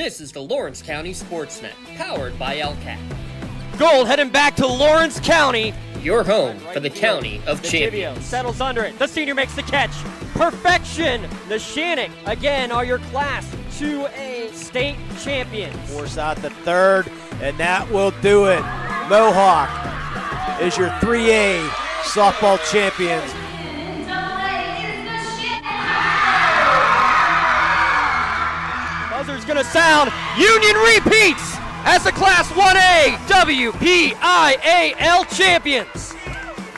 This is the Lawrence County SportsNet, powered by LCAP. Gold heading back to Lawrence County. Your home for the County of Champions. Settles under it. The senior makes the catch. Perfection. The Shannock, again, are your Class 2A state champions. Force out the third, and that will do it. Mohawk is your 3A softball champions. Buzzer's going to sound. Union repeats as the Class 1A WPIAL champions.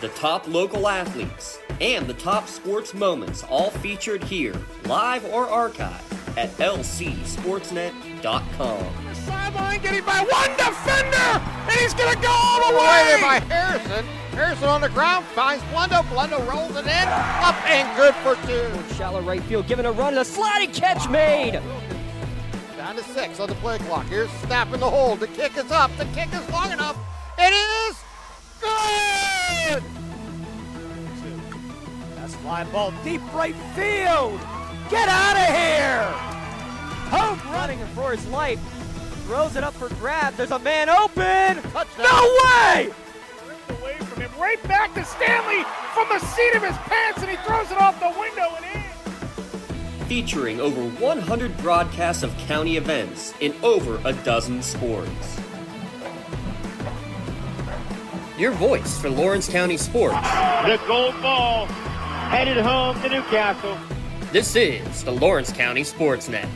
The top local athletes and the top sports moments all featured here, live or archived at lcsportsnet.com. The sideline getting by one defender, and he's going to go all the way. By Harrison. Harrison on the ground finds Blundo. Blundo rolls it in, up and good for two. Shallow right field, giving a run, and a sliding catch made. Down to 6 on the play clock. Here's Snap in the hole. The kick is up. The kick is long enough. It is good. That's fly ball deep right field. Get out of here! Hope running for his life. Throws it up for grabs. There's a man open. Touchdown. No way! Ripped away from him. Right back to Stanley from the seat of his pants, and he throws it off the window and in. Featuring over 100 broadcasts of county events in over a dozen sports. Your voice for Lawrence County sports. The gold ball headed home to Newcastle. This is the Lawrence County SportsNet.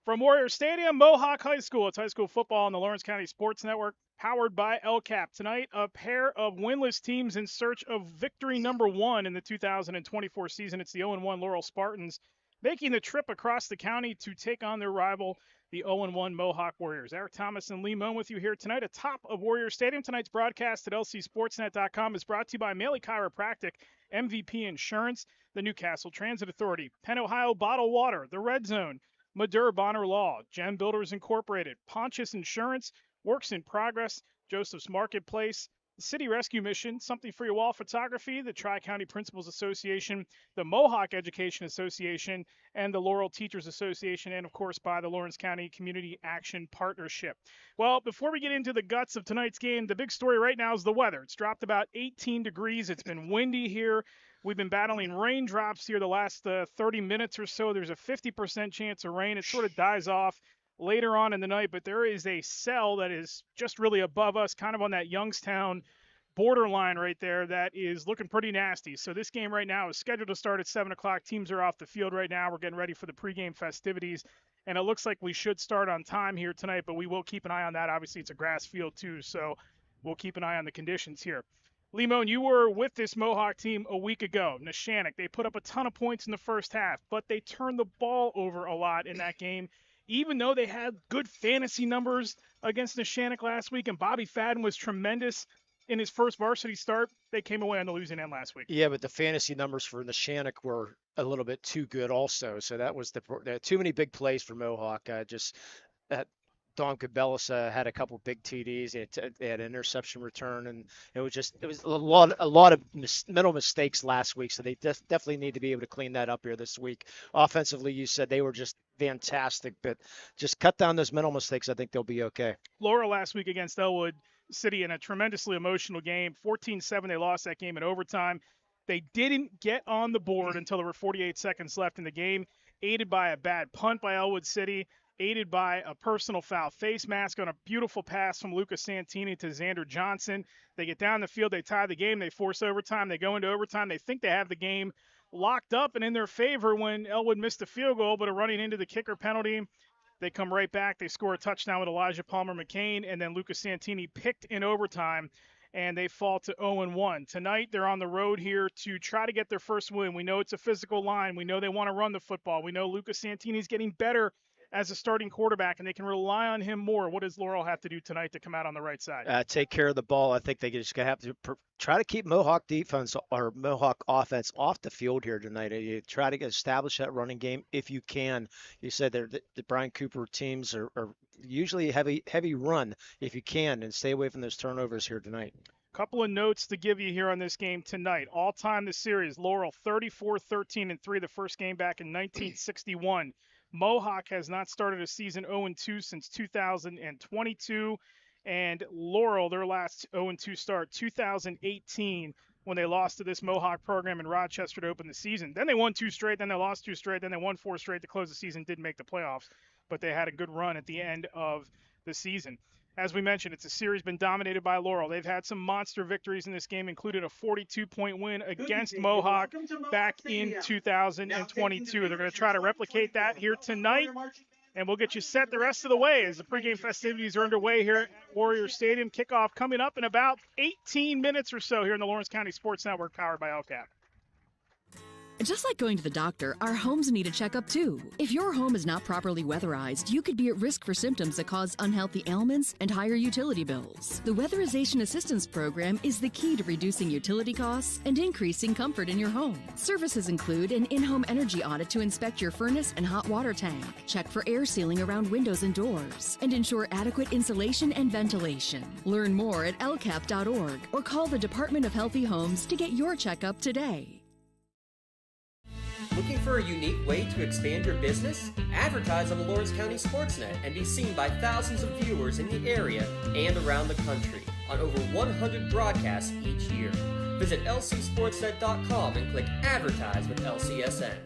From Warrior Stadium, Mohawk High School. It's high school football on the Lawrence County Sports Network, powered by LCAP. Tonight, a pair of winless teams in search of victory number 1 in the 2024 season. It's the 0-1 Laurel Spartans making the trip across the county to take on their rival, the 0-1 Mohawk Warriors. Eric Thomas and Lee Moan with you here tonight atop of Warrior Stadium. Tonight's broadcast at lcsportsnet.com is brought to you by Maley Chiropractic, MVP Insurance, the Newcastle Transit Authority, Penn Ohio Bottled Water, the Red Zone, Madur Bonner Law, Gem Builders Incorporated, Pontius Insurance, Works in Progress, Joseph's Marketplace, the City Rescue Mission, Something for Your Wall Photography, the Tri-County Principals Association, the Mohawk Education Association, and the Laurel Teachers Association, and of course by the Lawrence County Community Action Partnership. Well, before we get into the guts of tonight's game, the big story right now is the weather. It's dropped about 18 degrees. It's been windy here. We've been battling raindrops here the last 30 minutes or so. There's a 50% chance of rain. It sort of dies off later on in the night, but there is a cell that is just really above us, kind of on that Youngstown borderline right there, that is looking pretty nasty. So this game right now is scheduled to start at 7 o'clock. Teams are off the field right now. We're getting ready for the pregame festivities, and it looks like we should start on time here tonight, but we will keep an eye on that. Obviously, it's a grass field too, so we'll keep an eye on the conditions here. Limon, you were with this Mohawk team a week ago. Neshannock, they put up a ton of points in the first half, but they turned the ball over a lot in that game. Even though they had good fantasy numbers against Neshannock last week, and Bobby Fadden was tremendous in his first varsity start, they came away on the losing end last week. Yeah, but the fantasy numbers for Neshannock were a little bit too good also. So that was too many big plays for Mohawk. Don Cabellis had a couple big TDs. They had an interception return, and it was a lot of mental mistakes last week. So they definitely need to be able to clean that up here this week. Offensively, you said they were just fantastic, but just cut down those mental mistakes. I think they'll be okay. Laurel last week against Elwood City in a tremendously emotional game. 14-7, they lost that game in overtime. They didn't get on the board until there were 48 seconds left in the game, aided by a bad punt by Elwood City, aided by a personal foul face mask on a beautiful pass from Lucas Santini to Xander Johnson. They get down the field, they tie the game, they force overtime, they go into overtime, they think they have the game locked up and in their favor when Elwood missed a field goal, but running into the kicker penalty, they come right back, they score a touchdown with Elijah Palmer-McCain, and then Lucas Santini picked in overtime, and they fall to 0-1. Tonight, they're on the road here to try to get their first win. We know it's a physical line. We know they want to run the football. We know Lucas Santini's getting better as a starting quarterback, and they can rely on him more. What does Laurel have to do tonight to come out on the right side? Take care of the ball. I think they just gonna have to try to keep Mohawk defense or Mohawk offense off the field here tonight. You try to establish that running game if you can. You said the Brian Cooper teams are usually heavy run if you can, and stay away from those turnovers here tonight. Couple of notes to give you here on this game tonight. All time the series, Laurel 34-13-3, the first game back in 1961. Mohawk has not started a season 0-2 since 2022. And Laurel, their last 0-2 start, 2018, when they lost to this Mohawk program in Rochester to open the season. Then they won 2 straight, then they lost 2 straight, then they won 4 straight to close the season, didn't make the playoffs. But they had a good run at the end of the season. As we mentioned, it's a series been dominated by Laurel. They've had some monster victories in this game, included a 42-point win against Mohawk back in 2022. They're going to try to replicate that here tonight, and we'll get you set the rest of the way as the pregame festivities are underway here at Warrior Stadium. Kickoff coming up in about 18 minutes or so here in the Lawrence County Sports Network, powered by LCAP. Just like going to the doctor, our homes need a checkup too. If your home is not properly weatherized, you could be at risk for symptoms that cause unhealthy ailments and higher utility bills. The Weatherization Assistance Program is the key to reducing utility costs and increasing comfort in your home. Services include an in-home energy audit to inspect your furnace and hot water tank, check for air sealing around windows and doors, and ensure adequate insulation and ventilation. Learn more at lcap.org or call the Department of Healthy Homes to get your checkup today. Looking for a unique way to expand your business? Advertise on the Lawrence County SportsNet and be seen by thousands of viewers in the area and around the country on over 100 broadcasts each year. Visit lcsportsnet.com and click Advertise with LCSN.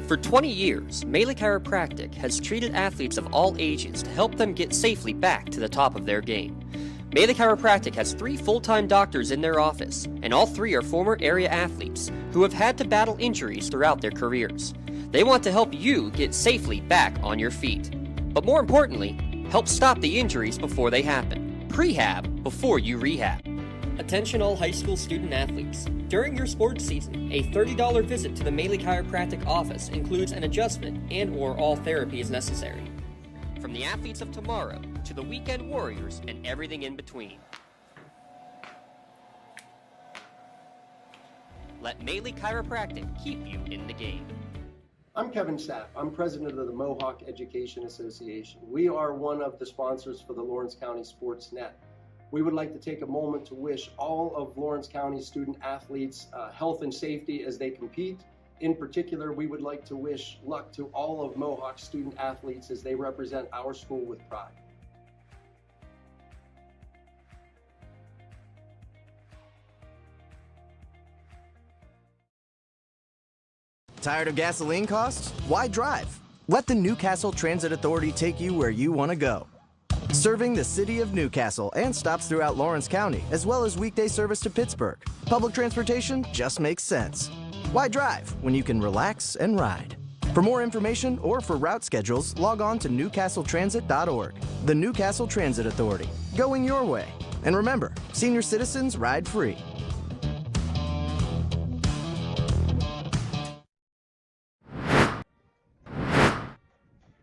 For 20 years, Melee Chiropractic has treated athletes of all ages to help them get safely back to the top of their game. Melee Chiropractic has 3 full-time doctors in their office, and all 3 are former area athletes who have had to battle injuries throughout their careers. They want to help you get safely back on your feet. But more importantly, help stop the injuries before they happen. Prehab before you rehab. Attention all high school student athletes. During your sports season, a $30 visit to the Melee Chiropractic office includes an adjustment and/or all therapy is necessary. From the athletes of tomorrow to the weekend warriors and everything in between. Let Melee Chiropractic keep you in the game. I'm Kevin Sapp. I'm president of the Mohawk Education Association. We are one of the sponsors for the Lawrence County SportsNet. We would like to take a moment to wish all of Lawrence County student athletes health and safety as they compete. In particular, we would like to wish luck to all of Mohawk student athletes as they represent our school with pride. Tired of gasoline costs? Why drive? Let the Newcastle Transit Authority take you where you want to go. Serving the city of Newcastle and stops throughout Lawrence County, as well as weekday service to Pittsburgh. Public transportation just makes sense. Why drive when you can relax and ride? For more information or for route schedules, log on to newcastletransit.org. The Newcastle Transit Authority, going your way. And remember, senior citizens ride free.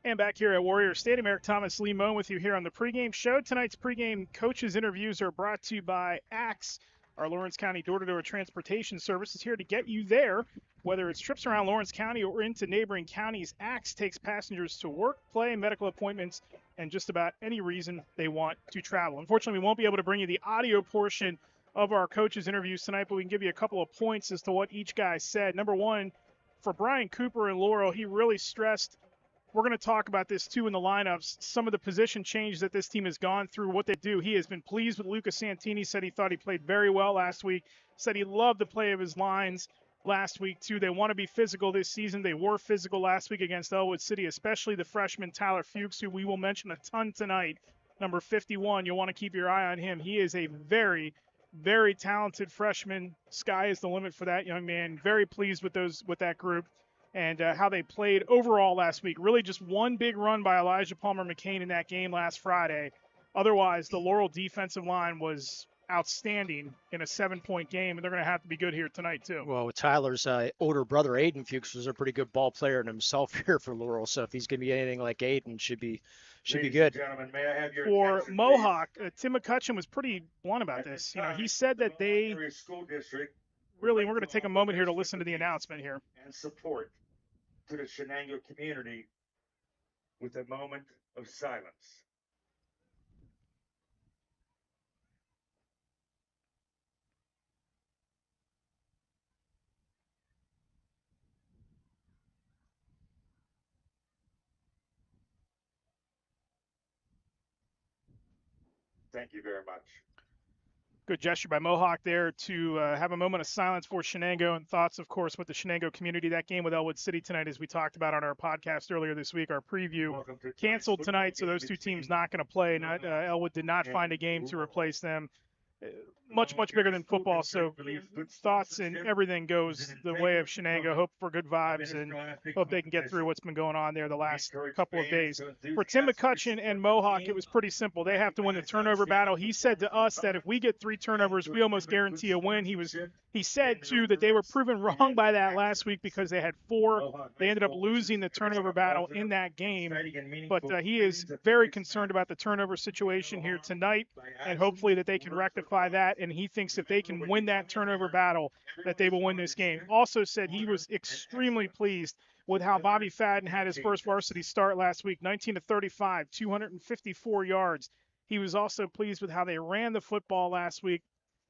And back here at Warrior Stadium, Eric Thomas, Lee Moan with you here on the pregame show. Tonight's pregame coaches interviews are brought to you by Axe. Our Lawrence County door-to-door transportation service is here to get you there. Whether it's trips around Lawrence County or into neighboring counties, Axe takes passengers to work, play, medical appointments, and just about any reason they want to travel. Unfortunately, we won't be able to bring you the audio portion of our coaches' interviews tonight, but we can give you a couple of points as to what each guy said. Number one, for Brian Cooper and Laurel, he really stressed, we're going to talk about this too in the lineups, some of the position changes that this team has gone through, what they do. He has been pleased with Lucas Santini, said he thought he played very well last week, said he loved the play of his lines last week too. They want to be physical this season. They were physical last week against Elwood City, especially the freshman Tyler Fuchs, who we will mention a ton tonight. Number 51, you'll want to keep your eye on him. He is a very, very talented freshman. Sky is the limit for that young man. Very pleased with that group. And how they played overall last week. Really just one big run by Elijah Palmer McCain in that game last Friday. Otherwise, the Laurel defensive line was outstanding in a 7-point game, and they're going to have to be good here tonight, too. Well, with Tyler's older brother, Aiden Fuchs, was a pretty good ball player in himself here for Laurel. So if he's going to be anything like Aiden, should be good. Gentlemen, may I have your For Mohawk, Tim McCutcheon was pretty blunt about this. He said that they school district really, we're going to take a moment here to listen to the announcement here. and support to the Shenango community with a moment of silence. Thank you very much. Good gesture by Mohawk there to have a moment of silence for Shenango, and thoughts, of course, with the Shenango community. That game with Elwood City tonight, as we talked about on our podcast earlier this week, our preview, canceled tonight, so those two teams not going to play. Elwood did not find a game to replace them. Much bigger than football, so thoughts and everything goes the way of Shenango. Hope for good vibes and hope they can get through what's been going on there the last couple of days. For Tim McCutcheon and Mohawk, it was pretty simple. They have to win the turnover battle. He said to us that if we get 3 turnovers, we almost guarantee a win. He said, too, that they were proven wrong by that last week because they had 4. They ended up losing the turnover battle in that game. But he is very concerned about the turnover situation here tonight, and hopefully that they can rectify that. And he thinks if they can win that turnover battle, that they will win this game. Also said he was extremely pleased with how Bobby Fadden had his first varsity start last week, 19-35, 254 yards. He was also pleased with how they ran the football last week.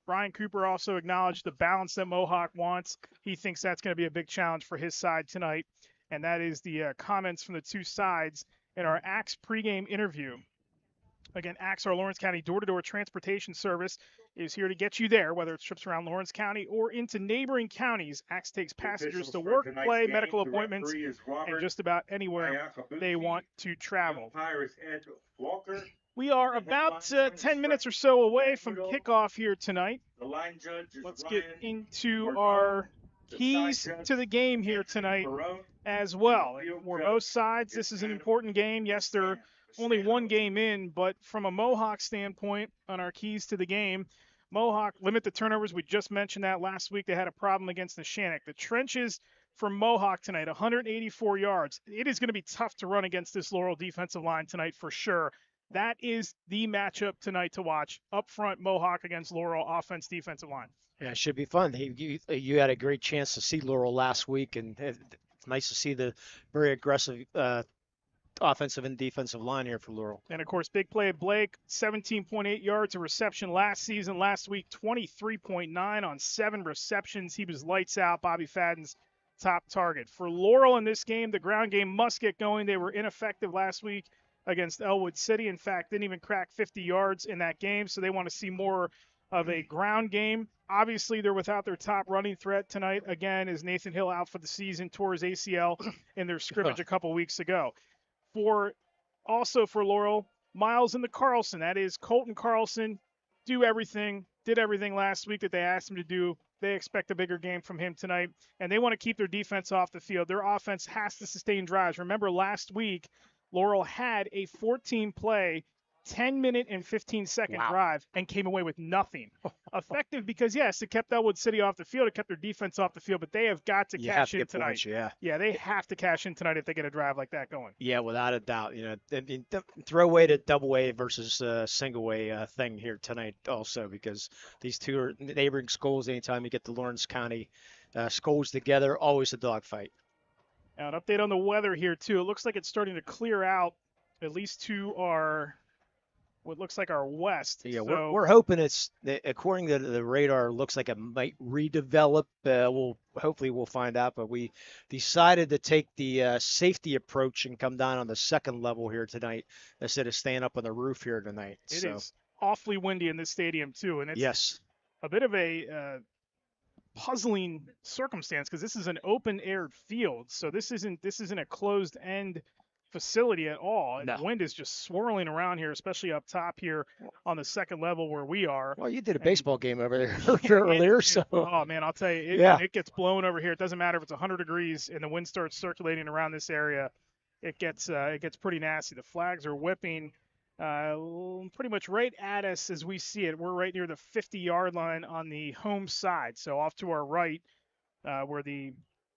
Brian Cooper also acknowledged the balance that Mohawk wants. He thinks that's going to be a big challenge for his side tonight. And that is the comments from the two sides in our Axe pregame interview. Again, Axe, our Lawrence County door-to-door transportation service, is here to get you there, whether it's trips around Lawrence County or into neighboring counties. Axe takes passengers to work, play, medical appointments, and just about anywhere they want to travel. We are about 10 minutes or so away from kickoff here tonight. Let's get into our keys to the game here tonight as well. For both sides, this is an important game. Yes, they're only one game in, but from a Mohawk standpoint on our keys to the game, Mohawk limit the turnovers. We just mentioned that last week. They had a problem against the Shannock. The trenches for Mohawk tonight, 184 yards. It is going to be tough to run against this Laurel defensive line tonight for sure. That is the matchup tonight to watch. Up front, Mohawk against Laurel, offense, defensive line. Yeah, it should be fun. You had a great chance to see Laurel last week, and it's nice to see the very aggressive offensive and defensive line here for Laurel. And, of course, big play of Blake, 17.8 yards of reception last season. Last week, 23.9 on 7 receptions. He was lights out. Bobby Fadden's top target. For Laurel in this game, the ground game must get going. They were ineffective last week against Elwood City. In fact, didn't even crack 50 yards in that game, so they want to see more of a ground game. Obviously, they're without their top running threat tonight. Again, is Nathan Hill out for the season, tore his ACL in their scrimmage a couple weeks ago. Also for Laurel, Miles in the Carlson. That is Colton Carlson. Did everything last week that they asked him to do. They expect a bigger game from him tonight, and they want to keep their defense off the field. Their offense has to sustain drives. Remember last week, Laurel had a 14-play, 10-minute and 15-second drive and came away with nothing. Effective because, yes, it kept Elwood City off the field. It kept their defense off the field, but they have got to cash in tonight. Points, yeah, they have to cash in tonight if they get a drive like that going. Yeah, without a doubt. Throw away to double way versus single way thing here tonight also, because these two are neighboring schools. Anytime you get the Lawrence County schools together, always a dogfight. Now, an update on the weather here, too. It looks like it's starting to clear out, at least to what looks like our west. Yeah, so we're hoping according to the radar, looks like it might redevelop. Hopefully we'll find out, but we decided to take the safety approach and come down on the second level here tonight instead of staying up on the roof here tonight. It is awfully windy in this stadium, too, and it's a bit of a puzzling circumstance because this is an open-air field, so this isn't a closed-end facility at all. No. The wind is just swirling around here, especially up top here on the second level where we are. Well, you did a baseball game over there earlier, so. Oh man, I'll tell you, it gets blown over here. It doesn't matter if it's 100 degrees and the wind starts circulating around this area. It gets pretty nasty. The flags are whipping pretty much right at us as we see it. We're right near the 50-yard line on the home side, so off to our right where the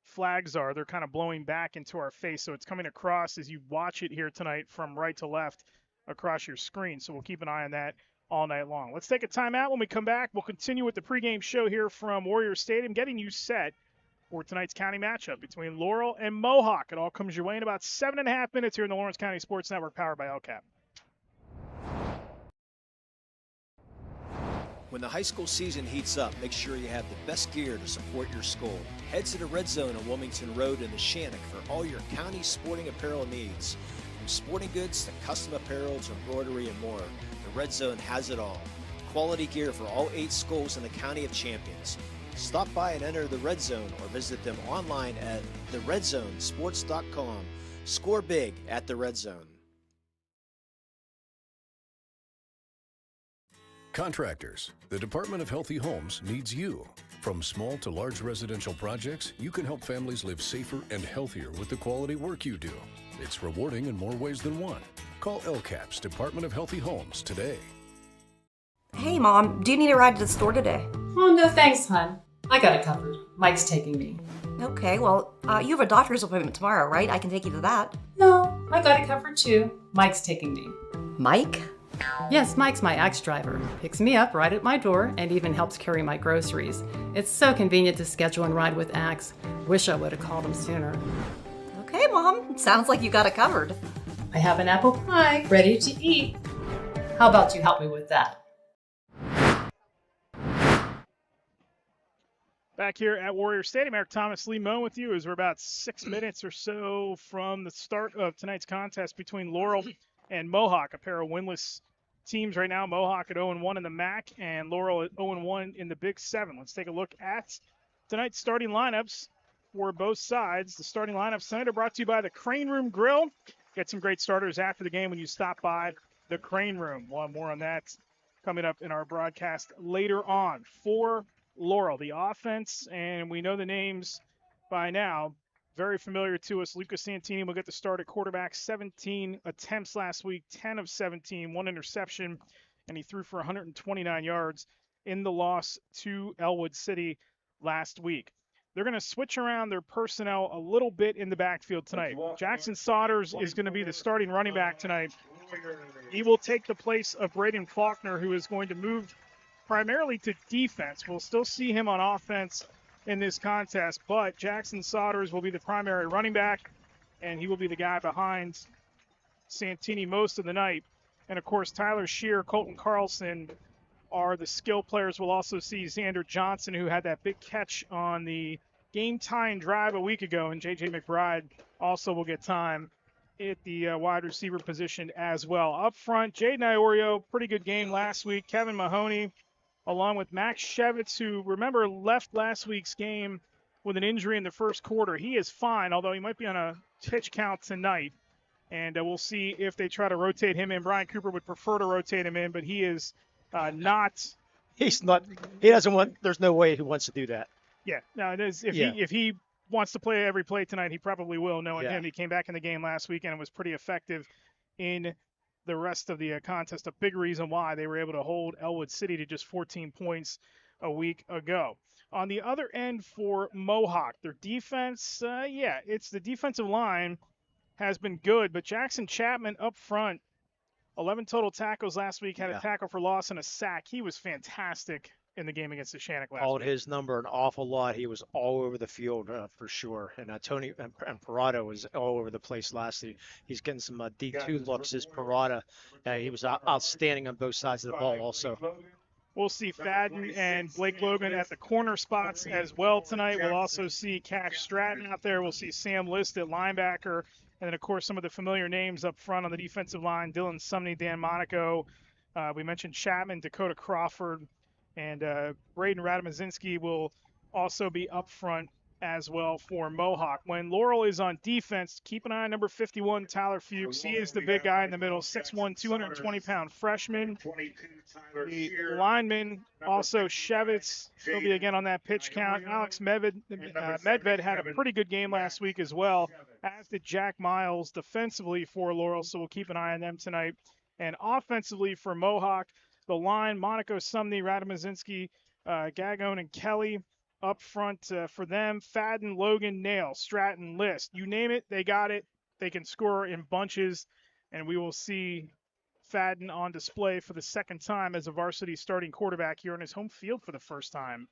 flags are. They're kind of blowing back into our face, so it's coming across as you watch it here tonight from right to left across your screen. So we'll keep an eye on that all night long. Let's take a timeout. When we come back, we'll continue with the pregame show here from Warrior Stadium, getting you set for tonight's county matchup between Laurel and Mohawk. It all comes your way in about 7.5 minutes here in the Lawrence County Sports Network, powered by LCAP. When the high school season heats up, make sure you have the best gear to support your school. Head to the Red Zone on Wilmington Road in the Shannock for all your county sporting apparel needs. From sporting goods to custom apparel to embroidery and more, the Red Zone has it all. Quality gear for all 8 schools in the County of Champions. Stop by and enter the Red Zone or visit them online at theredzonesports.com. Score big at the Red Zone. Contractors, the Department of Healthy Homes needs you. From small to large residential projects, you can help families live safer and healthier with the quality work you do. It's rewarding in more ways than one. Call LCAP's Department of Healthy Homes today. Hey, Mom, do you need a ride to the store today? Oh, no thanks, hon. I got it covered. Mike's taking me. Okay, well, you have a doctor's appointment tomorrow, right? I can take you to that. No, I got it covered too. Mike's taking me. Mike? Yes, Mike's my ex driver. Picks me up right at my door and even helps carry my groceries. It's so convenient to schedule and ride with Axe. Wish I would have called him sooner. Okay, Mom. Sounds like you got it covered. I have an apple pie ready to eat. How about you help me with that? Back here at Warrior Stadium, Eric Thomas, Lee Moe with you as we're about 6 minutes or so from the start of tonight's contest between Laurel and Mohawk, a pair of winless teams right now. Mohawk at 0-1 in the MAC and Laurel at 0-1 in the Big 7. Let's take a look at tonight's starting lineups for both sides. The starting lineups tonight are brought to you by the Crane Room Grill. Get some great starters after the game when you stop by the Crane Room. We'll have more on that coming up in our broadcast later on. For Laurel, the offense, and we know the names by now. Very familiar to us. Lucas Santini will get the start at quarterback. 17 attempts last week, 10 of 17, 1 interception, and he threw for 129 yards in the loss to Elwood City last week. They're going to switch around their personnel a little bit in the backfield tonight. Jackson Sodders is going to be the starting running back tonight. He will take the place of Braden Faulkner, who is going to move primarily to defense. We'll still see him on offense in this contest, but Jackson Sodders will be the primary running back, and he will be the guy behind Santini most of the night. And, of course, Tyler Shear, Colton Carlson are the skill players. We'll also see Xander Johnson, who had that big catch on the game-tying drive a week ago, and J.J. McBride also will get time at the wide receiver position as well. Up front, Jaden Iorio, pretty good game last week. Kevin Mahoney, along with Max Shevitz, who, remember, left last week's game with an injury in the first quarter. He is fine, although he might be on a pitch count tonight. And we'll see if they try to rotate him in. Brian Cooper would prefer to rotate him in, but he is not. He's not. He doesn't want. There's no way he wants to do that. Yeah. No, it is. If he wants to play every play tonight, he probably will, knowing him. He came back in the game last weekend and was pretty effective in the rest of the contest. A big reason why they were able to hold Elwood City to just 14 points a week ago. On the other end for Mohawk, their defense, it's the defensive line has been good, but Jackson Chapman up front, 11 total tackles last week, had a tackle for loss and a sack. He was fantastic in the game against the Shannock last Called week. his number an awful lot. He was all over the field for sure. And Tony and Parada was all over the place last week. He's getting some D2 looks as Parada. He was outstanding on both sides of the ball also. We'll see Fadden and Blake Logan at the corner spots as well tonight. We'll also see Cash Stratton out there. We'll see Sam List at linebacker. And then, of course, some of the familiar names up front on the defensive line, Dylan Sumney, Dan Monaco. We mentioned Chapman, Dakota Crawford, and Braden Radamazinski will also be up front as well for Mohawk. When Laurel is on defense, keep an eye on number 51, Tyler Fuchs. He is the big guy in the middle, 6'1", 220-pound freshman. The lineman, also Shevitz, he'll be again on that pitch count. Alex Medved had a pretty good game last week as well, as did Jack Miles defensively for Laurel, so we'll keep an eye on them tonight. And offensively for Mohawk, the line, Monaco Sumney, Radamazinski, Gagone, and Kelly. Up front for them, Fadden, Logan, Nail, Stratton, List. You name it, they got it. They can score in bunches, and we will see Fadden on display for the second time as a varsity starting quarterback here on his home field for the first time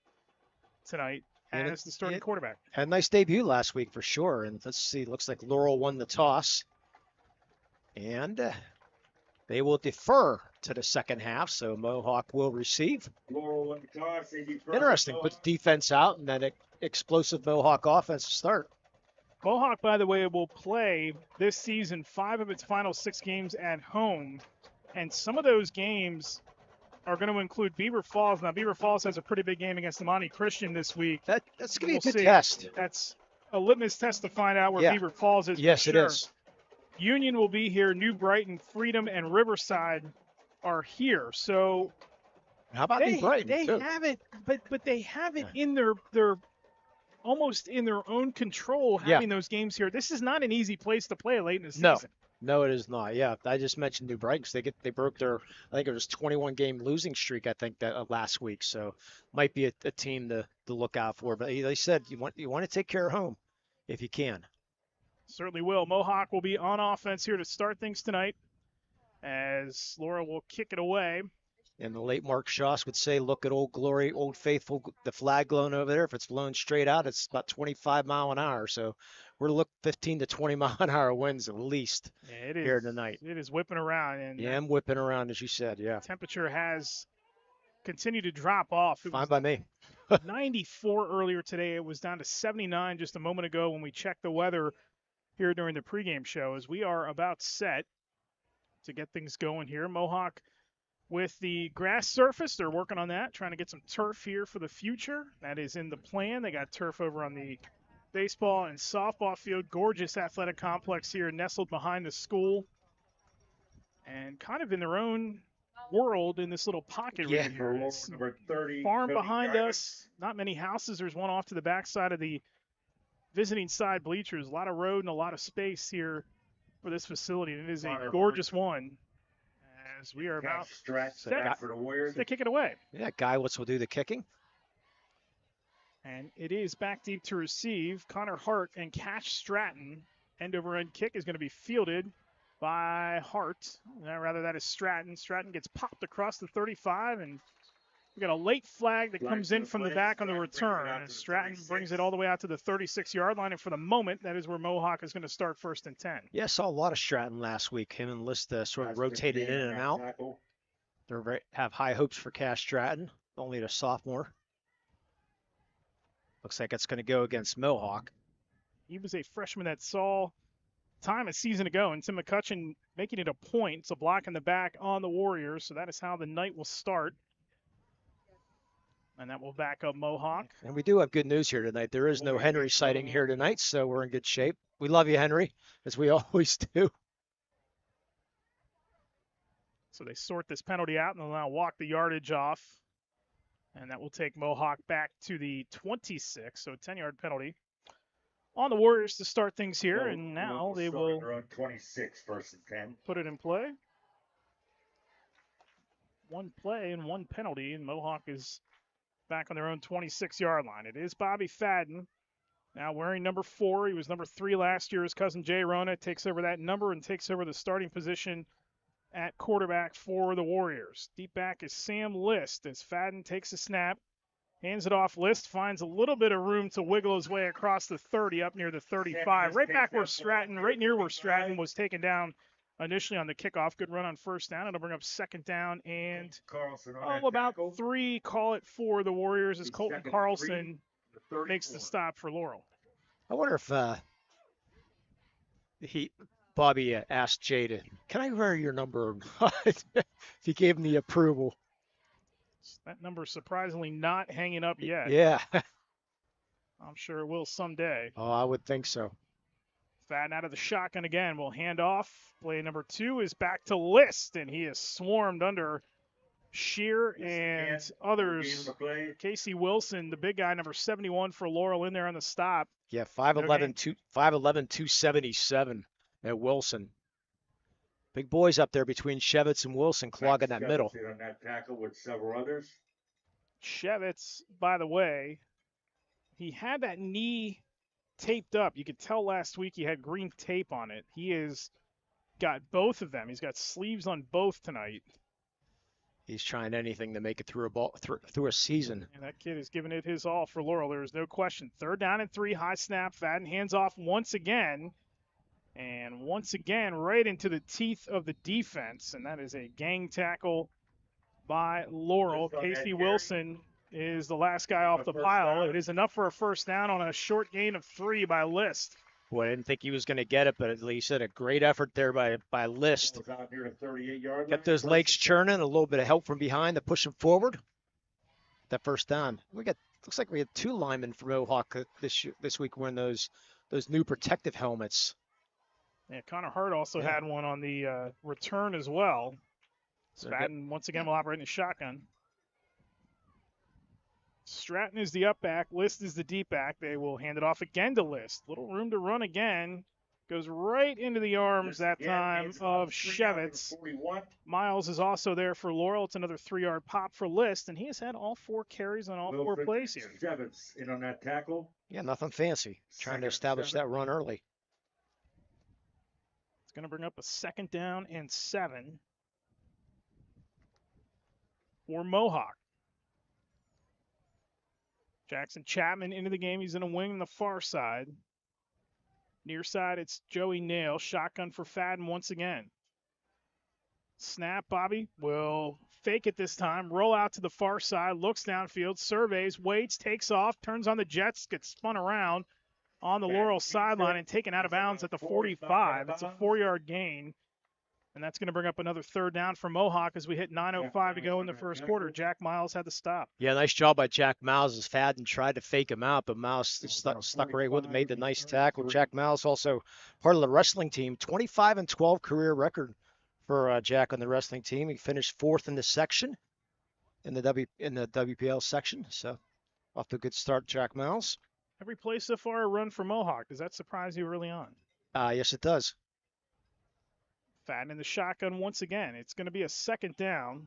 tonight as the starting quarterback. Had a nice debut last week for sure. And let's see, looks like Laurel won the toss. And they will defer to the second half, so Mohawk will receive. Interesting. Put the defense out and then explosive Mohawk offense to start. Mohawk, by the way, will play this season 5 of its final 6 games at home, and some of those games are going to include Beaver Falls. Now, Beaver Falls has a pretty big game against Amani Christian this week. That's going to be a good test. That's a litmus test to find out where Beaver Falls is. Yes, for sure. It is. Union will be here. New Brighton, Freedom, and Riverside are here. So how about New Brighton? They have it, but they have it in their almost in their own control having those games here. This is not an easy place to play late in the season. No, it is not. Yeah, I just mentioned New Brighton because they broke their, I think it was 21 game losing streak. I think that last week, so might be a team to look out for. But they said you want to take care of home if you can. Certainly will. Mohawk will be on offense here to start things tonight, as Laura will kick it away. And the late Mark Schoss would say, look at Old Glory, Old Faithful, the flag blowing over there. If it's blown straight out, it's about 25 mile an hour. So we're looking 15 to 20 mile an hour winds at least here tonight. It is whipping around. And I'm whipping around, as you said, Temperature has continued to drop off. Fine by me. 94 earlier today. It was down to 79 just a moment ago when we checked the weather here during the pregame show, as we are about set to get things going here. Mohawk with the grass surface, they're working on that, trying to get some turf here for the future. That is in the plan. They got turf over on the baseball and softball field. Gorgeous athletic complex here, nestled behind the school. And kind of in their own world in this little pocket right here. Number 30, farm behind us, not many houses. There's one off to the backside of the visiting side bleachers. A lot of road and a lot of space here for this facility. And it is a gorgeous one. As we are about set for the Warriors to kick it away. Yeah, Guy Woods will do the kicking. And it is back deep to receive. Connor Hart and Cash Stratton. End over end kick is going to be fielded by Hart. Rather, that is Stratton. Stratton gets popped across the 35, and we got a late flag that comes in from the back on the return. And Stratton brings it all the way out to the 36-yard line, and for the moment, that is where Mohawk is going to start 1st and 10. Yeah, I saw a lot of Stratton last week. Him and List sort of rotated in and out. They have high hopes for Cash Stratton, only a sophomore. Looks like it's going to go against Mohawk. He was a freshman that saw time a season ago, and Tim McCutcheon making it a point. It's a block in the back on the Warriors, so that is how the night will start. And that will back up Mohawk. And we do have good news here tonight. There is no Henry sighting here tonight, so we're in good shape. We love you, Henry, as we always do. So they sort this penalty out, and they'll now walk the yardage off. And that will take Mohawk back to the 26, so a 10-yard penalty on the Warriors to start things here. And now they will 26, 1st and 10. Put it in play. One play and one penalty, and Mohawk is back on their own 26-yard line. It is Bobby Fadden, now wearing number 4. He was number 3 last year. His cousin Jay Rona takes over that number and takes over the starting position at quarterback for the Warriors. Deep back is Sam List as Fadden takes a snap, hands it off. List finds a little bit of room to wiggle his way across the 30 up near the 35. Right back where Stratton, right near where Stratton was taken down initially on the kickoff. Good run on 1st down. It'll bring up 2nd down and about 3, call it, for the Warriors as Colton Carlson makes the stop for Laurel. I wonder if Bobby asked Jay can I wear your number? If he gave him the approval. That number surprisingly not hanging up yet. Yeah. I'm sure it will someday. Oh, I would think so. Fadden out of the shotgun again. Will hand off. Play number 2 is back to List, and he is swarmed under Shear and others. Casey Wilson, the big guy, number 71 for Laurel, in there on the stop. Yeah, 5'11", 277 at Wilson. Big boys up there between Shevitz and Wilson clogging that middle. On that tackle with several others. Shevitz, by the way, he had that knee taped up. You could tell last week he had green tape on it. He has got both of them. He's got sleeves on both tonight. He's trying anything to make it through a season. And that kid is giving it his all for Laurel. There is no question. 3rd down and 3, high snap. Fadden hands off once again. And once again, right into the teeth of the defense. And that is a gang tackle by Laurel. Casey Wilson is the last guy off the pile. It is enough for a 1st down on a short gain of 3 by List. Boy, I didn't think he was going to get it, but at least a great effort there by List. Kept those legs churning, a little bit of help from behind to push him forward. That first down. Looks like we had 2 linemen from Mohawk this week wearing those new protective helmets. Yeah, Connor Hart also had one on the return as well. Stratton once again will operate in the shotgun. Stratton is the up back. List is the deep back. They will hand it off again to List. Little room to run again. Goes right into the arms that time of Shevitz. Miles is also there for Laurel. It's another 3-yard pop for List, and he has had all 4 carries on all 4 plays here. Shevitz in on that tackle. Yeah, nothing fancy. Trying to establish that run early. It's going to bring up a 2nd down and 7 for Mohawk. Jackson Chapman into the game. He's in a wing on the far side. Near side, it's Joey Nail. Shotgun for Fadden once again. Snap, Bobby will fake it this time. Roll out to the far side. Looks downfield. Surveys. Waits. Takes off. Turns on the Jets. Gets spun around on the Laurel sideline and taken out of bounds at the 45. It's a 4-yard gain. And that's going to bring up another 3rd down for Mohawk as we hit 9:05 to go in the first quarter. Jack Miles had to stop. Yeah, nice job by Jack Miles as Fadden tried to fake him out, but Miles stuck right with it, made the nice tackle. Jack Miles also part of the wrestling team, 25-12 career record for Jack on the wrestling team. He finished 4th in the section, in the WPL section. So off to a good start, Jack Miles. Every play so far a run for Mohawk. Does that surprise you early on? Yes, it does. Fadden in the shotgun once again. It's going to be a 2nd down.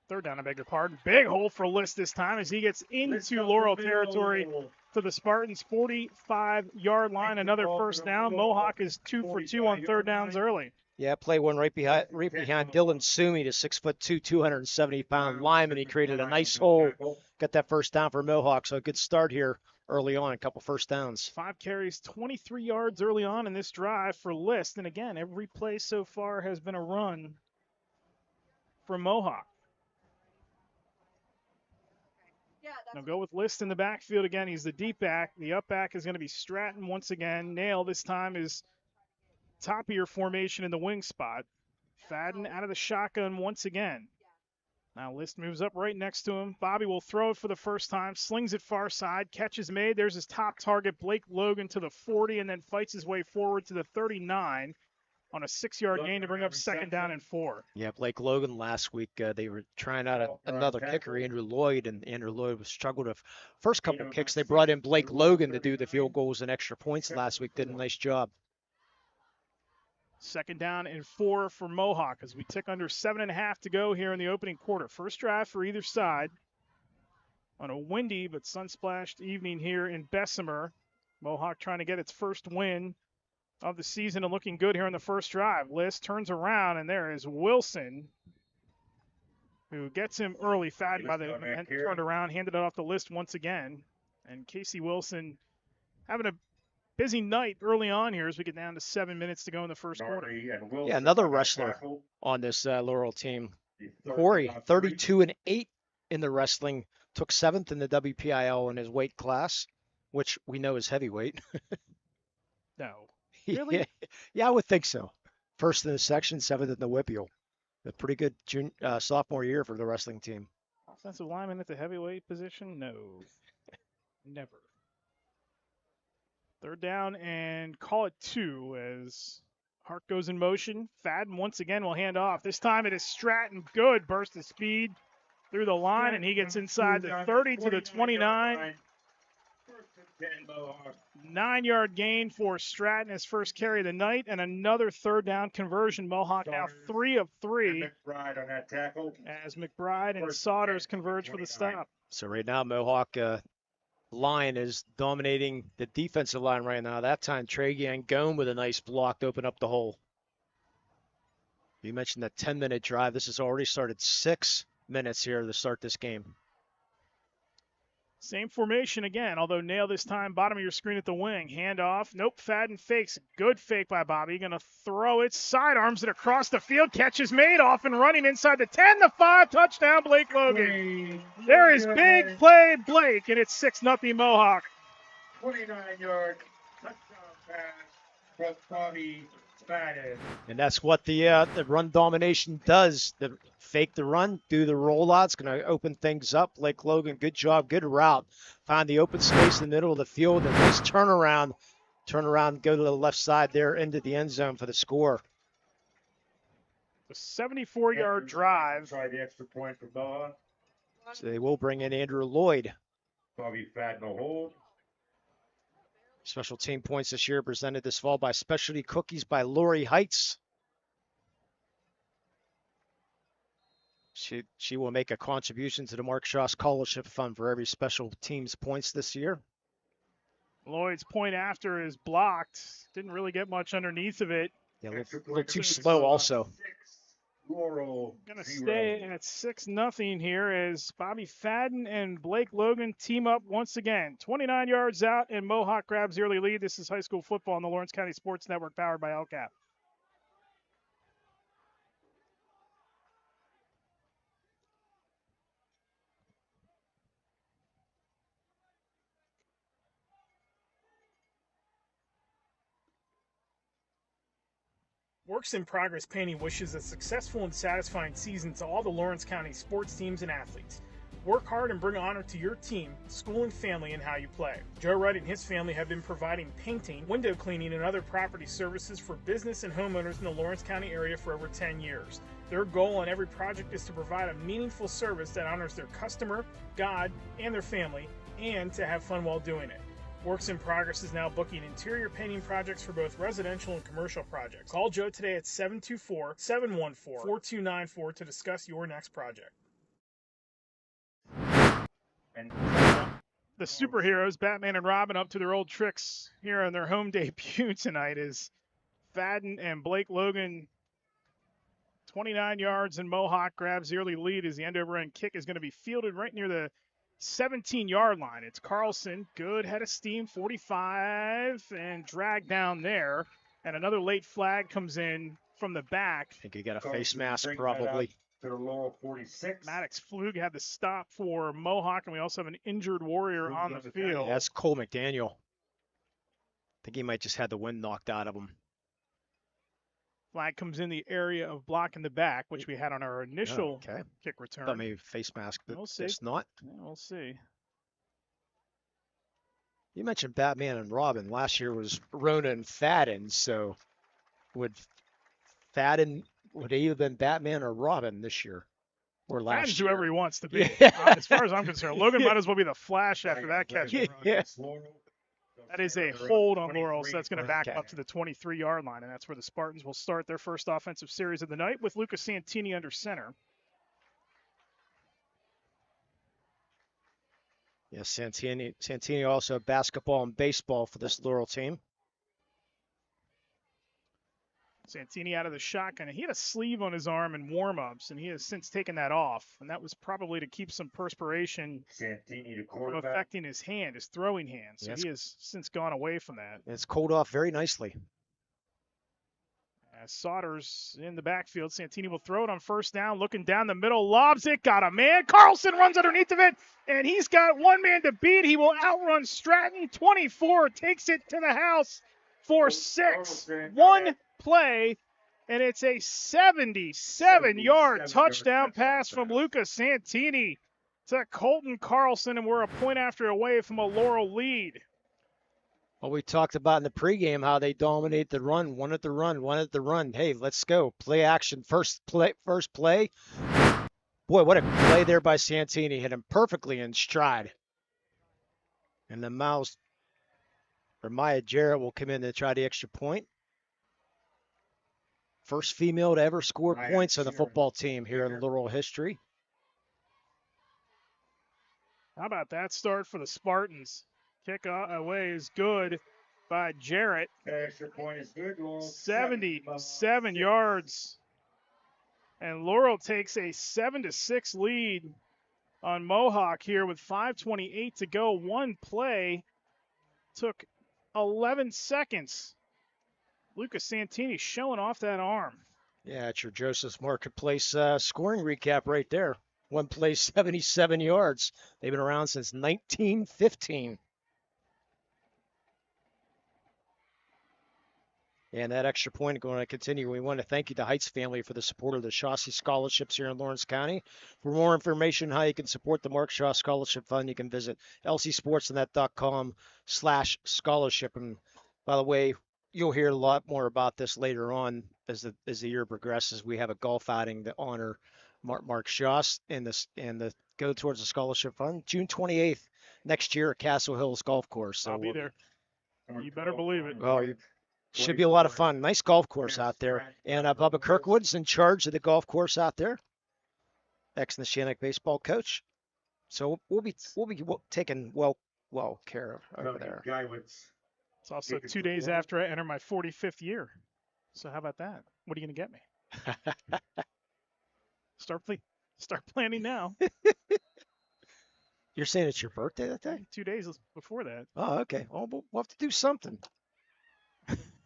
3rd down, I beg your pardon. Big hole for List this time as he gets into Laurel territory to the Spartans' 45-yard line. Another 1st down. Mohawk is 2 for 2 on 3rd downs early. Yeah, play one right behind Dylan Sumi, the 6'2", 270-pound lineman. He created a nice hole. Got that 1st down for Mohawk, so a good start here early on, a couple 1st downs. 5 carries, 23 yards early on in this drive for List. And again, every play so far has been a run for Mohawk. Now go with List in the backfield again. He's the deep back. The up back is going to be Stratton once again. Nail this time is top of your formation in the wing spot. Fadden out of the shotgun once again. Now List moves up right next to him. Bobby will throw it for the first time. Slings it far side. Catch is made. There's his top target, Blake Logan, to the 40, and then fights his way forward to the 39 on a 6-yard gain to bring up 2nd down and 4. Yeah, Blake Logan last week, they were trying out another kicker, Andrew Lloyd, and Andrew Lloyd was struggled with first couple kicks. They brought in Blake Logan to do the field goals and extra points last week. Did a nice job. 2nd down and 4 for Mohawk as we tick under 7.5 to go here in the opening quarter. First drive for either side on a windy but sun-splashed evening here in Bessemer. Mohawk trying to get its first win of the season and looking good here on the first drive. List turns around, and there is Wilson, who gets him early. Fadden by the turned around, handed it off the List once again. And Casey Wilson having a busy night early on here as we get down to 7 minutes to go in the first quarter. Yeah, another wrestler on this Laurel team. Corey, 32-8 in the wrestling, took 7th in the WPIAL in his weight class, which we know is heavyweight. No. Really? Yeah, I would think so. 1st in the section, 7th in the WPIAL. A pretty good sophomore year for the wrestling team. Offensive lineman at the heavyweight position? No. Never. 3rd down and call it 2 as Hart goes in motion. Fadden once again will hand off. This time it is Stratton. Good burst of speed through the line, and he gets inside the 30 to the 29. 9-yard gain for Stratton, his first carry of the night, and another 3rd down conversion. Mohawk now 3 of 3 as McBride and Saunders converge for the stop. So right now Mohawk line is dominating the defensive line right now. That time Trey Gangone with a nice block to open up the hole. You mentioned that 10-minute drive. This has already started 6 minutes here to start this game. Same formation again, although Nail this time, bottom of your screen at the wing. Handoff. Nope, Fadden fakes. Good fake by Bobby. Going to throw it. Sidearms it across the field. Catch is made. Off and running inside the 10, the 5. Touchdown, Blake Logan. There is big play, Blake, and it's 6-0 Mohawk. 29-yard touchdown And that's what the run domination does. The fake the run, do the rollouts, going to open things up. Blake Logan, good job, good route. Find the open space in the middle of the field, and nice turnaround. Turn around, go to the left side there into the end zone for the score. A 74-yard drive. Try the extra point for Mohawk. So they will bring in Andrew Lloyd. Bobby Fad, no hold. Special team points this year presented this fall by Specialty Cookies by Lori Heights. She will make a contribution to the Mark Shaw Scholarship Fund for every special teams points this year. Lloyd's point after is blocked. Didn't really get much underneath of it. Yeah, a little too slow also. Laurel. Going to stay at 6-0 here as Bobby Fadden and Blake Logan team up once again. 29 yards out, and Mohawk grabs the early lead. This is high school football on the Lawrence County Sports Network, powered by LCAP. Works in Progress Painting wishes a successful and satisfying season to all the Lawrence County sports teams and athletes. Work hard and bring honor to your team, school, and family in how you play. Joe Wright and his family have been providing painting, window cleaning, and other property services for business and homeowners in the Lawrence County area for over 10 years. Their goal on every project is to provide a meaningful service that honors their customer, God, and their family, and to have fun while doing it. Works in Progress is now booking interior painting projects for both residential and commercial projects. Call Joe today at 724-714-4294 to discuss your next project. The superheroes, Batman and Robin, up to their old tricks here on their home debut tonight as Fadden and Blake Logan, 29 yards, and Mohawk grabs the early lead as the end-over-end kick is going to be fielded right near the 17-yard line. It's Carlson, good head of steam, 45, and dragged down there. And another late flag comes in from the back. I think he got a face mask probably. To the Laurel 46. Maddox Flug had the stop for Mohawk, and we also have an injured Warrior on the field. That's Cole McDaniel. I think he might just had the wind knocked out of him. Flag comes in the area of blocking the back, which we had on our initial kick return. Thought maybe face mask, but we'll see. It's not. Yeah, we'll see. You mentioned Batman and Robin. Last year was Rona and Fadden, so would he have been Batman or Robin this year? Or last Fadden's year? Whoever he wants to be. Yeah. As far as I'm concerned, Logan might as well be the Flash after that catch. Yeah. That is a hold on Laurel, so that's going to back up to the 23-yard line, and that's where the Spartans will start their first offensive series of the night with Lucas Santini under center. Yeah, Santini also basketball and baseball for this Laurel team. Santini out of the shotgun. He had a sleeve on his arm in warm-ups, and he has since taken that off. And that was probably to keep some perspiration from affecting his hand, his throwing hand. So he has since gone away from that. It's cooled off very nicely. As Sauter's in the backfield, Santini will throw it on first down, looking down the middle, lobs it, got a man. Carlson runs underneath of it, and he's got one man to beat. He will outrun Stratton. 24 takes it to the house for 6. One play, and it's a 77-yard touchdown pass from Lucas Santini to Colton Carlson, and we're a point after away from a Laurel lead. Well, we talked about in the pregame how they dominate the run, one at the run. Hey, let's go. Play action, first play. Boy, what a play there by Santini. Hit him perfectly in stride. And then Maya Jarrett will come in to try the extra point. First female to ever score points on the football team here in Laurel history. How about that start for the Spartans? Kick away is good by Jarrett. Extra point is good, Laurel. 77 yards. And Laurel takes a 7-6 lead on Mohawk here with 5:28 to go. One play took 11 seconds. Lucas Santini showing off that arm. Yeah, it's your Joseph's Marketplace scoring recap right there. One play, 77 yards. They've been around since 1915. And that extra point going to continue. We want to thank you, the Heights family, for the support of the Chauncey Scholarships here in Lawrence County. For more information on how you can support the Mark Shaw Scholarship Fund, you can visit lcsportsnet.com/scholarship. And by the way, you'll hear a lot more about this later on as the year progresses. We have a golf outing to honor Mark Shaw and the go towards the scholarship fund. June 28th next year at Castle Hills Golf Course. So I'll be there. You better believe it. Well, should be a lot of fun. Nice golf course out there. And Bubba Kirkwood's in charge of the golf course out there. Ex-Neshannock baseball coach. So we'll be taken well care of over there. It's also 2 days after I enter my 45th year. So how about that? What are you going to get me? Start planning now. You're saying it's your birthday that day? 2 days before that. Oh, okay. Well, we'll have to do something.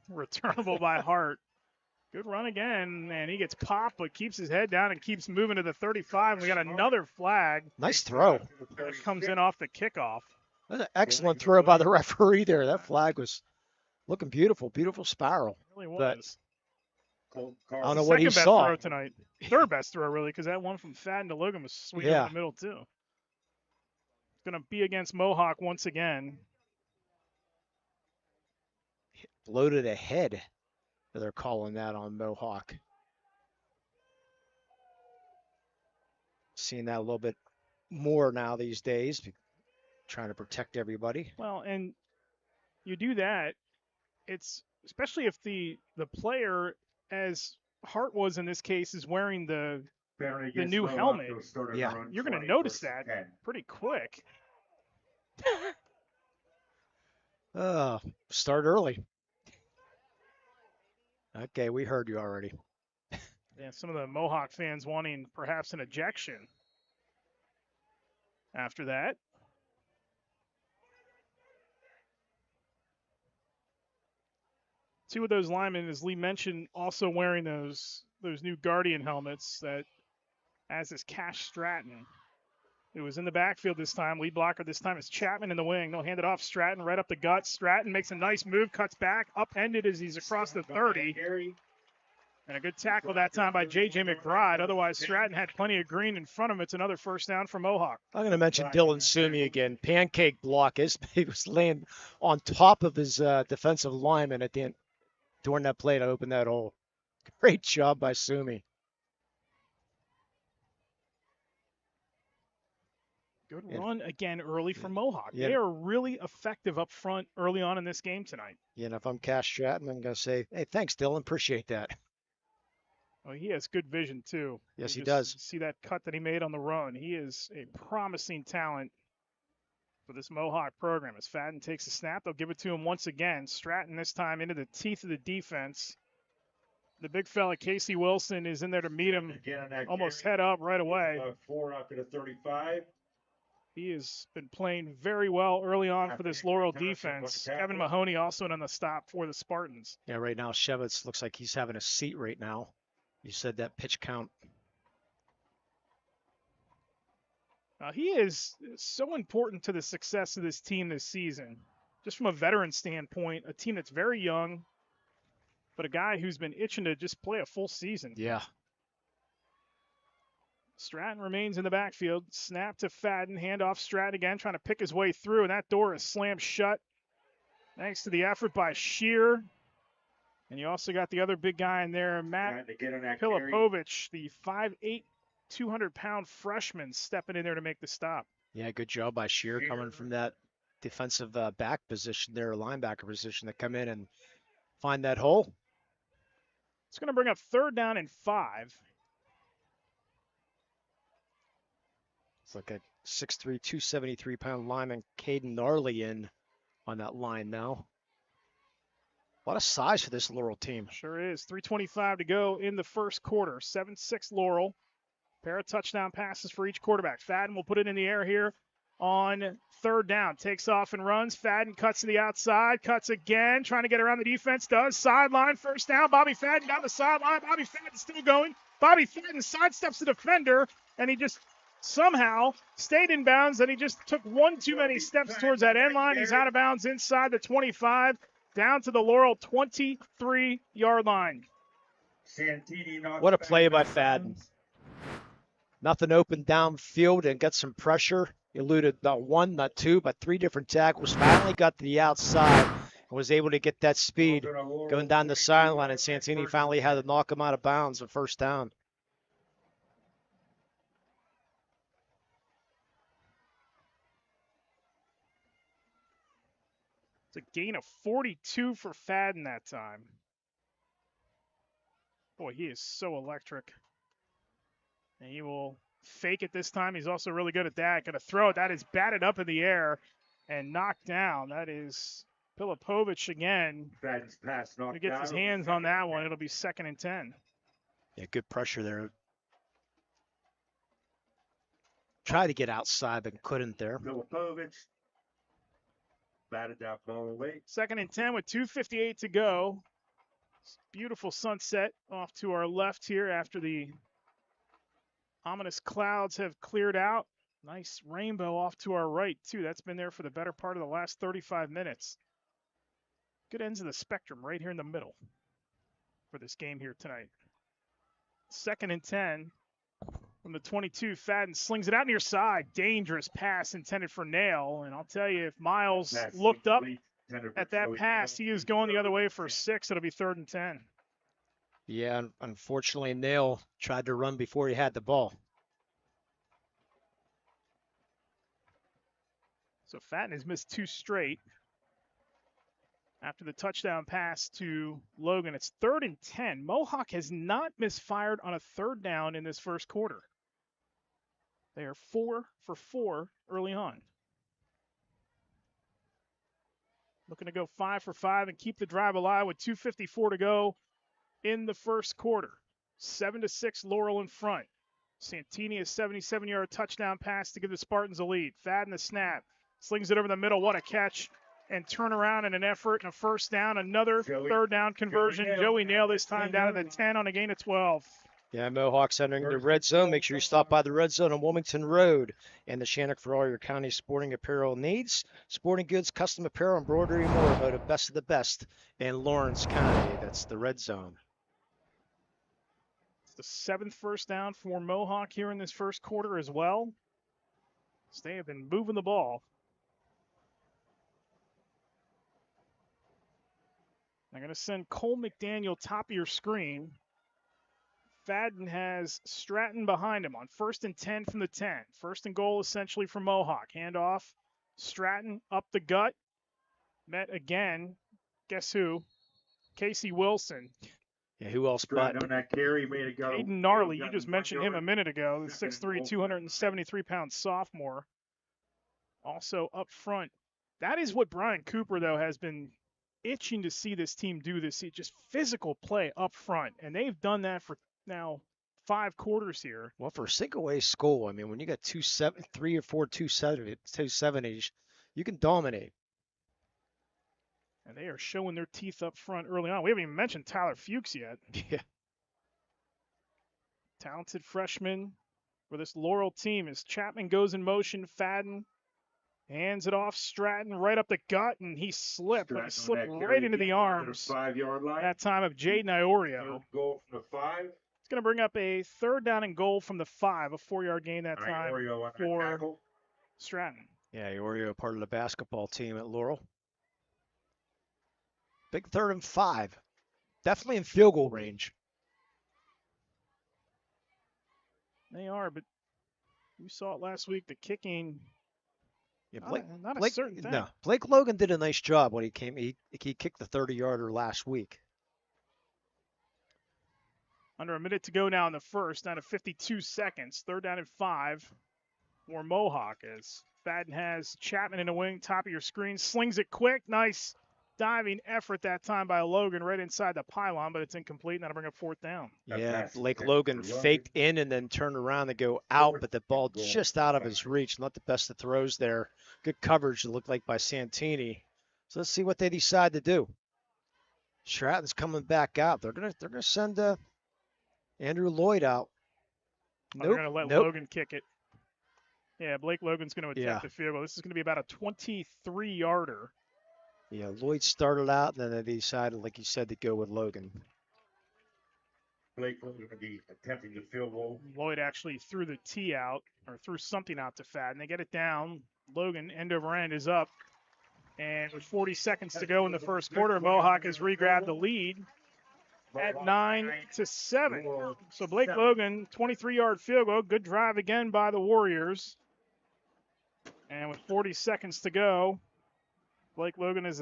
Returnable by Hart. Good run again, and he gets popped, but keeps his head down and keeps moving to the 35. And we got another flag. Nice throw. That comes in off the kickoff. That's an excellent throw by the referee there. That flag was looking beautiful. Beautiful spiral. It really was. I don't know what he saw. Second best throw tonight. Third best throw, really, because that one from Fadden to Logan was sweet in the middle, too. It's going to be against Mohawk once again. Loaded ahead, they're calling that on Mohawk. Seeing that a little bit more now these days, trying to protect everybody. Well, and you do that, it's especially if the player, as Hart was in this case, is wearing the new helmet. Yeah, you're going to notice that pretty quick. Start early. Okay, we heard you already. Yeah, some of the Mohawk fans wanting perhaps an ejection after that. Two of those linemen, as Lee mentioned, also wearing those new Guardian helmets that, as is Cash Stratton, who was in the backfield this time. Lead blocker this time is Chapman in the wing. They'll hand it off. Stratton right up the gut. Stratton makes a nice move, cuts back, upended as he's across the 30. And a good tackle that time by J.J. McBride. Otherwise, Stratton had plenty of green in front of him. It's another first down for Mohawk. I'm going to mention Dylan Sumi again. Pancake block. He was laying on top of his defensive lineman at the end during that play to open that hole. Great job by Sumi. Good run again early from Mohawk. Yeah. They are really effective up front early on in this game tonight. Yeah, and if I'm Cash Stratton, I'm going to say, hey, thanks, Dylan. Appreciate that. Oh, he has good vision, too. Yes, he does. See that cut that he made on the run. He is a promising talent for this Mohawk program. As Fadden takes a snap, they'll give it to him once again. Stratton this time into the teeth of the defense. The big fella, Casey Wilson, is in there to meet him almost head up right away. 4 after the 35. He has been playing very well early on for this Laurel defense. Kevin Mahoney also on the stop for the Spartans. Yeah, right now Shevitz looks like he's having a seat right now. You said that pitch count. He is so important to the success of this team this season. Just from a veteran standpoint, a team that's very young, but a guy who's been itching to just play a full season. Yeah. Stratton remains in the backfield. Snap to Fadden. Handoff Stratton again, trying to pick his way through, and that door is slammed shut. Thanks to the effort by Shear. And you also got the other big guy in there, Matt Pilipovich, the 5'8", 200-pound freshman, stepping in there to make the stop. Yeah, good job by Shear coming from that defensive back position there, linebacker position, to come in and find that hole. It's going to bring up 3rd down and 5. It's like a 6'3", 273-pound lineman, Caden Gnarly, in on that line now. A lot of size for this Laurel team. Sure is. 3:25 to go in the first quarter. 7-6 Laurel. Pair of touchdown passes for each quarterback. Fadden will put it in the air here on 3rd down. Takes off and runs. Fadden cuts to the outside. Cuts again. Trying to get around the defense. Does. Sideline. First down. Bobby Fadden down the sideline. Bobby Fadden still going. Bobby Fadden sidesteps the defender. And he just somehow stayed in bounds. And he just took one too many steps towards that end line. He's out of bounds inside the 25. down to the Laurel 23-yard line. What a play by Fadden. Nothing open downfield and got some pressure. He eluded not one, not two, but three different tackles. Finally got to the outside and was able to get that speed going down the sideline, and Santini finally had to knock him out of bounds on first down. It's a gain of 42 for Fadden that time. Boy, he is so electric. And he will fake it this time. He's also really good at that. Going to throw it. That is batted up in the air and knocked down. That is Pilipovich again. Fadden's pass knocked He gets his hands on that one. It'll be 2nd and 10. Yeah, good pressure there. Tried to get outside, but couldn't there. Pilipovich batted that ball away. 2nd and 10 with 2:58 to go. Beautiful sunset off to our left here after the ominous clouds have cleared out. Nice rainbow off to our right, too. That's been there for the better part of the last 35 minutes. Good ends of the spectrum right here in the middle for this game here tonight. 2nd and 10 from the 22. Fadden slings it out near side. Dangerous pass intended for Nail. And I'll tell you, if Miles looked up at that pass, he is going the other way for 6. It'll be 3rd and 10. Yeah, unfortunately, Nail tried to run before he had the ball. So Fadden has missed 2 straight. After the touchdown pass to Logan, it's 3rd and 10. Mohawk has not misfired on a 3rd down in this first quarter. They are 4 for 4 early on. Looking to go 5 for 5 and keep the drive alive with 2:54 to go in the first quarter. 7-6 Laurel in front. Santini, a 77-yard touchdown pass to give the Spartans a lead. Fadden the snap. Slings it over the middle. What a catch. And turn around in an effort and a 1st down. Another 3rd down conversion. Joey Nail this time down to the 10 on a gain of 12. Yeah, Mohawks entering the red zone. Make sure you stop by the red zone on Wilmington Road and the Shannock for all your county sporting apparel needs. Sporting goods, custom apparel, embroidery, and more. Voted best of the best in Lawrence County. That's the red zone. It's the 7th 1st down for Mohawk here in this first quarter as well. So they have been moving the ball. I'm going to send Cole McDaniel top of your screen. Fadden has Stratton behind him on 1st and 10 from the 10. 1st and goal essentially for Mohawk. Handoff. Stratton up the gut. Met again. Guess who? Casey Wilson. Yeah, who else but? On that carry, made it go. Aiden Gnarly, you just mentioned him a minute ago. The 6'3", 273-pound sophomore. Also up front. That is what Brian Cooper, though, has been itching to see this team do this. Just physical play up front. And they've done that for now 5 quarters here. Well, for a single-A school, I mean, when you got 3 or 4 270s, you can dominate. And they are showing their teeth up front early on. We haven't even mentioned Tyler Fuchs yet. Yeah. Talented freshman for this Laurel team as Chapman goes in motion. Fadden hands it off. Stratton right up the gut, and he slipped. But he slipped right into the arms. 5-yard line. That time of Jaden Iorio. Goal from the 5. It's going to bring up a 3rd down and goal from the 5. A 4-yard gain that time for Stratton. Yeah, Iorio part of the basketball team at Laurel. Big 3rd and 5. Definitely in field goal range. They are, but we saw it last week. The kicking, yeah, not a certain thing. No, Blake Logan did a nice job when he came. He kicked the 30-yarder last week. Under a minute to go now in the first, down to 52 seconds. 3rd down and 5 for Mohawk as Fadden has Chapman in the wing, top of your screen, slings it quick. Nice diving effort that time by Logan right inside the pylon, but it's incomplete, and that'll bring up 4th down. Yeah, Blake Logan faked in and then turned around to go out, but the ball just out of his reach. Not the best of throws there. Good coverage, it looked like, by Santini. So let's see what they decide to do. Stratton's coming back out. They're gonna send Andrew Lloyd out. They're gonna let Logan kick it. Yeah, Blake Logan's going to attempt the field goal. This is going to be about a 23-yarder. Yeah, Lloyd started out, and then they decided, like you said, to go with Logan. Blake Logan going to be attempting the field goal. Lloyd actually threw the tee out, or threw something out to Fadden. They get it down. Logan, end over end, is up. And with 40 seconds to go in the first quarter, Mohawk has re-grabbed the lead at 9-7. So Blake Logan, 23-yard field goal. Good drive again by the Warriors. And with 40 seconds to go, Blake Logan has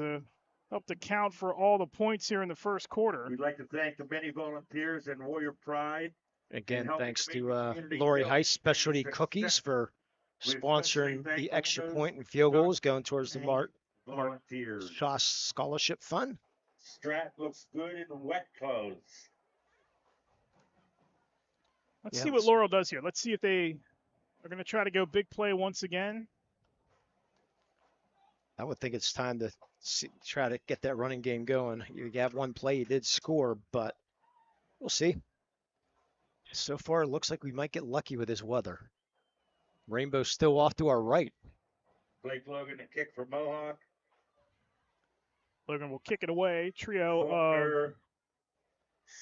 helped account for all the points here in the first quarter. We'd like to thank the many volunteers and Warrior Pride. Again, thanks to Lori Heiss Specialty Cookies for sponsoring the extra point and field goals going towards the Mark Shaw Scholarship Fund. Strat looks good in wet clothes. Let's see what Laurel does here. Let's see if they are going to try to go big play once again. I would think it's time to try to get that running game going. You have one play, you did score, but we'll see. So far, it looks like we might get lucky with this weather. Rainbow's still off to our right. Blake Logan, a kick for Mohawk. Logan will kick it away. Trio of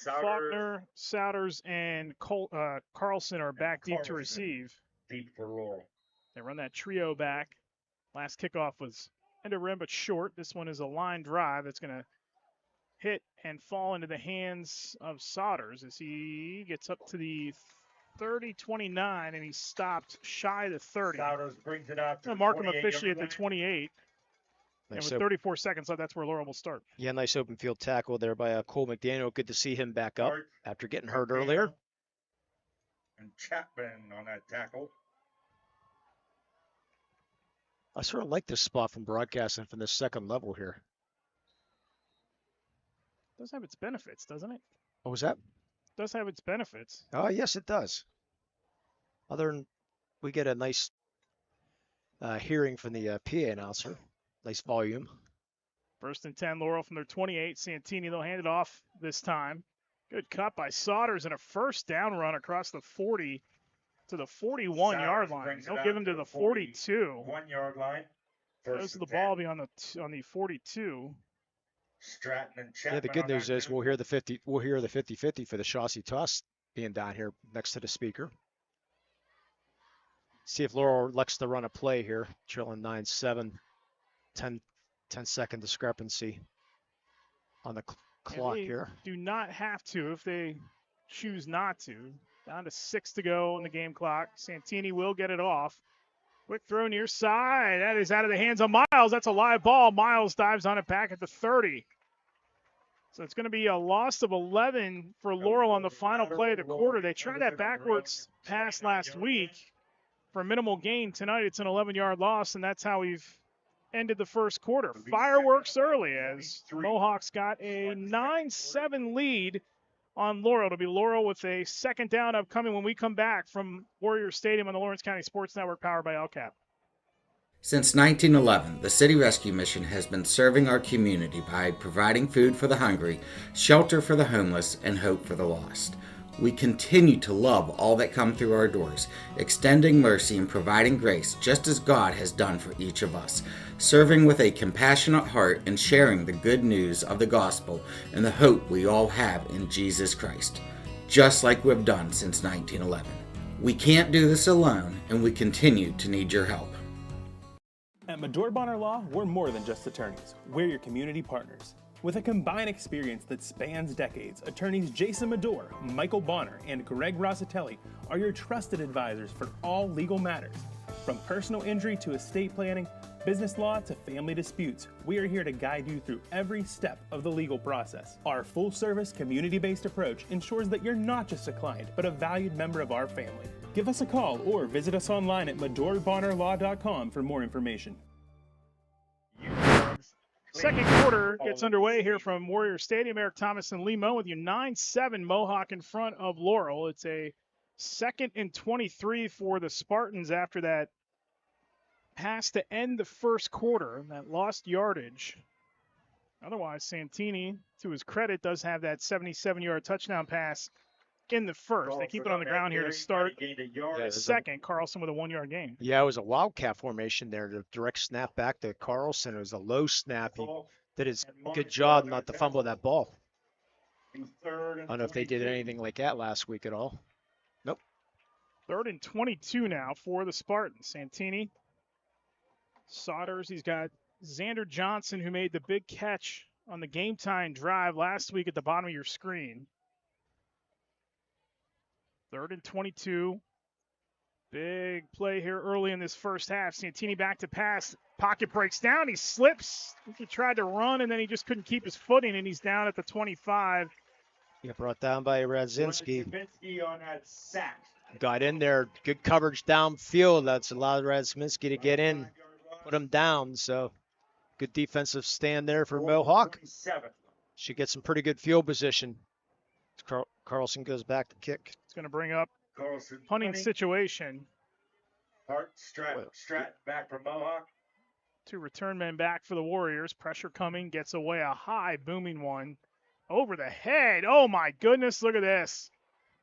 Faulkner, Souders, and Carlson are back deep to receive. Deep for Laurel. They run that trio back. Last kickoff was end over end but short. This one is a line drive that's going to hit and fall into the hands of Souders as he gets up to the 30-29, and he's stopped shy of the 30. Souders brings it out to the mark him officially at the 28. Nice. And with 34 seconds left, that's where Laurel will start. Yeah, nice open field tackle there by Cole McDaniel. Good to see him back up after getting hurt earlier. And Chapman on that tackle. I sort of like this spot from broadcasting from the second level here. It does have its benefits, doesn't it? What was that? It does have its benefits. Oh, yes, it does. Other than we get a nice hearing from the PA announcer. Nice volume. First and 10, Laurel from their 28. Santini, they'll hand it off this time. Good cut by Souders and a first down run across the 40 to the 41-yard line. They'll give him to the 42. 1 yard line. Goes to the ball be on the 42. Stratton and Chapman. Yeah, the good news is we'll hear the 50-50 for the Chauncey toss being down here next to the speaker. See if Laurel elects to run a play here, trailing 9-7. 10-second discrepancy on the clock here. Do not have to if they choose not to. Down to 6 to go on the game clock. Santini will get it off. Quick throw near side. That is out of the hands of Miles. That's a live ball. Miles dives on it back at the 30. So it's going to be a loss of 11 for Laurel on the final play of the quarter. They tried that backwards pass last week for a minimal gain. Tonight it's an 11-yard loss, and that's how we've ended the first quarter. Fireworks early as Mohawks got a 9-7 lead on Laurel. It'll be Laurel with a second down upcoming when we come back from Warrior Stadium on the Lawrence County Sports Network powered by LCAP. Since 1911, the City Rescue Mission has been serving our community by providing food for the hungry, shelter for the homeless, and hope for the lost. We continue to love all that come through our doors, extending mercy and providing grace just as God has done for each of us, serving with a compassionate heart and sharing the good news of the gospel and the hope we all have in Jesus Christ, just like we've done since 1911. We can't do this alone, and we continue to need your help. At Medore Bonner Law, we're more than just attorneys. We're your community partners. With a combined experience that spans decades, attorneys Jason Medore, Michael Bonner, and Greg Rossitelli are your trusted advisors for all legal matters. From personal injury to estate planning, business law to family disputes, we are here to guide you through every step of the legal process. Our full-service, community-based approach ensures that you're not just a client, but a valued member of our family. Give us a call or visit us online at MedoreBonnerLaw.com for more information. Second quarter gets underway here from Warrior Stadium. Eric Thomas and Lee Moe with you. 9-7 Mohawk in front of Laurel. It's a 2nd and 23 for the Spartans after that pass to end the first quarter, that lost yardage. Otherwise, Santini, to his credit, does have that 77-yard touchdown pass in the first. They keep it on the ground here to start Yeah, second. Carlson with a 1-yard gain. Yeah, it was a wildcat formation there. The direct snap back to Carlson. It was a low snap. He did his good job not to fumble that ball. I don't know if they did anything like that last week at all. Nope. 3rd and 22 now for the Spartans. Santini, Saunders. He's got Xander Johnson, who made the big catch on the game-time drive last week at the bottom of your screen. 3rd and 22. Big play here early in this first half. Santini back to pass. Pocket breaks down. He slips. He tried to run, and then he just couldn't keep his footing, and he's down at the 25. Yeah, brought down by Radzinski. On that sack. Got in there. Good coverage downfield. That's allowed Radzinski to get in, put him down. So good defensive stand there for Mohawk. Should get some pretty good field position. Carlson goes back to kick. It's going to bring up punting situation. Hart, Strat back from Mohawk. 2 return men back for the Warriors. Pressure coming. Gets away a high, booming one. Over the head. Oh, my goodness. Look at this.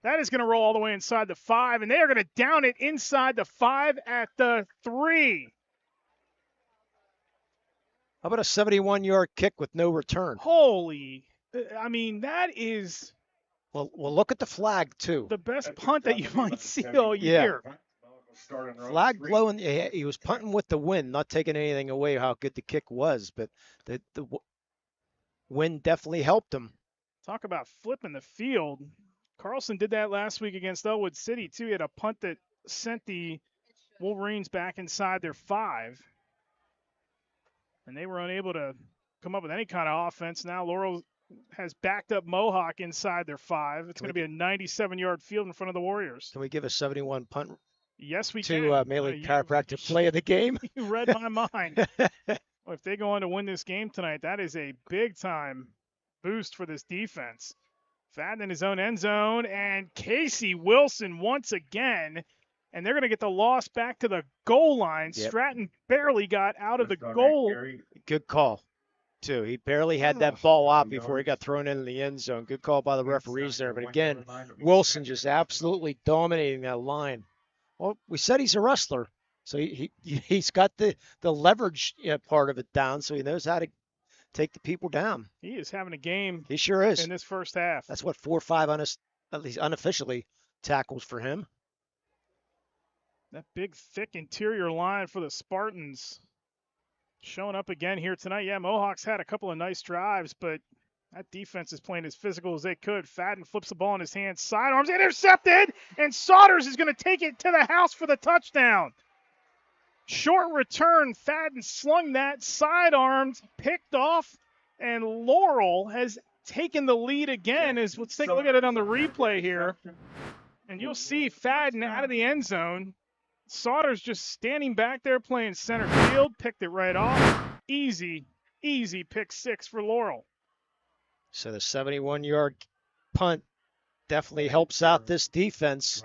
That is going to roll all the way inside the 5, and they are going to down it inside the 5 at the 3. How about a 71-yard kick with no return? Holy. I mean, that is... Well, look at the flag, too. The best punt that you might see all year. Flag blowing. He was punting with the wind, not taking anything away how good the kick was, but the wind definitely helped him. Talk about flipping the field. Carlson did that last week against Elwood City, too. He had a punt that sent the Wolverines back inside their 5. And they were unable to come up with any kind of offense. Now Laurel has backed up Mohawk inside their 5. It's going to be a 97-yard field in front of the Warriors. Can we give a 71 punt? Yes, we can. To Melee Chiropractic play of the game. You read my mind. Well, if they go on to win this game tonight, that is a big-time boost for this defense. Fadden in his own end zone, and Casey Wilson once again, and they're going to get the loss back to the goal line. Yep. Stratton barely got out of the goal. Good call, too. He barely had that ball out before he got thrown into the end zone. Good call by the referees there. But again, Wilson just absolutely dominating that line. Well, we said he's a wrestler, so he's got the leverage part of it down, so he knows how to take the people down. He is having a game. He sure is. In this first half. That's what 4 or 5 at least unofficially tackles for him. That big, thick interior line for the Spartans showing up again here tonight. Yeah, Mohawks had a couple of nice drives, but that defense is playing as physical as they could. Fadden flips the ball in his hands. Sidearms intercepted, and Saunders is going to take it to the house for the touchdown. Short return, Fadden slung that, sidearmed, picked off, and Laurel has taken the lead again. Let's take a look at it on the replay here. And you'll see Fadden out of the end zone. Saunders just standing back there playing center field, picked it right off. Easy pick 6 for Laurel. So the 71-yard punt definitely helps out this defense.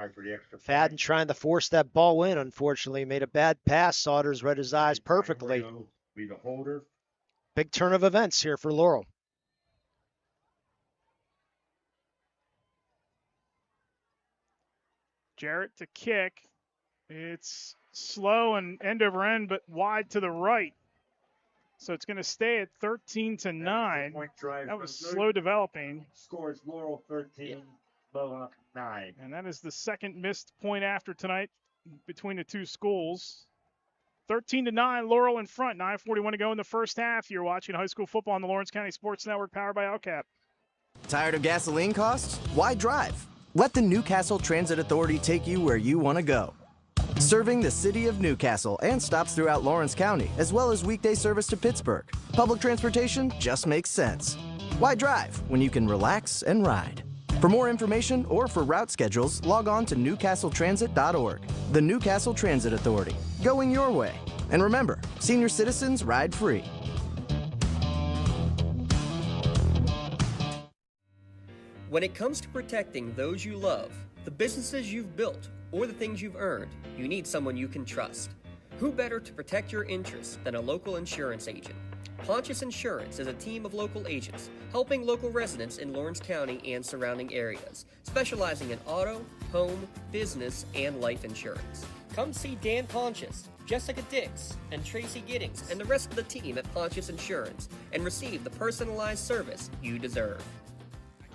Fadden trying to force that ball in, unfortunately. Made a bad pass. Saunders read his eyes perfectly. Big turn of events here for Laurel. Jarrett to kick. It's slow and end over end, but wide to the right. So it's going to stay at 13-9. That was slow developing. Scores Laurel 13, Mohawk 9. And that is the second missed point after tonight between the two schools. 13-9, Laurel in front. 9:41 to go in the first half. You're watching high school football on the Lawrence County Sports Network, powered by LCAP. Tired of gasoline costs? Why drive? Let the Newcastle Transit Authority take you where you want to go. Serving the city of Newcastle and stops throughout Lawrence County, as well as weekday service to Pittsburgh. Public transportation just makes sense. Why drive when you can relax and ride? For more information or for route schedules, log on to newcastletransit.org. The Newcastle Transit Authority, going your way. And remember, senior citizens ride free. When it comes to protecting those you love, the businesses you've built, or the things you've earned, you need someone you can trust. Who better to protect your interests than a local insurance agent? Pontius Insurance is a team of local agents helping local residents in Lawrence County and surrounding areas, specializing in auto, home, business, and life insurance. Come see Dan Pontius, Jessica Dix, and Tracy Giddings, and the rest of the team at Pontius Insurance, and receive the personalized service you deserve.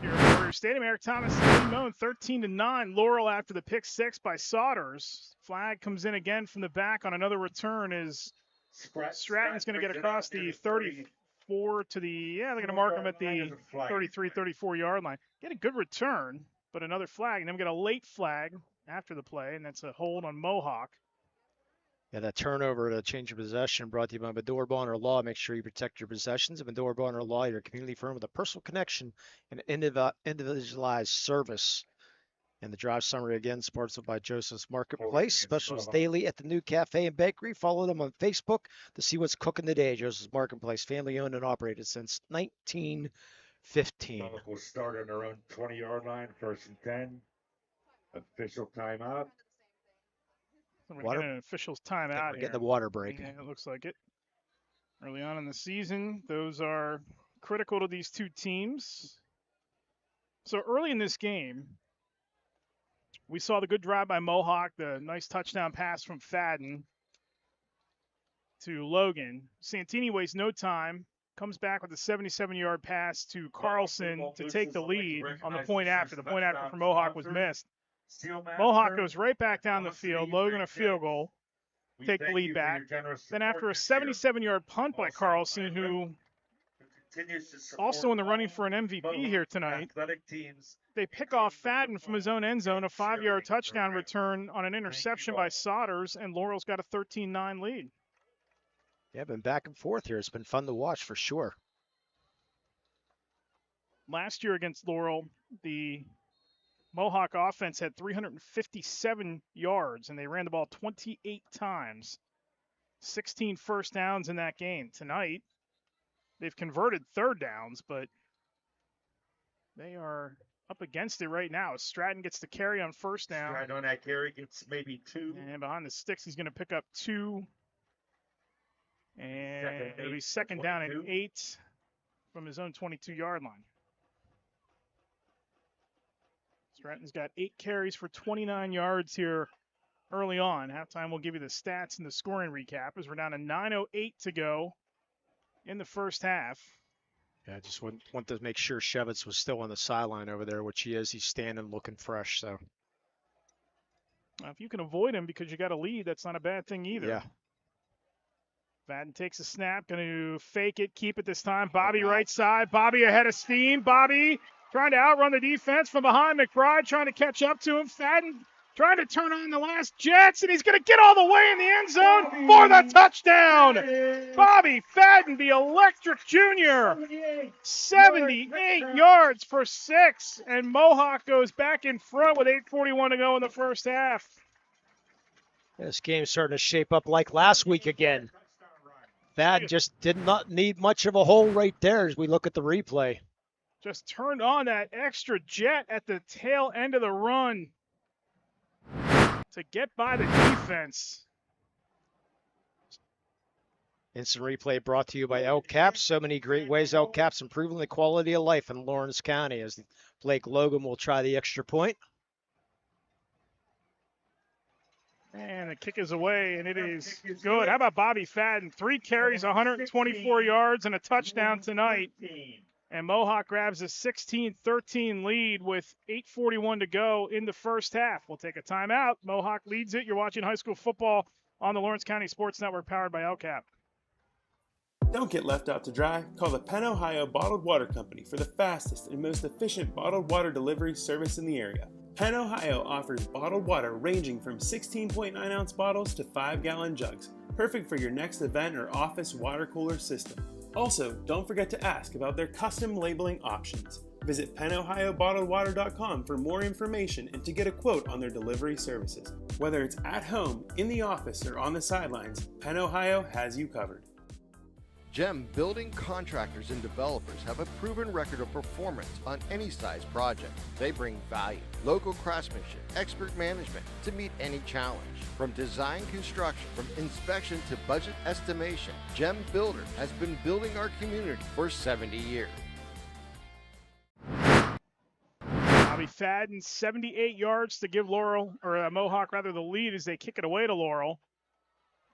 Here at Warrior Stadium, Eric Thomas and Lee Moan, 13-9. Laurel after the pick six by Saunders. Flag comes in again from the back on another return as Stratton's going to get across the 34 to the, they're going to mark him at the 33, 34 yard line. Get a good return, but another flag. And then we get a late flag after the play, and that's a hold on Mohawk. Yeah, that turnover, the change of possession brought to you by Medora Bonner Law. Make sure you protect your possessions. At Medora Bonner Law, your community firm with a personal connection and individualized service. And the drive summary again, sponsored by Joseph's Marketplace. Specials daily at the new cafe and bakery. Follow them on Facebook to see what's cooking today. Joseph's Marketplace, family owned and operated since 1915. We'll start on their own 20-yard line, 1st and 10. Official timeout. We're getting an official's timeout here. Get the water break. Yeah, it looks like it. Early on in the season, those are critical to these two teams. So early in this game, we saw the good drive by Mohawk, the nice touchdown pass from Fadden to Logan. Santini wastes no time, comes back with a 77-yard pass to Carlson to take the lead on the point after. The point after for Mohawk was missed. Mohawk goes right back down the field. Logan a field goal, take the lead back. Then after a 77-yard punt by Carlson, who also in the running for an MVP here tonight, they pick off Fadden from his own end zone, a 5-yard touchdown return on an interception by Saunders, and Laurel's got a 13-9 lead. Yeah, been back and forth here. It's been fun to watch for sure. Last year against Laurel, the Mohawk offense had 357 yards, and they ran the ball 28 times. 16 first downs in that game. Tonight, they've converted third downs, but they are up against it right now. Stratton gets the carry on first down. Stratton on that carry gets maybe 2. And behind the sticks, he's going to pick up 2. And it'll be second down and 8 from his own 22-yard line. Stratton's got 8 carries for 29 yards here early on. Halftime, we'll give you the stats and the scoring recap as we're down to 9:08 to go in the first half. Yeah, I just want to make sure Shevitz was still on the sideline over there, which he is. He's standing looking fresh. So if you can avoid him because you got a lead, that's not a bad thing either. Yeah. Fadden takes a snap, going to fake it, keep it this time. Bobby right side. Bobby ahead of steam. Bobby trying to outrun the defense from behind. McBride trying to catch up to him. Fadden trying to turn on the last Jets, and he's going to get all the way in the end zone for the touchdown. Bobby Fadden, the electric junior, 78 yards for 6, and Mohawk goes back in front with 8:41 to go in the first half. This game's starting to shape up like last week again. Fadden just did not need much of a hole right there as we look at the replay. Just turned on that extra jet at the tail end of the run to get by the defense. Instant replay brought to you by El Caps. So many great ways El Caps improving the quality of life in Lawrence County as Blake Logan will try the extra point. And the kick is away, and it is good. How about Bobby Fadden? 3 carries, 124 yards, and a touchdown tonight. And Mohawk grabs a 16-13 lead with 8:41 to go in the first half. We'll take a timeout. Mohawk leads it. You're watching high school football on the Lawrence County Sports Network, powered by LCAP. Don't get left out to dry. Call the Penn Ohio Bottled Water Company for the fastest and most efficient bottled water delivery service in the area. Penn Ohio offers bottled water ranging from 16.9-ounce bottles to 5-gallon jugs, perfect for your next event or office water cooler system. Also, don't forget to ask about their custom labeling options. Visit PennOhioBottledWater.com for more information and to get a quote on their delivery services. Whether it's at home, in the office, or on the sidelines, Penn Ohio has you covered. GEM building contractors and developers have a proven record of performance on any size project. They bring value, local craftsmanship, expert management to meet any challenge. From design construction, from inspection to budget estimation, GEM Builder has been building our community for 70 years. Bobby Fadden, 78 yards to give Mohawk the lead as they kick it away to Laurel.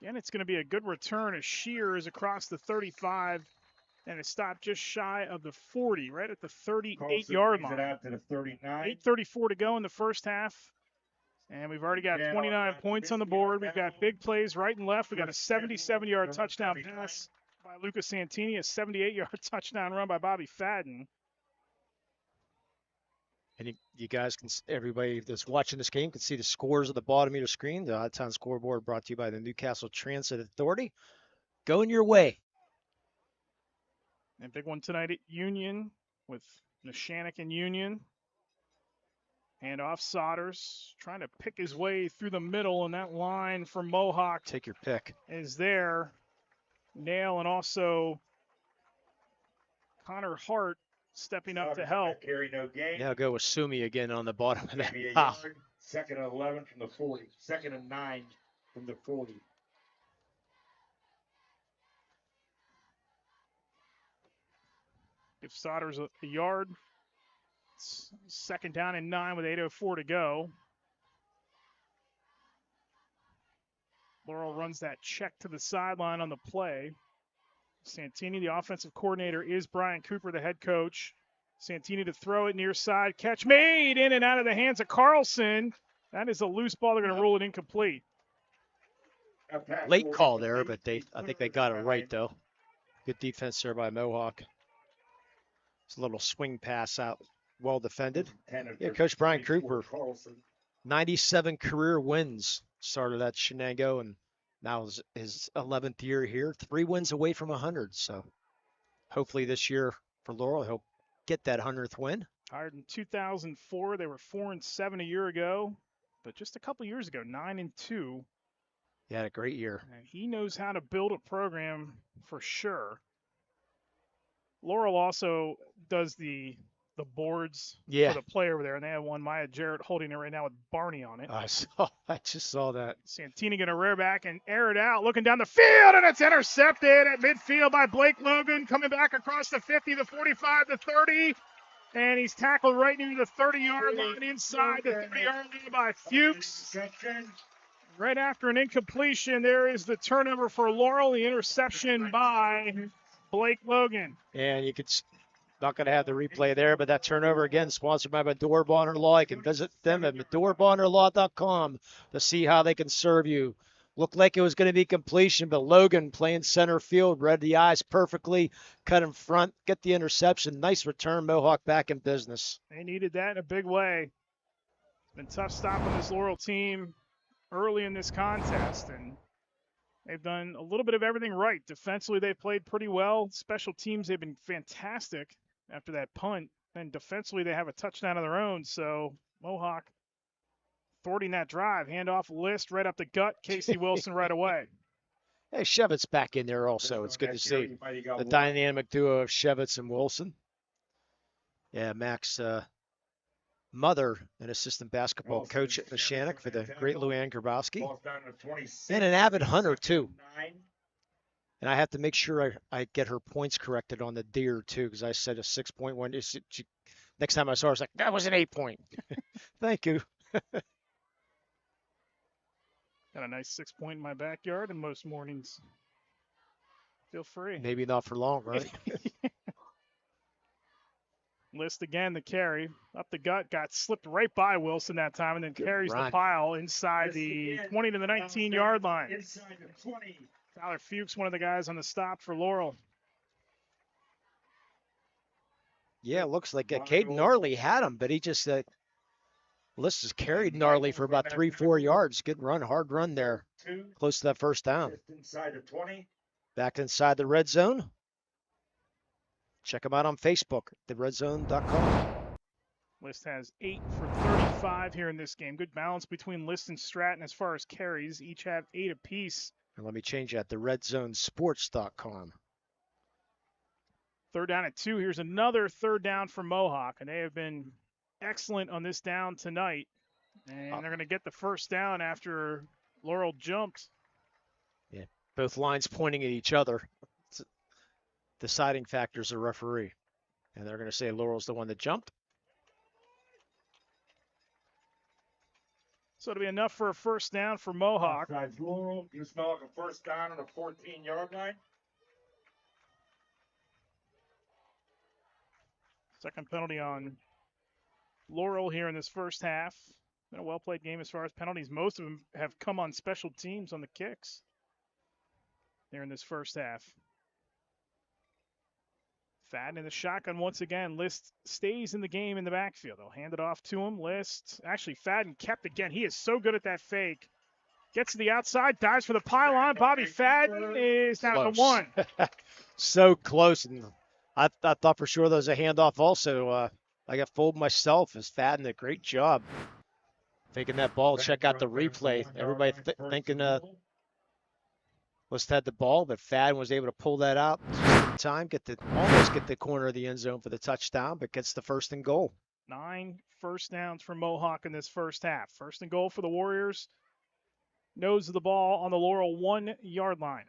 Again, it's going to be a good return as Shears across the 35 and a stop just shy of the 40, right at the 38-yard line. Out to the 39. 8:34 to go in the first half. And we've already got 29 points on the board. We've got big plays right and left. We've got a 77-yard touchdown pass by Lucas Santini, a 78-yard touchdown run by Bobby Fadden. And you guys can, everybody that's watching this game can see the scores at the bottom of your screen. The Odd-Town Scoreboard brought to you by the Newcastle Transit Authority. Going your way. And big one tonight at Union with Neshannock and Union. Hand off Sodders, trying to pick his way through the middle, and that line for Mohawk. Take your pick. Is there. Nail and also Connor Hart stepping up to help. Carry no gain. Now go with Sumi again on the bottom of that. Yard, second and 11 from the 40. Second and 9 from the 40. Give Sodders a yard. It's second down and 9 with 8:04 to go. Laurel runs that check to the sideline on the play. Santini, the offensive coordinator, is Brian Cooper, the head coach. Santini to throw it near side. Catch made in and out of the hands of Carlson. That is a loose ball. They're going to rule it incomplete. Late call there, but I think they got it right, though. Good defense there by Mohawk. It's a little swing pass out. Well defended. Yeah, Coach Brian Cooper, 97 career wins started at Shenango, and now is his 11th year here. 3 wins away from 100. So hopefully this year for Laurel, he'll get that 100th win. Hired in 2004. They were 4-7 a year ago, but just a couple years ago, 9-2. He had a great year. And he knows how to build a program for sure. Laurel also does the boards for the play over there, and they have one, Maya Jarrett, holding it right now with Barney on it. I just saw that. Santini going to rear back and air it out, looking down the field, and it's intercepted at midfield by Blake Logan, coming back across the 50, the 45, the 30, and he's tackled right near the 30-yard line inside the 30-yard line by Fuchs. Right after an incompletion, there is the turnover for Laurel, the interception by Blake Logan. And you could, not going to have the replay there, but that turnover again sponsored by Medore Bonner Law. You can visit them at MedoreBonnerLaw.com to see how they can serve you. Looked like it was going to be completion, but Logan playing center field, read the eyes perfectly, cut in front, get the interception. Nice return, Mohawk back in business. They needed that in a big way. It's been tough stopping this Laurel team early in this contest, and they've done a little bit of everything right. Defensively, they've played pretty well. Special teams, they've been fantastic after that punt. And defensively, they have a touchdown of their own. So Mohawk thwarting that drive. Handoff List right up the gut. Casey Wilson right away. Hey, Shevitz back in there also. It's good to see the dynamic duo of Shevitz and Wilson. Yeah, Mac's mother, an assistant basketball coach at Neshannock for the great Luann Grabowski. And an avid hunter, too. And I have to make sure I get her points corrected on the deer, too, because I said a 6.1. Next time I saw her, I was like, that was an 8-point. Thank you. Got a nice 6-point in my backyard, and most mornings feel free. Maybe not for long, right? List again, the carry. Up the gut, got slipped right by Wilson that time, and then carries the pile inside the 20 to the 19-yard line. Inside the 20. Tyler Fuchs, one of the guys on the stop for Laurel. Yeah, it looks like Caden Gnarly had him, but he just List has carried Gnarly for about 3-4 yards. Good run, hard run there. Close to that first down. Inside the 20. Back inside the red zone. Check them out on Facebook, theredzone.com. List has 8 for 35 here in this game. Good balance between List and Stratton as far as carries. Each have 8 apiece. And let me change that, theredzone sports.com. Third down and 2. Here's another third down for Mohawk, and they have been excellent on this down tonight. And they're going to get the first down after Laurel jumped. Yeah, both lines pointing at each other. Deciding factor is a referee. And they're going to say Laurel's the one that jumped. So it'll be enough for a first down for Mohawk. Laurel, you smell like a first down on the 14-yard line. Second penalty on Laurel here in this first half. Been a well-played game as far as penalties. Most of them have come on special teams on the kicks there in this first half. Fadden in the shotgun once again. List stays in the game in the backfield. They'll hand it off to him. List. Actually, Fadden kept again. He is so good at that fake. Gets to the outside, dives for the pylon. Bobby Fadden is down at the 1. So close. And I thought for sure there was a handoff also. I got fooled myself as Fadden did a great job taking that ball. Check out the replay. Everybody thinking List had the ball, but Fadden was able to pull that out in time, almost get the corner of the end zone for the touchdown, but gets the first and goal. 9 first downs for Mohawk in this first half. First and goal for the Warriors. Nose of the ball on the Laurel 1-yard line.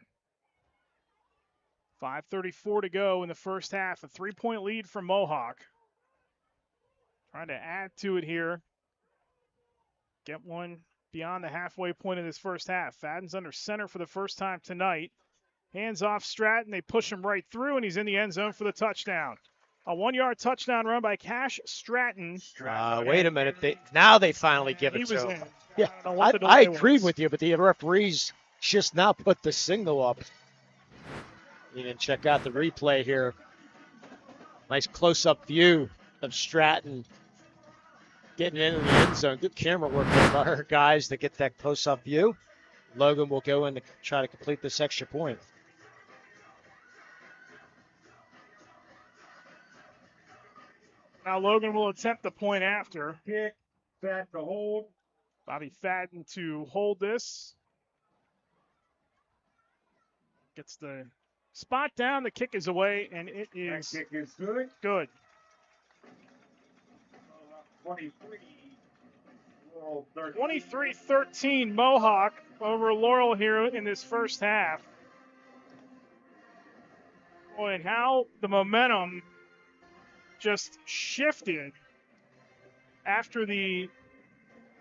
5:34 to go in the first half. A 3-point lead for Mohawk. Trying to add to it here. Get one beyond the halfway point of this first half. Fadden's under center for the first time tonight. Hands off Stratton. They push him right through, and he's in the end zone for the touchdown. A 1-yard touchdown run by Cash Stratton. Wait a minute. Now they finally give it to him. Yeah, I agree with you, but the referees just now put the signal up. You can check out the replay here. Nice close-up view of Stratton getting into the end zone. Good camera work there by our guys to get that close-up view. Logan will go in to try to complete this extra point. Now Logan will attempt the point after. Kick, Fadden to hold. Bobby Fadden to hold this. Gets the spot down. The kick is away, and it is, that kick is good. Good. 23-13 Mohawk over Laurel here in this first half. Boy, and how the momentum just shifted after the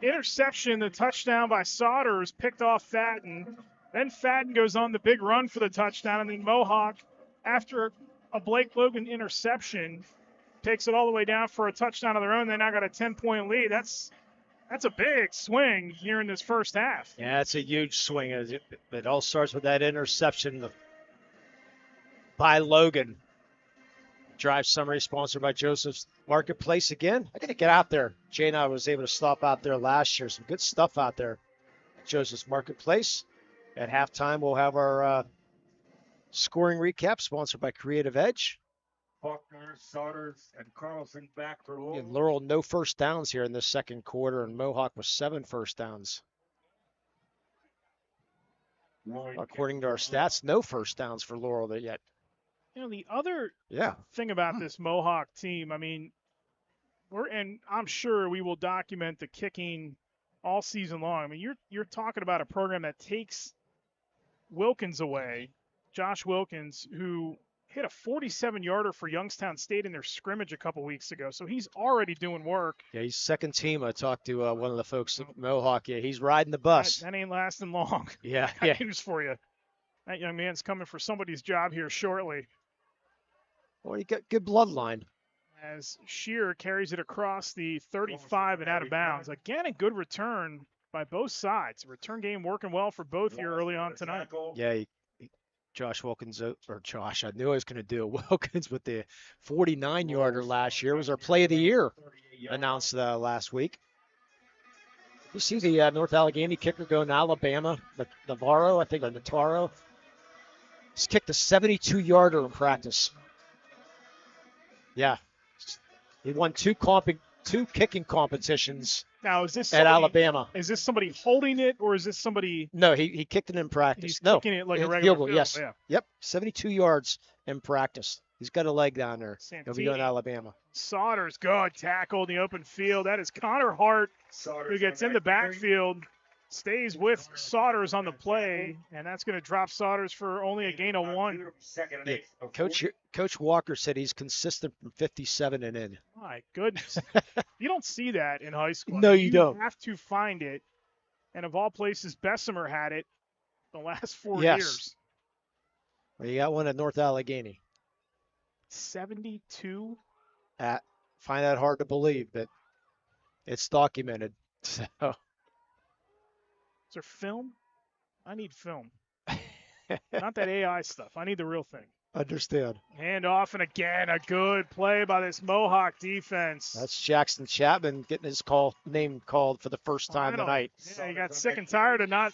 interception. The touchdown by Saunders picked off Fadden. Then Fadden goes on the big run for the touchdown, and then Mohawk, after a Blake Logan interception, takes it all the way down for a touchdown of their own. They now got a 10-point lead. That's a big swing here in this first half. Yeah, it's a huge swing. It all starts with that interception by Logan. Drive summary sponsored by Joseph's Marketplace again. I got to get out there. Jay and I was able to stop out there last year. Some good stuff out there at Joseph's Marketplace. At halftime, we'll have our scoring recap sponsored by Creative Edge. Faulkner, Saunders, and Carlson back for Laurel. Laurel, no first downs here in this second quarter, and Mohawk was 7 first downs. According to our stats, no first downs for Laurel yet. You know, the other thing about this Mohawk team, I mean, and I'm sure we will document the kicking all season long. I mean, you're talking about a program that takes Wilkins away, Josh Wilkins, who hit a 47-yarder for Youngstown State in their scrimmage a couple weeks ago. So he's already doing work. Yeah, he's second team. I talked to one of the folks at Mohawk. Yeah, he's riding the bus. That ain't lasting long. Yeah. Got news for you. That young man's coming for somebody's job here shortly. Well, you got good bloodline. As Shear carries it across the 35 and out of bounds. Again, a good return by both sides. Return game working well for both here early on tonight. Yeah, Josh Wilkins, or Josh, I knew I was going to do it. Wilkins with the 49-yarder last year was our play of the year announced last week. You see the North Allegheny kicker going to Alabama, Navarro, I think, or Nataro. He's kicked a 72-yarder in practice. Yeah. He won two kicking competitions. Now, is this at Alabama? Is this somebody holding it, or is this somebody? No, he kicked it in practice. He's kicking it like a regular field. Yes. Yeah. Yep. 72 yards in practice. He's got a leg down there. He'll be going to Alabama. Saunders, good tackle in the open field. That is Connor Hart, who gets in the backfield, stays with Saunders on the play, and that's going to drop Saunders for only a gain of 1. Yeah. Coach Walker said he's consistent from 57 and in. My goodness. You don't see that in high school. No, you don't. You have to find it. And of all places, Bessemer had it the last 4 Yes. years. Well, you got one at North Allegheny. 72? Find that hard to believe, but it's documented. So. Is there film? I need film. Not that AI stuff. I need the real thing. Understand. Hand off, and again, a good play by this Mohawk defense. That's Jackson Chapman getting his name called for the first time tonight. Yeah, he got sick and tired of not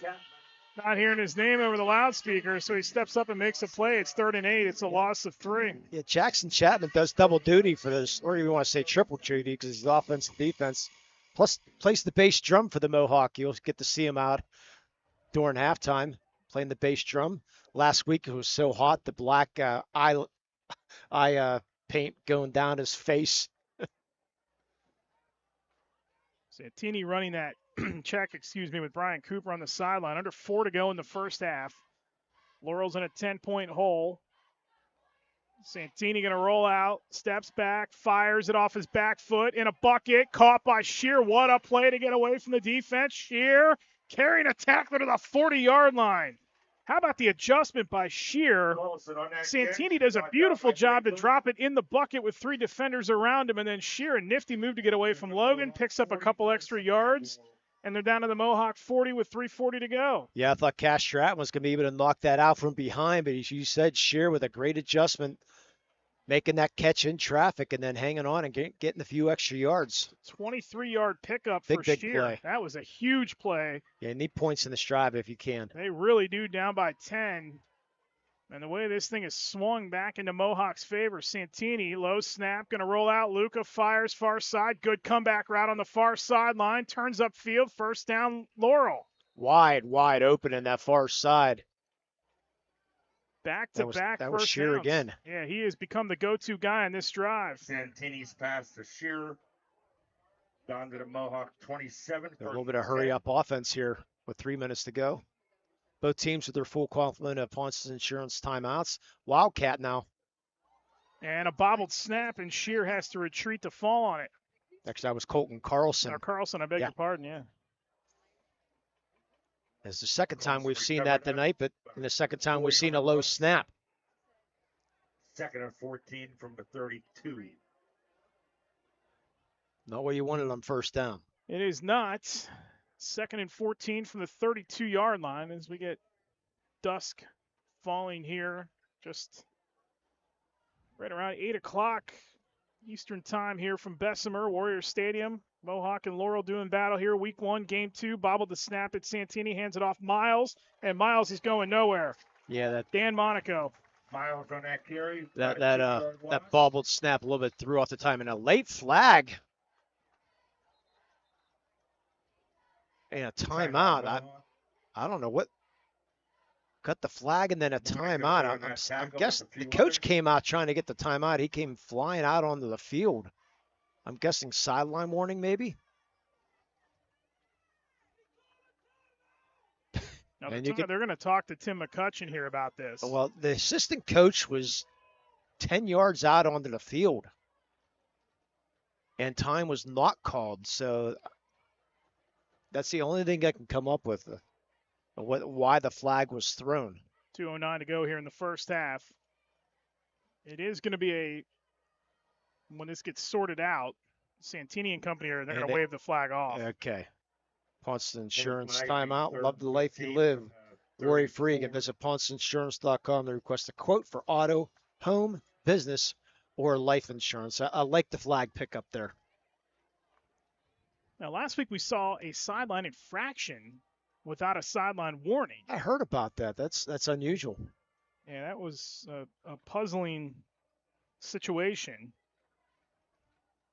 hearing his name over the loudspeaker, so he steps up and makes a play. It's 3rd and 8. It's a loss of 3. Yeah, Jackson Chapman does double duty for this, or you want to say triple duty because he's offense and defense. Plus, plays the bass drum for the Mohawk. You'll get to see him out during halftime playing the bass drum. Last week it was so hot, the black eye paint going down his face. Santini running that check, with Brian Cooper on the sideline. Under 4 to go in the first half. Laurel's in a 10-point hole. Santini going to roll out, steps back, fires it off his back foot in a bucket, caught by Shear. What a play to get away from the defense. Shear carrying a tackler to the 40-yard line. How about the adjustment by Shear? Santini does a beautiful job to drop it in the bucket with 3 defenders around him, and then Shear, a nifty move to get away from Logan, picks up a couple extra yards, and they're down to the Mohawk 40 with 3:40 to go. Yeah, I thought Cash Stratton was going to be able to knock that out from behind, but as you said, Shear with a great adjustment, making that catch in traffic and then hanging on and getting a few extra yards. 23-yard pickup for big Shear. Play. That was a huge play. Yeah, you need points in this drive if you can. They really do, down by 10. And the way this thing is swung back into Mohawk's favor, Santini, low snap, going to roll out. Luca fires far side. Good comeback route on the far sideline. Turns upfield. First down, Laurel. Wide open in that far side. Back-to-back that was first Shear downs. again. Yeah, he has become the go-to guy on this drive. Santini's pass to Shear. Down to the Mohawk 27. A little bit of hurry-up offense here with 3 minutes to go. Both teams with their full complement of Ponce's insurance timeouts. Wildcat now. And a bobbled snap, and Shear has to retreat to fall on it. Actually, that was Colton Carlson. Or Carlson, I beg your pardon, yeah. It's the second time we've seen that tonight, but in the second time we've seen a low snap. 2nd and 14 from the 32. Not where you wanted on first down. It is not. 2nd and 14 from the 32-yard line as we get dusk falling here. Just right around 8 o'clock Eastern time here from Bessemer, Warrior Stadium. Mohawk and Laurel doing battle here. Week 1, game 2. Bobbled the snap at Santini, hands it off Miles, and Miles is going nowhere. Yeah, that Dan Monaco. Miles on that carry. That bobbled snap a little bit threw off the time, and a late flag. And a timeout. I don't know what. Cut the flag and then a timeout. I'm guessing the coach came out trying to get the timeout. He came flying out onto the field. I'm guessing sideline warning maybe. Now they're going to talk to Tim McCutcheon here about this. Well, the assistant coach was 10 yards out onto the field. And time was not called. So that's the only thing I can come up with. Why the flag was thrown. 2:09 to go here in the first half. It is going to be when this gets sorted out, Santini and company they're going to wave the flag off. Okay. Ponce Insurance timeout. Love the life you live. Worry free. You can visit PonceInsurance.com to request a quote for auto, home, business, or life insurance. I like the flag pick up there. Now, last week we saw a sideline infraction without a sideline warning. I heard about that. That's unusual. Yeah, that was a puzzling situation.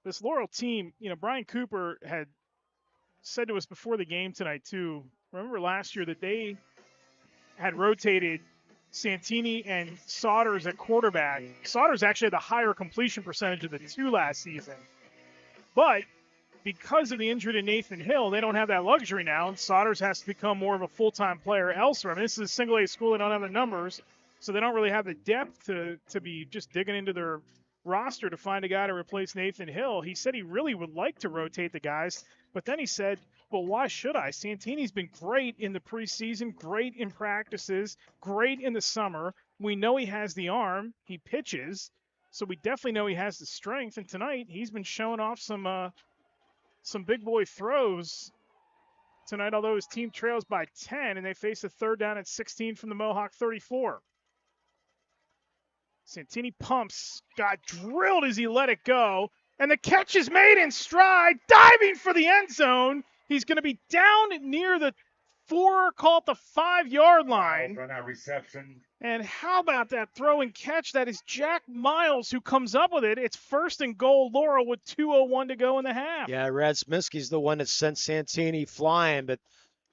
This Laurel team, Brian Cooper had said to us before the game tonight, too. Remember last year that they had rotated Santini and Saunders at quarterback. Saunders actually had the higher completion percentage of the two last season. But because of the injury to Nathan Hill, they don't have that luxury now, and Saunders has to become more of a full-time player elsewhere. I mean, this is a single-A school. They don't have the numbers, so they don't really have the depth to be just digging into their roster to find a guy to replace Nathan Hill. He said he really would like to rotate the guys, but then he said, well, why should I? Santini's been great in the preseason, great in practices, great in the summer. We know he has the arm. He pitches, so we definitely know he has the strength. And tonight he's been showing off some big boy throws tonight, although his team trails by 10, and they face a 3rd down and 16 from the Mohawk 34. Santini pumps, got drilled as he let it go, and the catch is made in stride, diving for the end zone. He's going to be down near the 5-yard line. On that reception. And how about that throw and catch? That is Jack Miles who comes up with it. It's 1st and goal, Laurel, with 2:01 to go in the half. Yeah, Radsminski's the one that sent Santini flying, but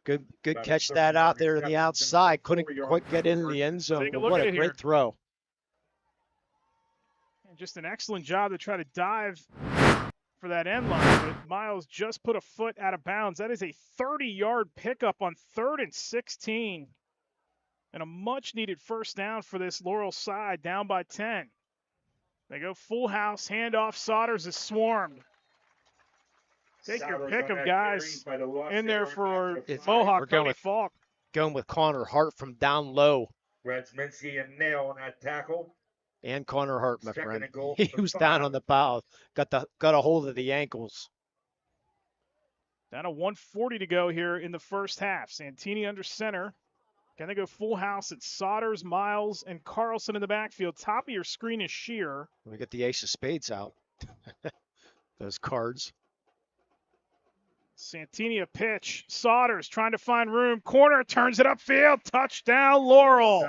good catch that out there on the outside. Couldn't quite get in the end zone. But what a great throw. And just an excellent job to try to dive for that end line, but Miles just put a foot out of bounds. That is a 30-yard pickup on 3rd and 16. And a much-needed 1st down for this Laurel side, down by 10. They go full house, handoff. Saunders is swarmed. Take your pick of guys in there for Mohawk. Going with Connor Hart from down low. Radsminski and nail on that tackle. And Connor Hart, my friend. He was down on the bow. Got a hold of the ankles. Down to 1:40 to go here in the first half. Santini under center. Can they go full house? It's Saunders, Miles, and Carlson in the backfield. Top of your screen is Shear. We get the ace of spades out. Those cards. Santini a pitch. Saunders trying to find room. Corner turns it upfield. Touchdown, Laurel.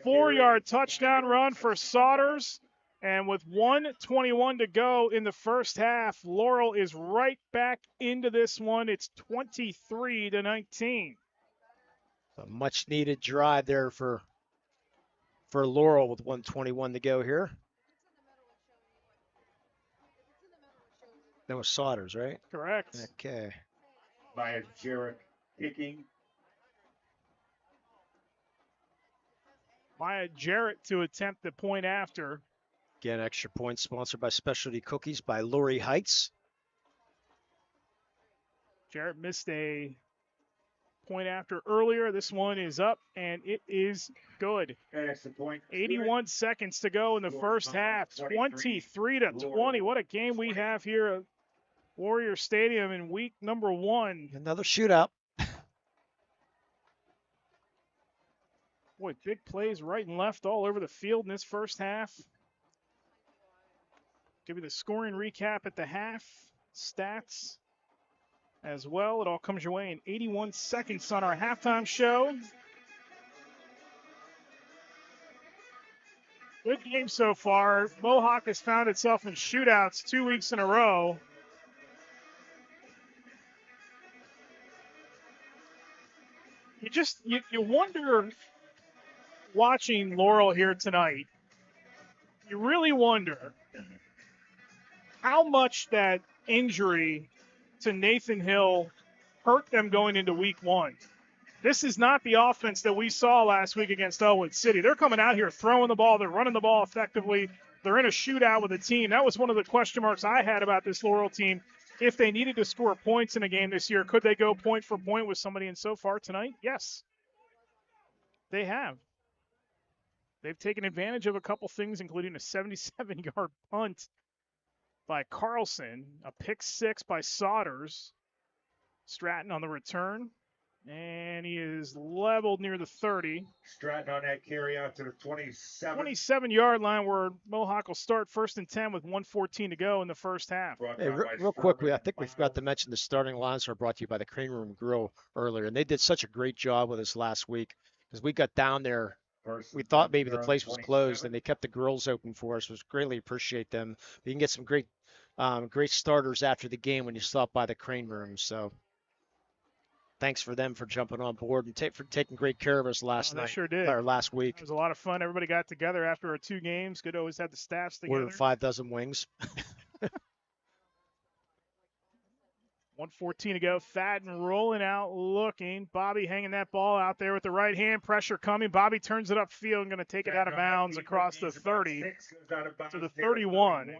4-yard touchdown run for Saunders. And with 1:21 to go in the first half, Laurel is right back into this one. It's 23-19. A much-needed drive there for Laurel with 1:21 to go here. That was Saunders, right? Correct. Okay. By Jarrett kicking. Maya Jarrett to attempt the point after. Again, extra points sponsored by Specialty Cookies by Lori Heights. Jarrett missed a point after earlier. This one is up, and it is good. 81 seconds to go in the first half. 23-20. What a game we have here at Warrior Stadium in week number 1. Another shootout. Boy, big plays right and left all over the field in this first half. Give you the scoring recap at the half. Stats as well. It all comes your way in 81 seconds on our halftime show. Good game so far. Mohawk has found itself in shootouts 2 weeks in a row. You wonder, watching Laurel here tonight, you really wonder how much that injury to Nathan Hill hurt them going into week 1. This is not the offense that we saw last week against Elwood City. They're coming out here throwing the ball. They're running the ball effectively. They're in a shootout with a team. That was one of the question marks I had about this Laurel team. If they needed to score points in a game this year, could they go point for point with somebody? And so far tonight, yes, they have. They've taken advantage of a couple things, including a 77-yard punt by Carlson, a pick 6 by Saunders. Stratton on the return, and he is leveled near the 30. Stratton on that carry out to the 27. 27-yard line where Mohawk will start 1st and 10 with 1:14 to go in the first half. Hey, real quick, I think we forgot to mention the starting lines are brought to you by the Crane Room Grill earlier, and they did such a great job with us last week because we got down there. We thought maybe the place was closed, and they kept the grills open for us. We greatly appreciate them. You can get some great starters after the game when you stop by the Crane Room. So thanks for them for jumping on board and for taking great care of us last night. They sure did. Or last week. It was a lot of fun. Everybody got together after our 2 games. Good to always have the staffs together. Ordered 5 dozen wings. 1:14 to go. Fadden rolling out, looking. Bobby hanging that ball out there with the right hand. Pressure coming. Bobby turns it upfield and going to take it out of bounds across the 30 to the 31.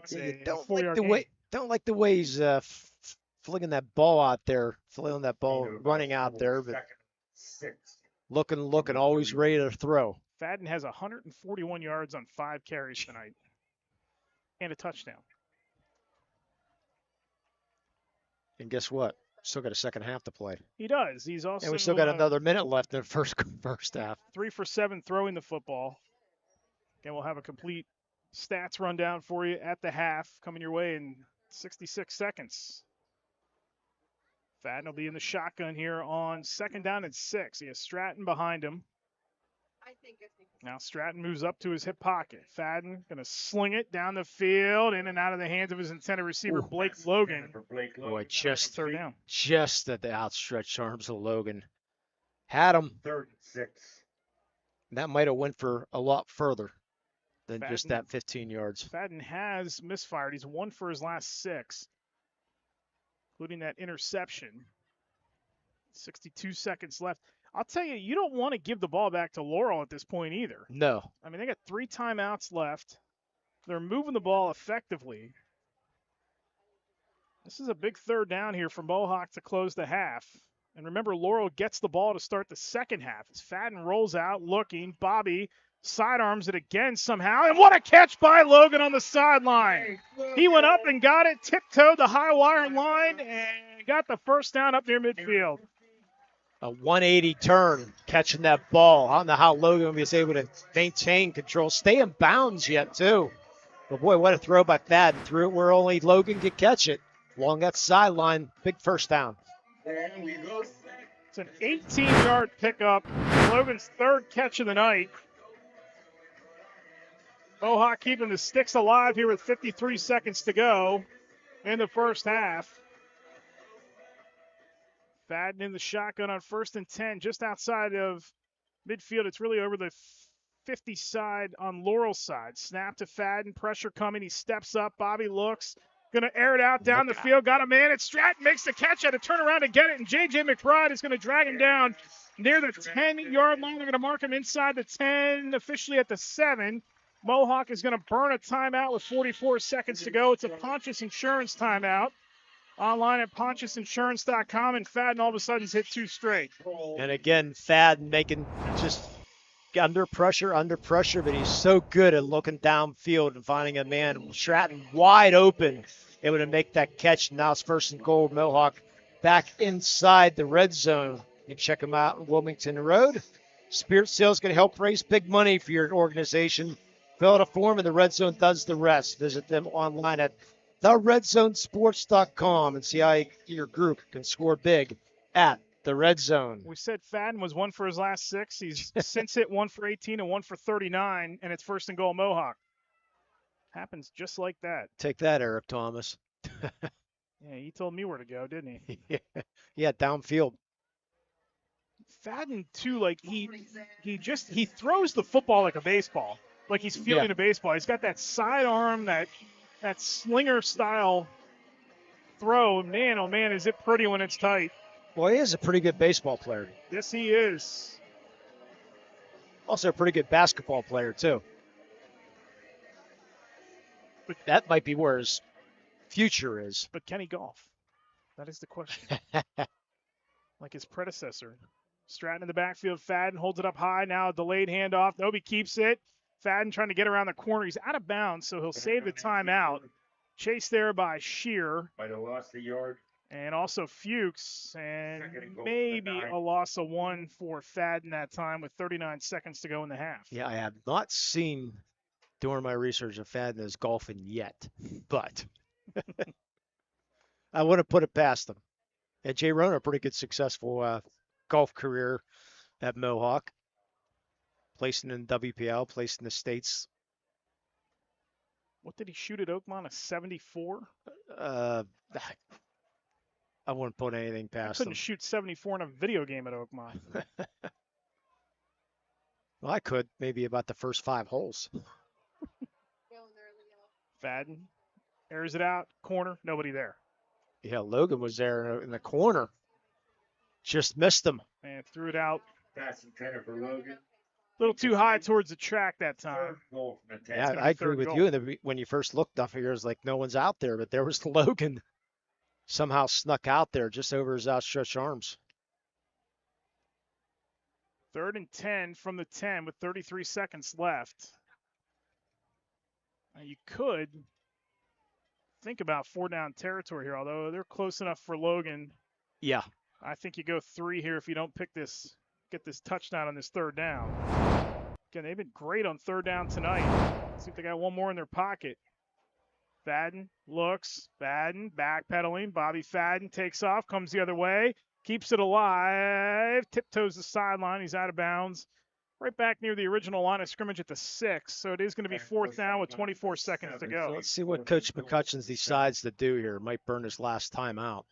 Don't like the way he's flinging that ball out there, flinging that ball, running out there, but looking, always ready to throw. Fadden has 141 yards on 5 carries tonight and a touchdown. And guess what? Still got a second half to play. He does. He's also. And we still got another minute left in the first half. 3 for 7 throwing the football. And we'll have a complete stats rundown for you at the half coming your way in 66 seconds. Fadden will be in the shotgun here on 2nd down and 6. He has Stratton behind him. Now Stratton moves up to his hip pocket. Fadden going to sling it down the field, in and out of the hands of his intended receiver, Blake Logan. Boy, just 3rd down. Just at the outstretched arms of Logan. Had him. 3rd and 6. That might have went for a lot further than Fadden, just that 15 yards. Fadden has misfired. He's 1 for his last 6, including that interception. 62 seconds left. I'll tell you, you don't want to give the ball back to Laurel at this point either. No. I mean, they got 3 timeouts left. They're moving the ball effectively. This is a big 3rd down here for Mohawk to close the half. And remember, Laurel gets the ball to start the second half. As Fadden rolls out, looking. Bobby sidearms it again somehow. And what a catch by Logan on the sideline. He went up and got it, tiptoed the high wire line, and got the first down up near midfield. A 180 turn, catching that ball. I don't know how Logan was able to maintain control. Stay in bounds yet, too. But, boy, what a throw by Fadden. Threw it where only Logan could catch it. Along that sideline, big first down. It's an 18-yard pickup. Logan's 3rd catch of the night. Mohawk keeping the sticks alive here with 53 seconds to go in the first half. Fadden in the shotgun on 1st and 10, just outside of midfield. It's really over the 50 side on Laurel's side. Snap to Fadden, pressure coming. He steps up. Bobby looks, going to air it out down the field. Got a man at Stratton, makes the catch, had to turn around to get it, and J.J. McBride is going to drag him down near the 10-yard line. They're going to mark him inside the 10, officially at the 7. Mohawk is going to burn a timeout with 44 seconds to go. It's a Pontius Insurance timeout. Online at PontiusInsurance.com, and Fadden all of a sudden hit 2 straight. And again, Fadden making just under pressure, but he's so good at looking downfield and finding a man. Stratton wide open, able to make that catch. Now it's 1st and goal. Mohawk back inside the red zone. You can check them out on Wilmington Road. Spirit Sales is going to help raise big money for your organization. Fill out a form, and the Red Zone does the rest. Visit them online at theredzonesports.com and see how your group can score big at the Red Zone. We said Fadden was 1 for his last 6. He's since hit 1 for 18 and 1 for 39, and it's 1st and goal Mohawk. Happens just like that. Take that, Eric Thomas. Yeah, he told me where to go, didn't he? Yeah, downfield. Fadden, too, like he throws the football like a baseball, like he's fielding a baseball. He's got that sidearm, that slinger-style throw. Man, oh, man, is it pretty when it's tight. Well, he is a pretty good baseball player. Yes, he is. Also a pretty good basketball player, too. But that might be where his future is. But can he golf? That is the question. Like his predecessor. Stratton in the backfield. Fadden holds it up high. Now a delayed handoff. Nobi keeps it. Fadden trying to get around the corner. He's out of bounds, so he'll save the timeout. Chased there by Shear. Might have lost a yard. And also Fuchs. And maybe a loss of 1 for Fadden that time with 39 seconds to go in the half. Yeah, I have not seen during my research of Fadden is golfing yet, but I wouldn't put it past him. And Jay Roner, a pretty good successful golf career at Mohawk. Placing in WPIAL, placed in the States. What did he shoot at Oakmont? A 74? I wouldn't put anything I past couldn't them. shoot 74 in a video game at Oakmont. Well, I could maybe about the first 5 holes. Fadden airs it out, corner, nobody there. Yeah, Logan was there in the corner. Just missed him. And threw it out. Pass intended for Logan. A little too high towards the track that time. Yeah, I agree with you. When you first looked up here, it was like no one's out there, but there was Logan. Somehow snuck out there just over his outstretched arms. 3rd and 10 from the 10 with 33 seconds left. Now you could think about 4-down territory here, although they're close enough for Logan. Yeah. I think you go 3 here if you don't get this touchdown on this 3rd down. Again, they've been great on 3rd down tonight. Let's see if they got one more in their pocket. Fadden looks, Fadden backpedaling. Bobby Fadden takes off, comes the other way, keeps it alive, tiptoes the sideline. He's out of bounds. Right back near the original line of scrimmage at the 6. So it is going to be 4th down with 24 seconds to go. So let's see what Coach McCutcheons decides to do here. Might burn his last time out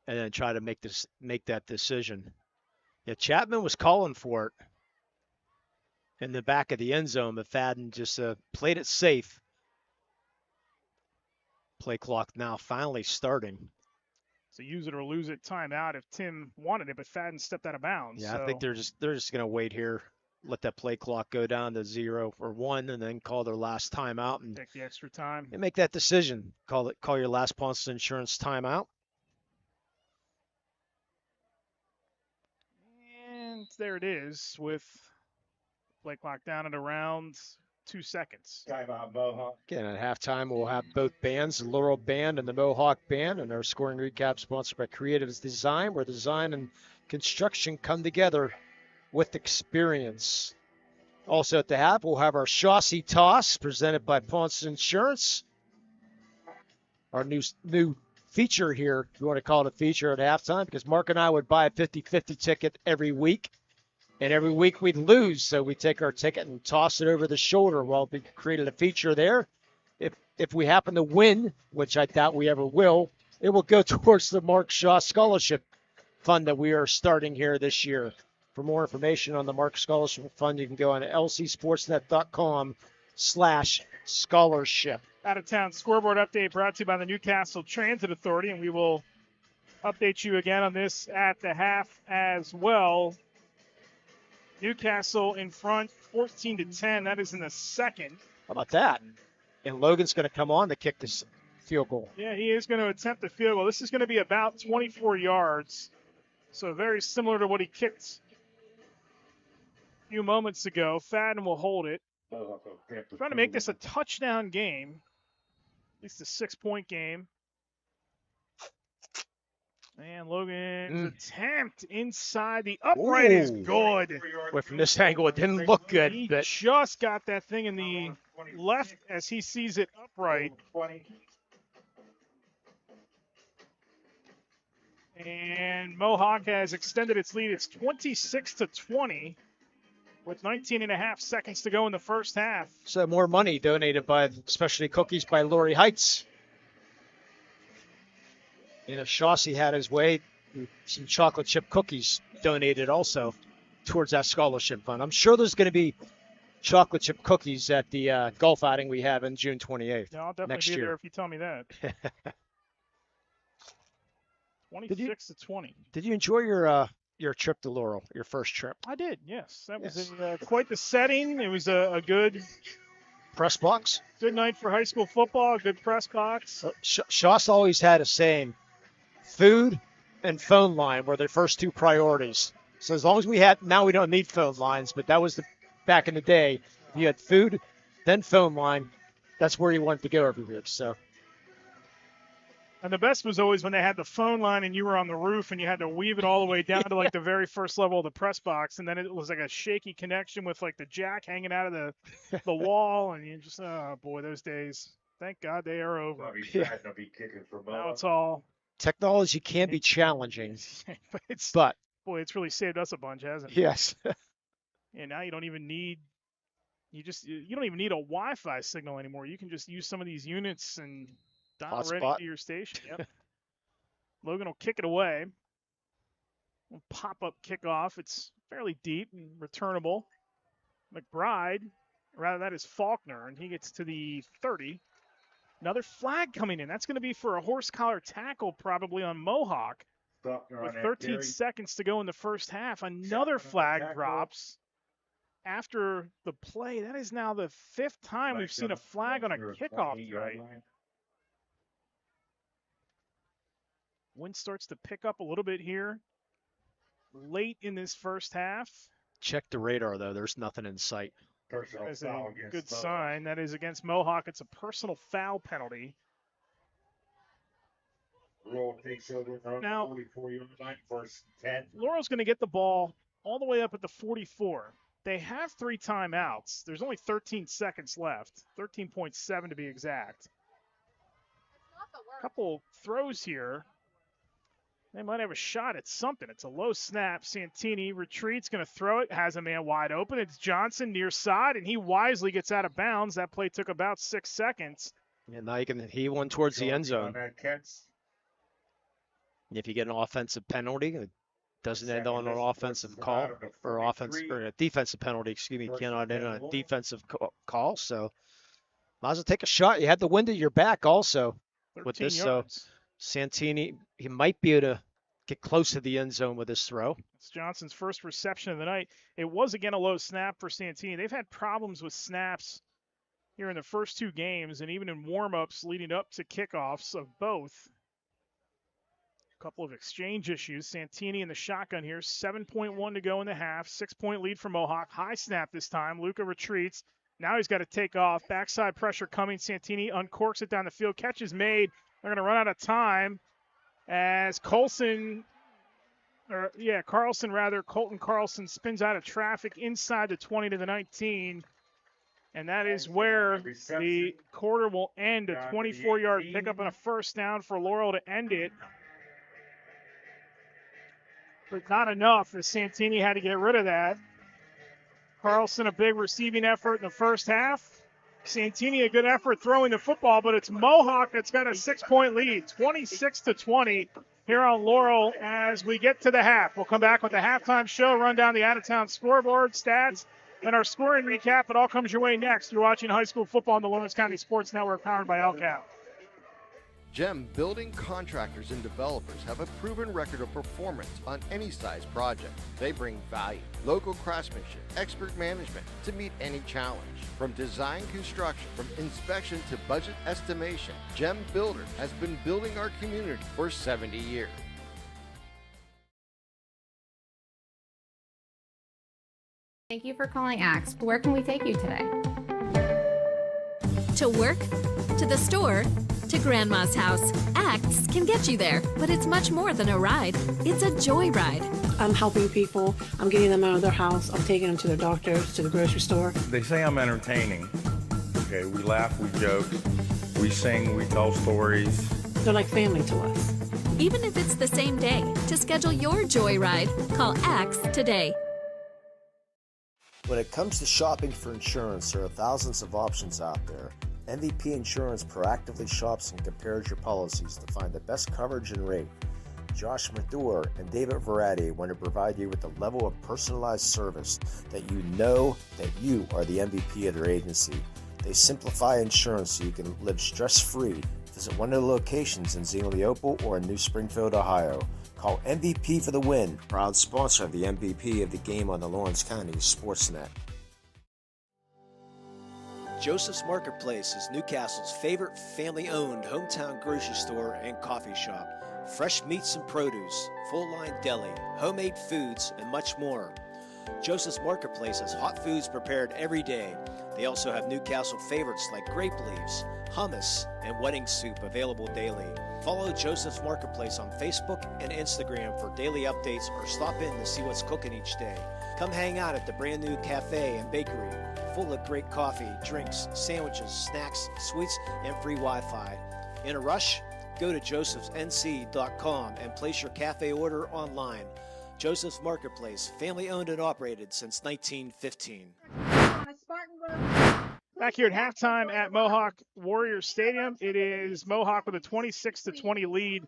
and then try to make that decision. Yeah, Chapman was calling for it in the back of the end zone, but Fadden just played it safe. Play clock now finally starting. So use it or lose it timeout if Tim wanted it, but Fadden stepped out of bounds. Yeah, so. I think they're just going to wait here, let that play clock go down to 0 or 1, and then call their last timeout and take the extra time and make that decision. Call your last Ponce Insurance timeout. And there it is with play clock down at around 2 seconds. Timeout, Mohawk. Again, at halftime, we'll have both bands, the Laurel Band and the Mohawk Band, and our scoring recap sponsored by Creatives Design, where design and construction come together with experience. Also at the half, we'll have our chassis toss presented by Ponce Insurance. Our new feature here, if you want to call it a feature at halftime, because Mark and I would buy a 50-50 ticket every week. And every week we'd lose, so we take our ticket and toss it over the shoulder. Well, we created a feature there. If we happen to win, which I doubt we ever will, it will go towards the Mark Shaw Scholarship Fund that we are starting here this year. For more information on the Mark Scholarship Fund, you can go on to lcsportsnet.com/scholarship. Out-of-town scoreboard update brought to you by the Newcastle Transit Authority, and we will update you again on this at the half as well. Newcastle in front, 14-10. That is in the second. How about that? And Logan's going to come on to kick this field goal. Yeah, he is going to attempt the field goal. This is going to be about 24 yards. So very similar to what he kicked a few moments ago. Fadden will hold it. Trying to make this a touchdown game. At least a 6-point game. And Logan's attempt inside the upright is good. Well, from this angle, it didn't look good. He but just got that thing in the left as he sees it upright. And Mohawk has extended its lead. It's 26-20 with 19.5 seconds to go in the first half. So more money donated by Specialty Cookies by Laurie Heights. And if Chauncey had his way, some chocolate chip cookies donated also towards that scholarship fund. I'm sure there's going to be chocolate chip cookies at the golf outing we have in June 28th. Yeah, I'll definitely next be year. there if you tell me that. 26-20. Did you enjoy your trip to Laurel, your first trip? I did, yes. That was quite the setting. It was a good press box. Good night for high school football, a good press box. Shoss always had a saying, food and phone line were their first 2 priorities. So as long as now we don't need phone lines, but that was back in the day. If you had food, then phone line, that's where you wanted to go every week. So. And the best was always when they had the phone line and you were on the roof and you had to weave it all the way down to like the very first level of the press box. And then it was like a shaky connection with like the jack hanging out of the wall. And you just, oh boy, those days. Thank God they are over. Now it's all. Technology can be challenging. but boy, it's really saved us a bunch, hasn't it? Yes. And now you don't even need. You don't even need a Wi-Fi signal anymore. You can just use some of these units and dial right into your station. Yep. Logan will kick it away. Pop-up kickoff. It's fairly deep and returnable. McBride, rather that is Faulkner, and he gets to the 30. Another flag coming in. That's going to be for a horse collar tackle probably on Mohawk. With 13 seconds to go in the first half, another flag drops after the play. That is now the 5th time we've seen a flag on a kickoff tonight. Wind starts to pick up a little bit here late in this first half. Check the radar, though. There's nothing in sight. That's a good sign. That is against Mohawk. It's a personal foul penalty. Now, Laurel's going to get the ball all the way up at the 44. They have 3 timeouts. There's only 13 seconds left, 13.7 to be exact. A couple throws here. They might have a shot at something. It's a low snap. Santini retreats, going to throw it, has a man wide open. It's Johnson near side, and he wisely gets out of bounds. That play took about 6 seconds. And now you can heave one towards the end zone. If you get an offensive penalty, it doesn't end on an offensive call or a defensive penalty. Excuse me, cannot end on a defensive call. So might as well take a shot. You had the wind at your back also with this. Yards. So Santini, he might be able to get close to the end zone with this throw. It's Johnson's first reception of the night. It was, again, a low snap for Santini. They've had problems with snaps here in the first 2 games and even in warm-ups leading up to kickoffs of both. A couple of exchange issues. Santini in the shotgun here. 7.1 to go in the half. 6-point lead for Mohawk. High snap this time. Luca retreats. Now he's got to take off. Backside pressure coming. Santini uncorks it down the field. Catch is made. They're going to run out of time as Colton Carlson spins out of traffic inside the 20 to the 19. And that is where the quarter will end. A 24-yard pickup and a first down for Laurel to end it. But not enough, as Santini had to get rid of that. Carlson, a big receiving effort in the first half. Santini, a good effort throwing the football, but it's Mohawk that's got a 6-point lead, 26-20 here on Laurel as we get to the half. We'll come back with the halftime show, run down the out-of-town scoreboard, stats, and our scoring recap. It all comes your way next. You're watching high school football on the Lawrence County Sports Network, powered by LCAP. GEM building contractors and developers have a proven record of performance on any size project. They bring value, local craftsmanship, expert management to meet any challenge. From design construction, from inspection to budget estimation, GEM Builder has been building our community for 70 years. Thank you for calling Axe. Where can we take you today? To work, to the store, to Grandma's house. Axe can get you there, but it's much more than a ride. It's a joyride. I'm helping people. I'm getting them out of their house. I'm taking them to their doctors, to the grocery store. They say I'm entertaining. Okay, we laugh, we joke, we sing, we tell stories. They're like family to us. Even if it's the same day, to schedule your joyride, call Axe today. When it comes to shopping for insurance, there are thousands of options out there. MVP Insurance proactively shops and compares your policies to find the best coverage and rate. Josh Madure and David Verratti want to provide you with a level of personalized service that you know that you are the MVP of their agency. They simplify insurance so you can live stress-free. Visit one of the locations in Xenia Leopold or in New Springfield, Ohio. Call MVP for the win. Proud sponsor of the MVP of the game on the Lawrence County SportsNet. Joseph's Marketplace is Newcastle's favorite family-owned hometown grocery store and coffee shop. Fresh meats and produce, full-line deli, homemade foods, and much more. Joseph's Marketplace has hot foods prepared every day. They also have Newcastle favorites like grape leaves, hummus, and wedding soup available daily. Follow Joseph's Marketplace on Facebook and Instagram for daily updates or stop in to see what's cooking each day. Come hang out at the brand new cafe and bakery, full of great coffee, drinks, sandwiches, snacks, sweets, and free Wi-Fi. In a rush? Go to josephsnc.com and place your cafe order online. Joseph's Marketplace, family owned and operated since 1915. Back here at halftime at Mohawk Warriors Stadium, it is Mohawk with a 26-20 lead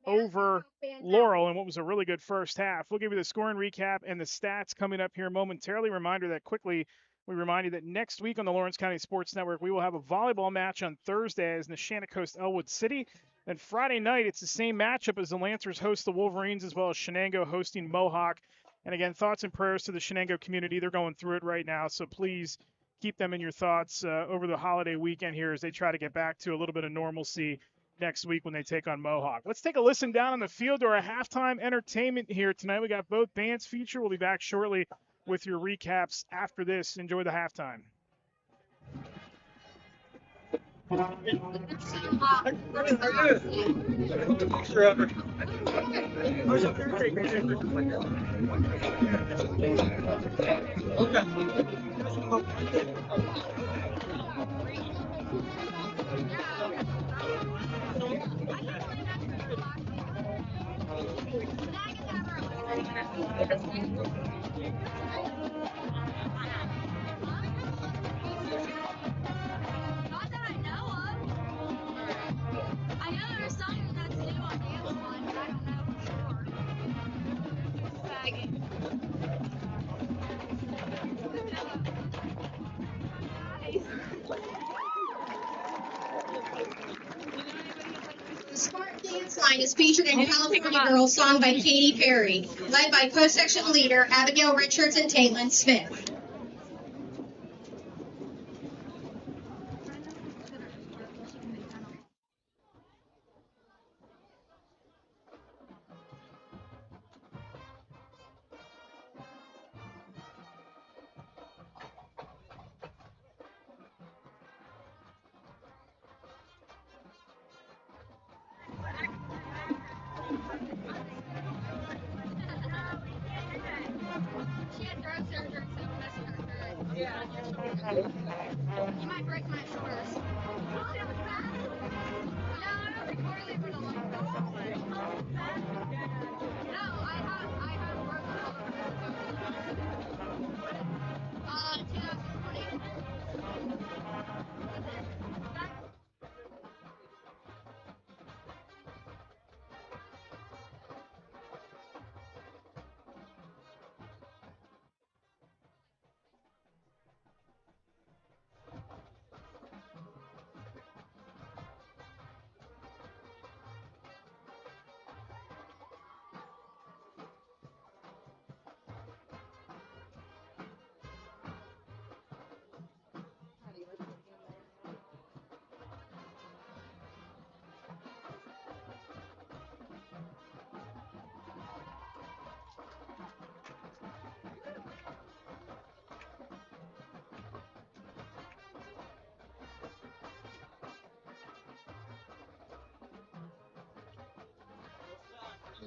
over Laurel in what was a really good first half. We'll give you the scoring recap and the stats coming up here momentarily. Reminder that quickly, we remind you that next week on the Lawrence County Sports Network, we will have a volleyball match on Thursday as Neshannock hosts Elwood City. Then Friday night, it's the same matchup as the Lancers host the Wolverines, as well as Shenango hosting Mohawk. And again, thoughts and prayers to the Shenango community. They're going through it right now, so please keep them in your thoughts over the holiday weekend here as they try to get back to a little bit of normalcy next week when they take on Mohawk. Let's take a listen down on the field to our halftime entertainment here tonight. We got both bands featured. We'll be back shortly with your recaps after this. Enjoy the halftime. The Smart Dance Line is featured in California Girl song by Katy Perry, led by co-section leader Abigail Richards and Taitlin Smith. She had throat surgery, so it messed her throat. Yeah. You might break my shoulders. No, I don't think we're leaving a long time. No, I have broken all over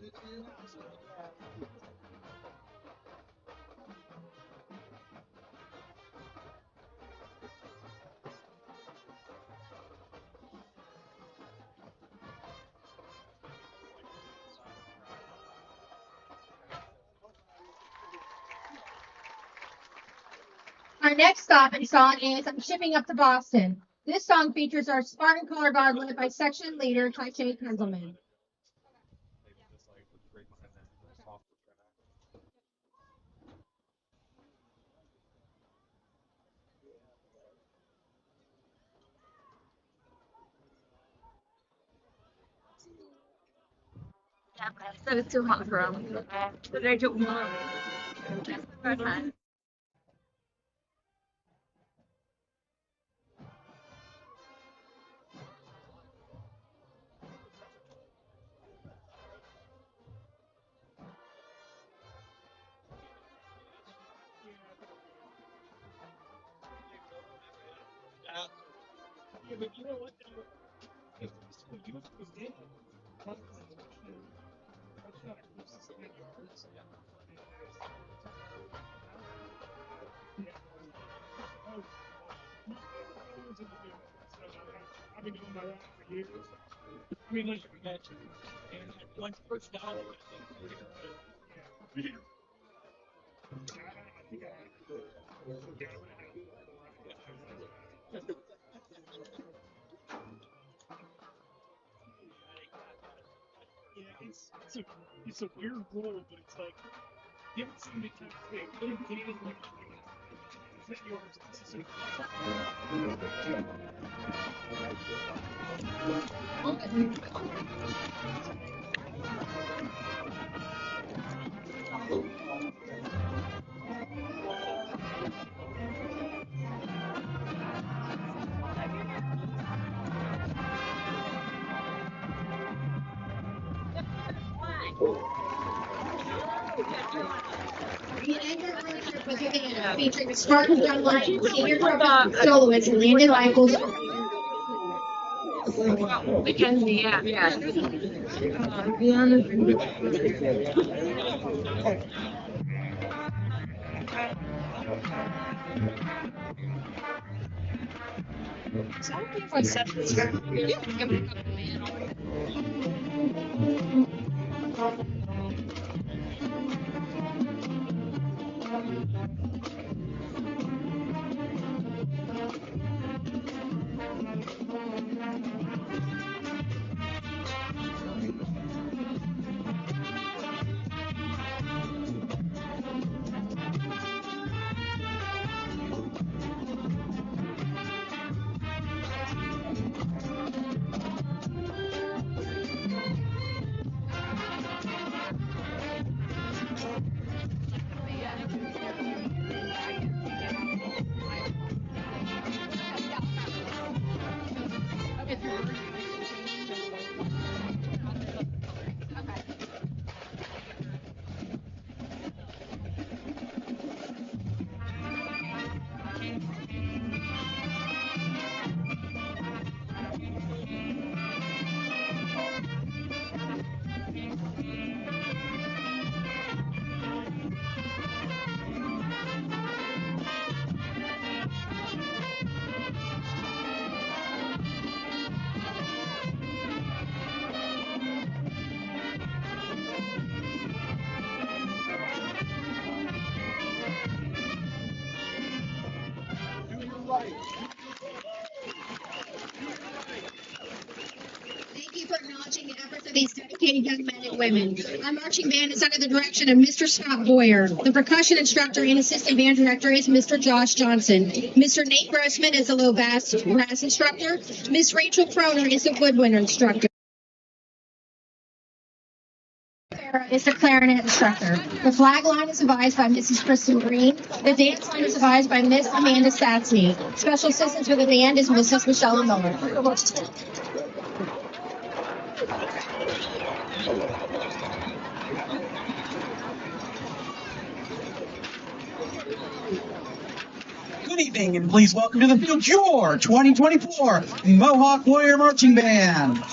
the 2020. Our next stop and song is I'm Shipping Up to Boston. This song features our Spartan color guard led by section leader Ty-Shay Penzelman. So it's too hot for them. But they don't want it. I've been doing my own for years. I mean, listen, we had and one first dollar. Yeah. I think I had yeah. It's a weird rule, but it's like you haven't seen me kind of big. Little gated like 10 yards. This is featuring Spartans Online, senior soloist Landon Michaels. Mackenzie, yeah. So I don't know if I said this. Thank you for acknowledging the efforts of these dedicated young men and women. Our marching band is under the direction of Mr. Scott Boyer. The percussion instructor and assistant band director is Mr. Josh Johnson. Mr. Nate Grossman is the low brass instructor. Miss Rachel Croner is the woodwind instructor. Is the clarinet instructor. The flag line is advised by Mrs. Kristen Green. The dance line is advised by Miss Amanda Satsney. Special assistance for the band is Mrs. Michelle Miller. Good evening, and please welcome to the field your 2024 Mohawk Warrior Marching Band.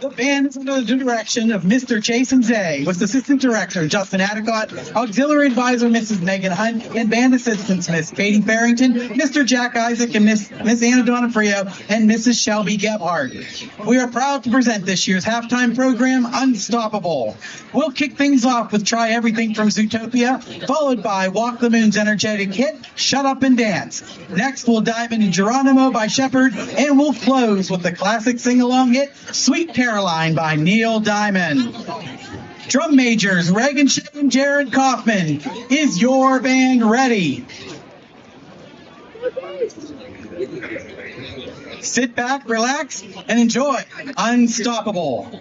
The band is under the direction of Mr. Jason Zay, with Assistant Director Justin Adicott, Auxiliary Advisor Mrs. Megan Hunt, and band assistants Miss Katie Farrington, Mr. Jack Isaac, and Miss Anna Donofrio, and Mrs. Shelby Gebhardt. We are proud to present this year's halftime program, Unstoppable. We'll kick things off with Try Everything from Zootopia, followed by Walk the Moon's energetic hit, Shut Up and Dance. Next, we'll dive into Geronimo by Shepherd, and we'll close with the classic sing-along hit, Sweet Caroline by Neil Diamond. Drum majors Reagan Shea and Jared Kaufman. Is your band ready? Sit back, relax, and enjoy Unstoppable.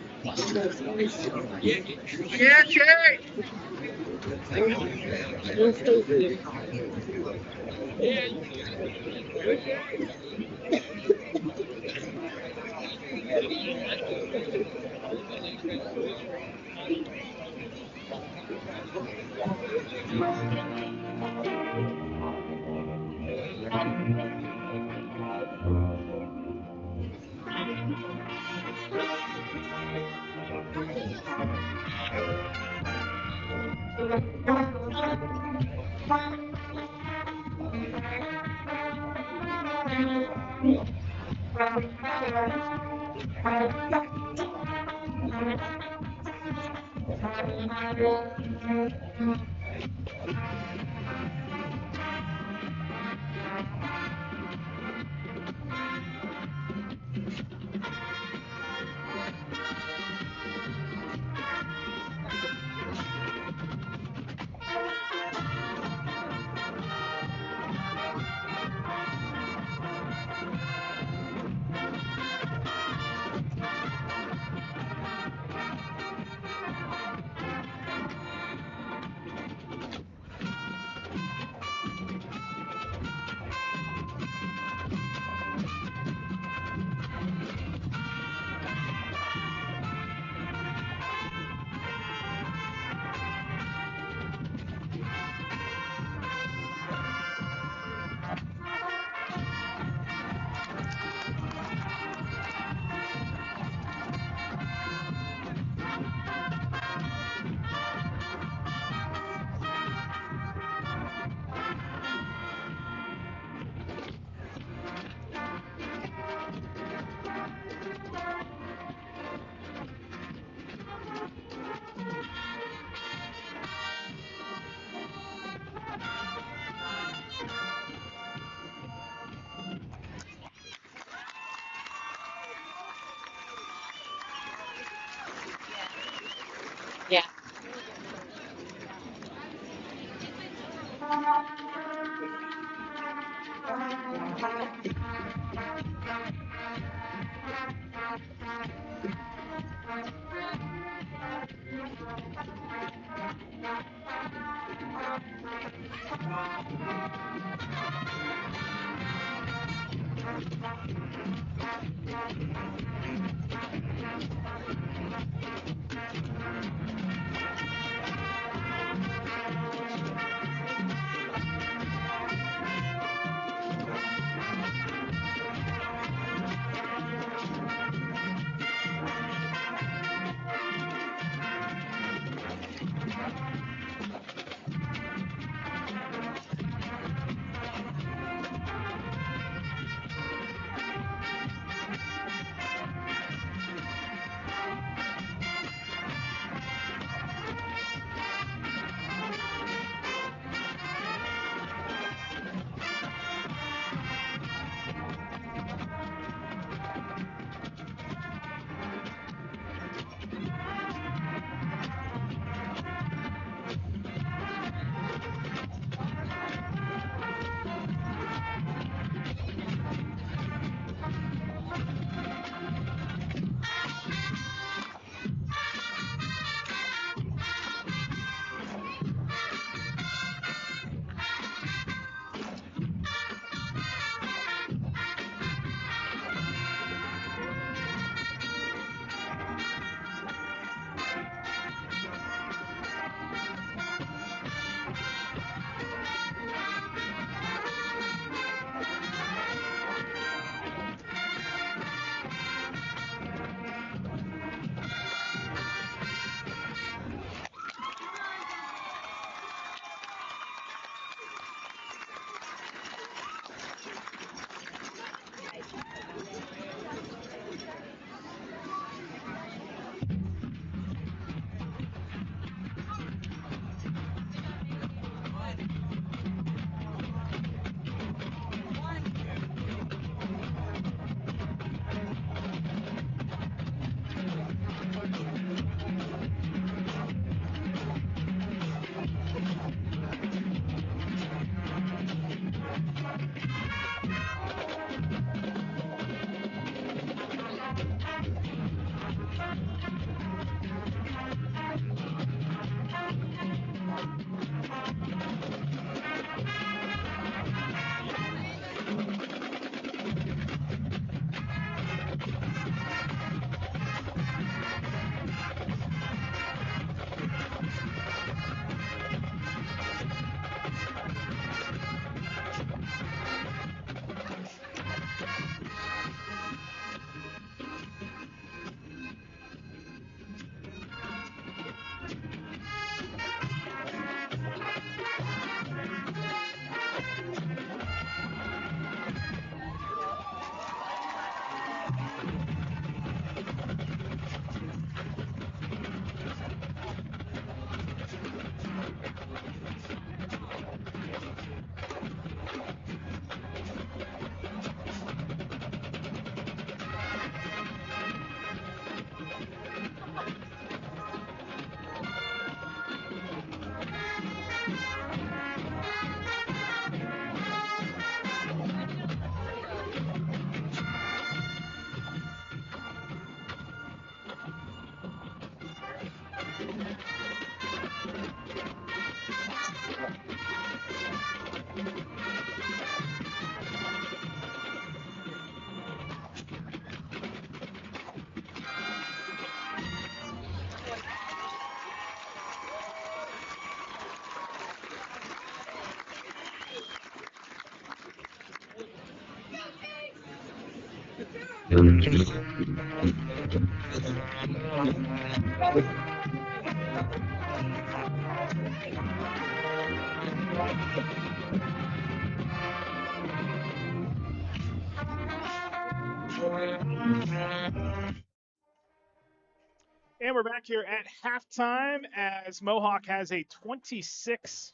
And we're back here at halftime as Mohawk has a 26-20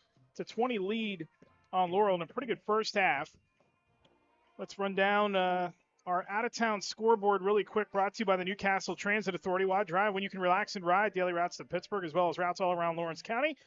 lead on Laurel in a pretty good first half. Let's run down our out-of-town scoreboard really quick, brought to you by the Newcastle Transit Authority. Why drive when you can relax and ride? Daily routes to Pittsburgh as well as routes all around Lawrence County.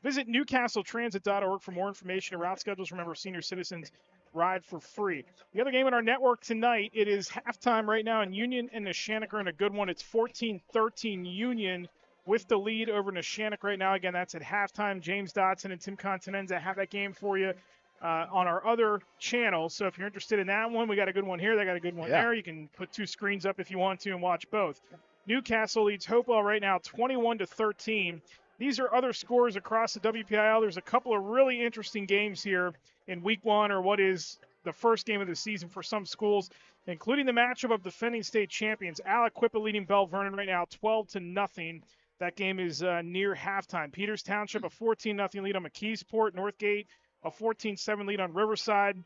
Visit newcastletransit.org for more information and route schedules. Remember, senior citizens ride for free. The other game on our network tonight, it is halftime right now, and Union and Neshannock are in a good one. It's 14-13 Union with the lead over Neshannock right now. Again, that's at halftime. James Dotson and Tim Continenza have that game for you on our other channel. So if you're interested in that one, we got a good one here. They got a good one there. You can put two screens up if you want to and watch both. Newcastle leads Hopewell right now 21-13. These are other scores across the WPIAL. There's a couple of really interesting games here in week one, or what is the first game of the season for some schools, including the matchup of defending state champions. Aliquippa leading Bell Vernon right now 12-0. That game is near halftime. Peters Township a 14-0 lead on McKeesport. Northgate a 14-7 lead on Riverside.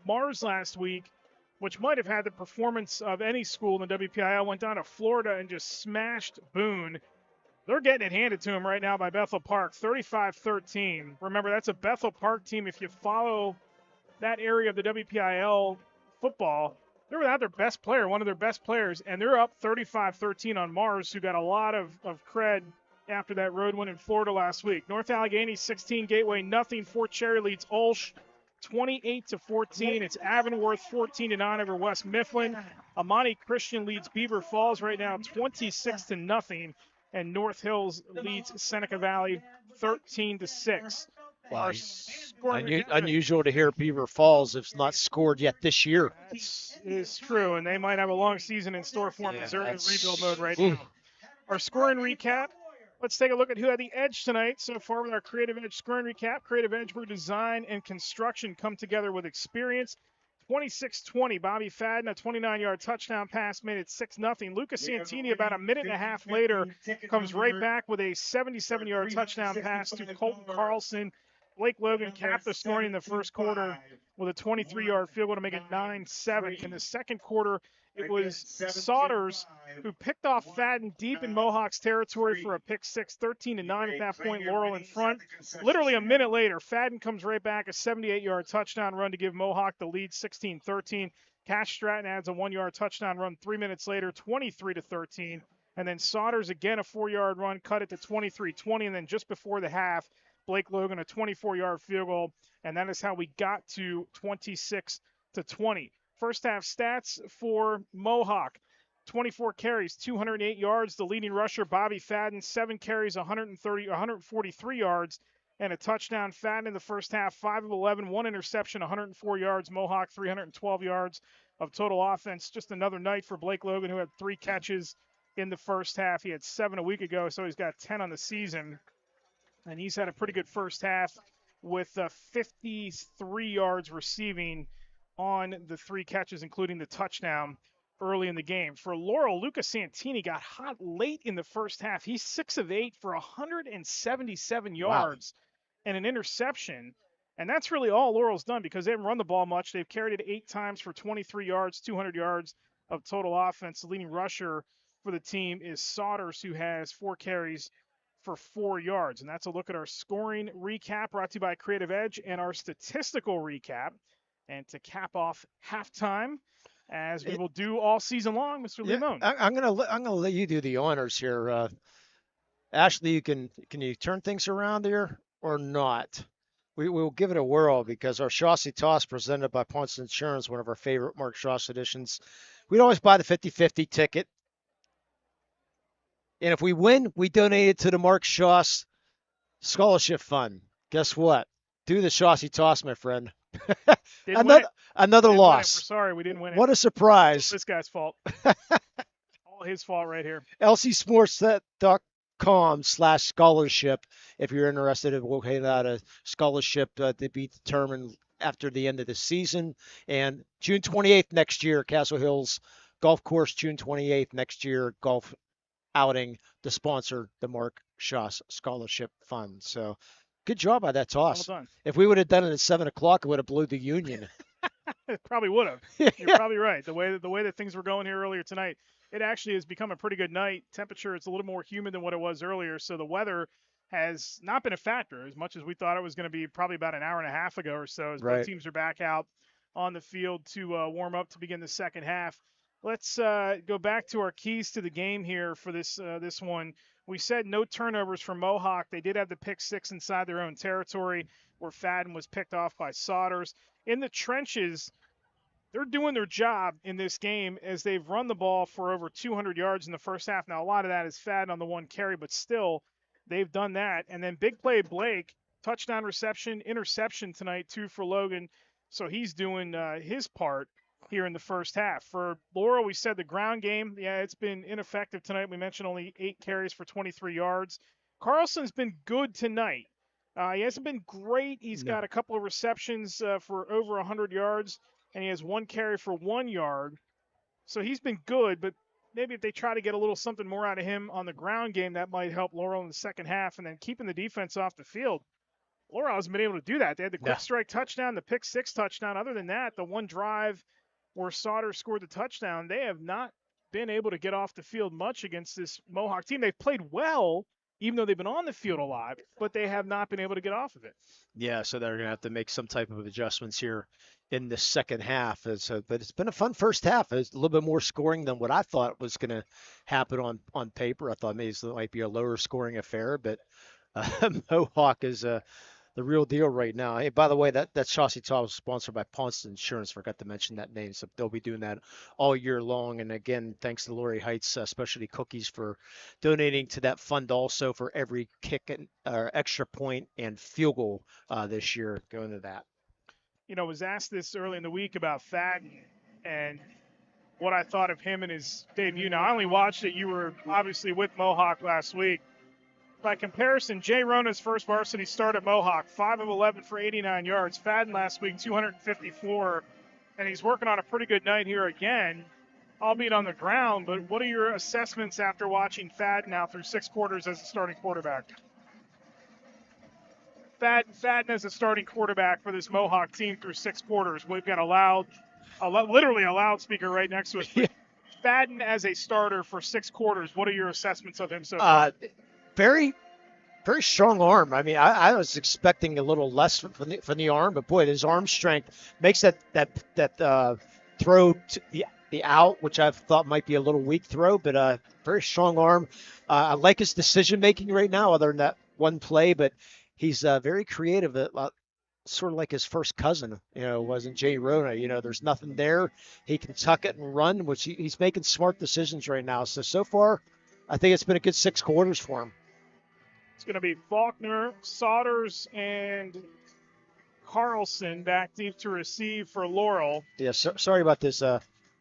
Mars last week, which might have had the performance of any school in the WPIAL, went down to Florida and just smashed Boone. They're getting it handed to them right now by Bethel Park, 35-13. Remember, that's a Bethel Park team. If you follow that area of the WPIAL football, they're without their best player, one of their best players, and they're up 35-13 on Mars, who got a lot of cred after that road win in Florida last week. North Allegheny 16, Gateway nothing. Fort Cherry leads Ulsh 28-14. It's Avonworth 14-9 over West Mifflin. Amani Christian leads Beaver Falls right now 26-0. And North Hills leads Seneca Valley 13-6. Wow. Unusual to hear Beaver Falls has not scored yet this year. It is true, and they might have a long season in store for them. They're in rebuild mode right now. Our scoring recap. Let's take a look at who had the edge tonight so far with our Creative Edge scoring recap. Creative Edge, where design and construction come together with experience. 26-20, Bobby Fadden, a 29-yard touchdown pass made it 6-0. Lucas Santini, about a minute and a half later, comes right back with a 77-yard touchdown pass to Colton Carlson. Blake Logan capped the scoring in the first quarter with a 23-yard field goal to make it 9-7. In the second quarter, it was Saunders who picked off Fadden deep in Mohawk's territory for a pick six, 13-9 at that point. Laurel in front. Literally a minute later, Fadden comes right back, a 78-yard touchdown run to give Mohawk the lead, 16-13. Cash Stratton adds a 1-yard touchdown run 3 minutes later, 23-13. And then Saunders again a 4-yard run, cut it to 23-20. And then just before the half, Blake Logan a 24-yard field goal, and that is how we got to 26-20. First half stats for Mohawk. 24 carries, 208 yards. The leading rusher, Bobby Fadden, 7 carries, 143 yards, and a touchdown. Fadden in the first half, 5 of 11, 1 interception, 104 yards. Mohawk, 312 yards of total offense. Just another night for Blake Logan, who had 3 catches in the first half. He had 7 a week ago, so he's got 10 on the season. And he's had a pretty good first half with 53 yards receiving on the 3 catches, including the touchdown early in the game. For Laurel, Lucas Santini got hot late in the first half. He's 6 of 8 for 177 yards and an interception. And that's really all Laurel's done because they haven't run the ball much. They've carried it 8 times for 23 yards, 200 yards of total offense. The leading rusher for the team is Saunders, who has 4 carries for 4 yards. And that's a look at our scoring recap brought to you by Creative Edge and our statistical recap. And to cap off halftime, as we will do all season long, Mr. Limon. I'm gonna let you do the honors here. Ashley, can you turn things around here or not? We'll give it a whirl because our Chaussee Toss presented by Ponce Insurance, one of our favorite Mark Schauss editions. We'd always buy the 50-50 ticket. And if we win, we donate it to the Mark Schauss Scholarship Fund. Guess what? Do the Chaussee Toss, my friend. Another loss. We're sorry, we didn't win it. What a surprise. It's this guy's fault. All his fault right here. lcsportsnet.com/scholarship if you're interested. We'll hand out a scholarship to be determined after the end of the season. And June 28th next year, Castle Hills Golf Course, June 28th next year, golf outing to sponsor the Mark Schauss Scholarship Fund. So good job by that toss. Well done. If we would have done it at 7 o'clock, it would have blew the Union. It probably would have. You're probably right. The way that things were going here earlier tonight, it actually has become a pretty good night. Temperature, it's a little more humid than what it was earlier, so the weather has not been a factor as much as we thought it was going to be probably about an hour and a half ago or so as both teams are back out on the field to warm up to begin the second half. Let's go back to our keys to the game here for this one. We said no turnovers for Mohawk. They did have the pick six inside their own territory where Fadden was picked off by Sodders. In the trenches, they're doing their job in this game as they've run the ball for over 200 yards in the first half. Now, a lot of that is Fadden on the one carry, but still, they've done that. And then big play Blake, touchdown reception, interception tonight, 2 for Logan. So he's doing his part here in the first half. For Laurel, we said the ground game, yeah, it's been ineffective tonight. We mentioned only 8 carries for 23 yards. Carlson's been good tonight. He hasn't been great. He's got a couple of receptions for over 100 yards, and he has 1 carry for 1 yard. So he's been good, but maybe if they try to get a little something more out of him on the ground game, that might help Laurel in the second half, and then keeping the defense off the field. Laurel hasn't been able to do that. They had the quick strike touchdown, the pick six touchdown. Other than that, the one drive where Sauter scored the touchdown, they have not been able to get off the field much against this Mohawk team. They've played well, even though they've been on the field a lot, but they have not been able to get off of it. Yeah, so they're going to have to make some type of adjustments here in the second half. But it's been a fun first half. It's a little bit more scoring than what I thought was going to happen on paper. I thought maybe it might be a lower scoring affair, but Mohawk is the real deal right now. Hey, by the way, that Chauncey Talk was sponsored by Ponce Insurance. Forgot to mention that name. So they'll be doing that all year long. And again, thanks to Laurie Heights Specialty Cookies for donating to that fund also for every kick or extra point and field goal this year going to that. You know, I was asked this early in the week about Fadden and what I thought of him and his debut. Now, I only watched it. You were obviously with Mohawk last week. By comparison, Jay Rona's first varsity start at Mohawk, 5 of 11 for 89 yards. Fadden last week, 254, and he's working on a pretty good night here again, albeit on the ground. But what are your assessments after watching Fadden now through 6 quarters as a starting quarterback? Fadden as a starting quarterback for this Mohawk team through 6 quarters. We've got literally a loudspeaker right next to us. Fadden as a starter for 6 quarters. What are your assessments of him so far? Very, very strong arm. I mean, I was expecting a little less from the arm, but boy, his arm strength makes that throw to the out, which I thought might be a little weak throw, but very strong arm. I like his decision making right now, other than that one play, but he's very creative. Sort of like his first cousin, wasn't Jay Rona. There's nothing there. He can tuck it and run, which he's making smart decisions right now. So far, I think it's been a good 6 quarters for him. It's going to be Faulkner, Sodders, and Carlson back deep to receive for Laurel. Yeah, sorry about this.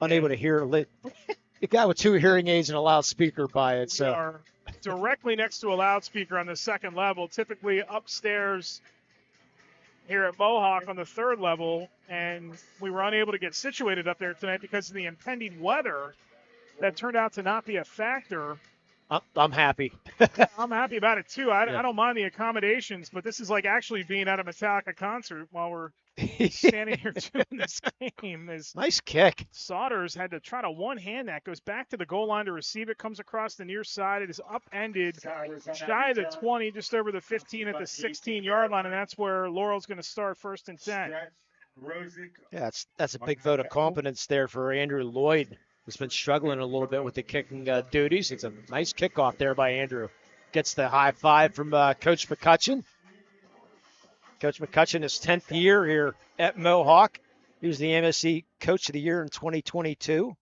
Unable to hear. A guy with 2 hearing aids and a loudspeaker by it. We are directly next to a loudspeaker on the second level, typically upstairs here at Mohawk on the 3rd level, and we were unable to get situated up there tonight because of the impending weather that turned out to not be a factor. I'm happy. I'm happy about it, too. I don't mind the accommodations, but this is like actually being at a Metallica concert while we're standing here doing this game. Nice kick. Sodders had to try to one-hand that. Goes back to the goal line to receive it. Comes across the near side. It is upended shy of the 20, just over the 15 at the 16-yard line, and that's where Laurel's going to start 1st and 10. Yeah, that's a big vote of confidence there for Andrew Lloyd, who's been struggling a little bit with the kicking duties. It's a nice kickoff there by Andrew. Gets the high five from Coach McCutcheon. Coach McCutcheon, his 10th year here at Mohawk. He was the MSC Coach of the Year in 2022.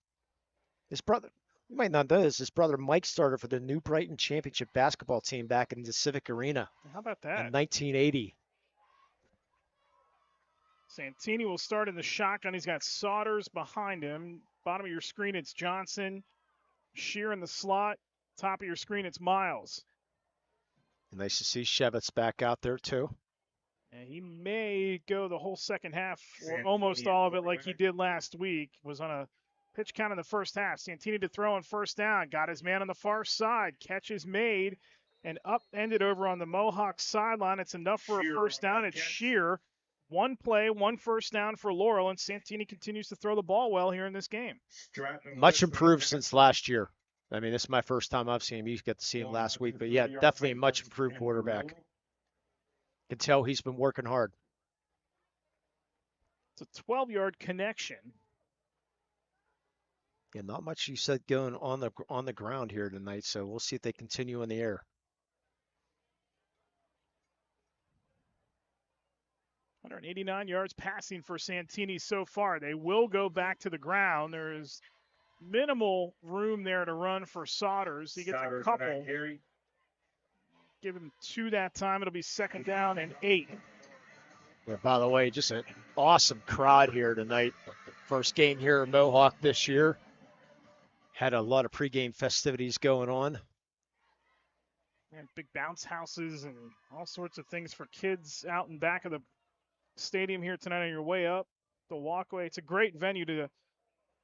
His brother, you might not know this, his brother Mike started for the New Brighton Championship basketball team back in the Civic Arena. How about that? In 1980. Santini will start in the shotgun. He's got Sodders behind him. Bottom of your screen, it's Johnson. Shear in the slot. Top of your screen, it's Miles. Nice to see Shevitz back out there, too. And he may go the whole second half, or almost all of it, like he did last week. Was on a pitch count in the first half. Santini to throw on 1st down. Got his man on the far side. Catch is made and upended over on the Mohawk sideline. It's enough for a 1st down. It's Shear. 1 play, 1 1st down for Laurel, and Santini continues to throw the ball well here in this game. Much improved since last year. I mean, this is my first time I've seen him. You got to see him last week, but yeah, definitely a much improved quarterback. Can tell he's been working hard. It's a 12-yard connection. Yeah, not much you said going on the ground here tonight, so we'll see if they continue in the air. 189 yards passing for Santini so far. They will go back to the ground. There is minimal room there to run for Saunders. He gets a couple. Give him 2 that time. It'll be 2nd down and 8. Yeah, by the way, just an awesome crowd here tonight. First game here in Mohawk this year. Had a lot of pregame festivities going on. And big bounce houses and all sorts of things for kids out in back of the stadium here tonight on your way up the walkway. It's a great venue to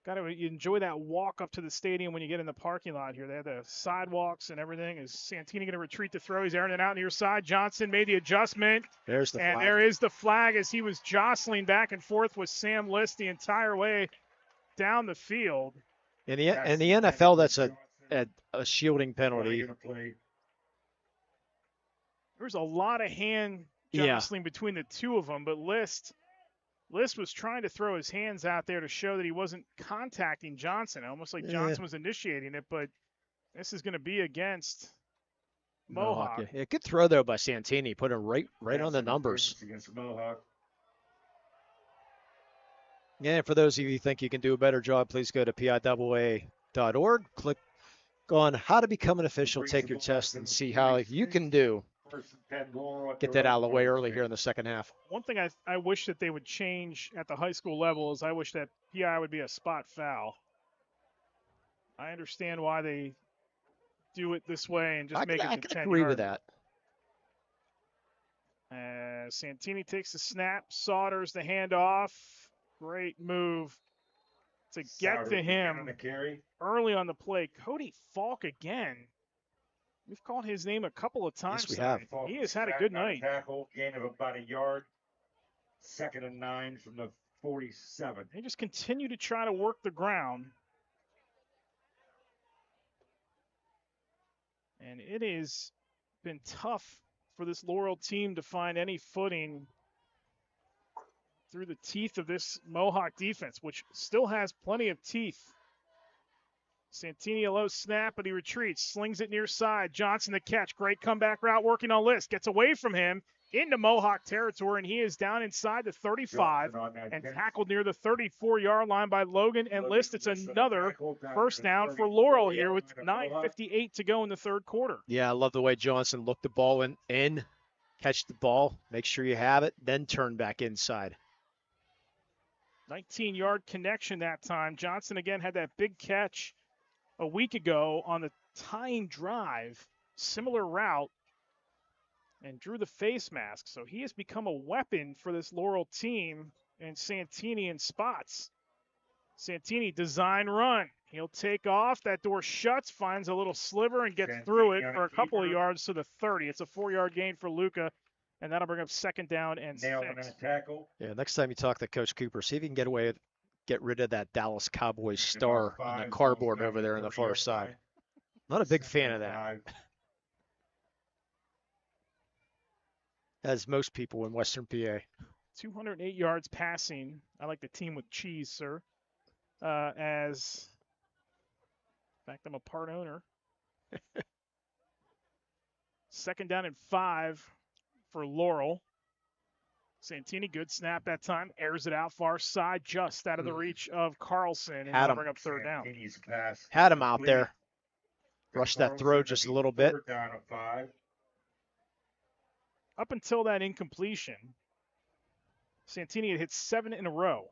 enjoy that walk up to the stadium when you get in the parking lot here. They have the sidewalks and everything. Is Santini going to retreat the throw? He's airing it out near side. Johnson made the adjustment. There's the flag. And there is the flag as he was jostling back and forth with Sam List the entire way down the field. In the NFL, that's a shielding penalty. There's a lot of hand jostling between the two of them, but List was trying to throw his hands out there to show that he wasn't contacting Johnson, almost like Johnson was initiating it, but this is going to be against Mohawk. Yeah, good throw, though, by Santini. Put him right on the numbers. Against Mohawk. Yeah, for those of you who think you can do a better job, please go to PIAA.org. Click on how to become an official, take your test, and see how you can do. Get that out of the way early here in the second half. One thing I wish that they would change at the high school level is I wish that PI would be a spot foul. I understand why they do it this way and just make it to 10 I can agree with that. Santini takes the snap. Saunders the handoff. Great move to get to him early on the play. Cody Falk again. We've called his name a couple of times. Yes, we have. He has had a good night. Tackle, gain of about a yard. 2nd and 9 from the 47. They just continue to try to work the ground. And it has been tough for this Laurel team to find any footing through the teeth of this Mohawk defense, which still has plenty of teeth. Santini a low snap, but he retreats, slings it near side. Johnson the catch, great comeback route working on List, gets away from him into Mohawk territory, and he is down inside the 35 and tackled near the 34-yard line by Logan and List. It's another first down for Laurel here with 9:58 to go in the third quarter. Yeah, I love the way Johnson looked the ball in, catch the ball, make sure you have it, then turn back inside. 19-yard connection that time. Johnson again had that big catch a week ago on the tying drive, similar route, and drew the face mask. So he has become a weapon for this Laurel team, and Santini in spots. Santini design run. He'll take off. That door shuts, finds a little sliver, and gets through it for a couple of yards to the 30. It's a 4-yard gain for Luca, and that'll bring up 2nd down and 6. Yeah, next time you talk to Coach Cooper, see if you can get rid of that Dallas Cowboys star on the cardboard over there on the far side. Not a big fan of that. As most people in Western PA. 208 yards passing. I like the team with cheese, sir. In fact, I'm a part owner. 2nd down and 5 for Laurel. Santini, good snap that time. Airs it out far side, just out of the reach of Carlson. And that'll bring up 3rd down. Had him out there. Rushed that throw just a little bit. Up until that incompletion, Santini had hit 7 in a row.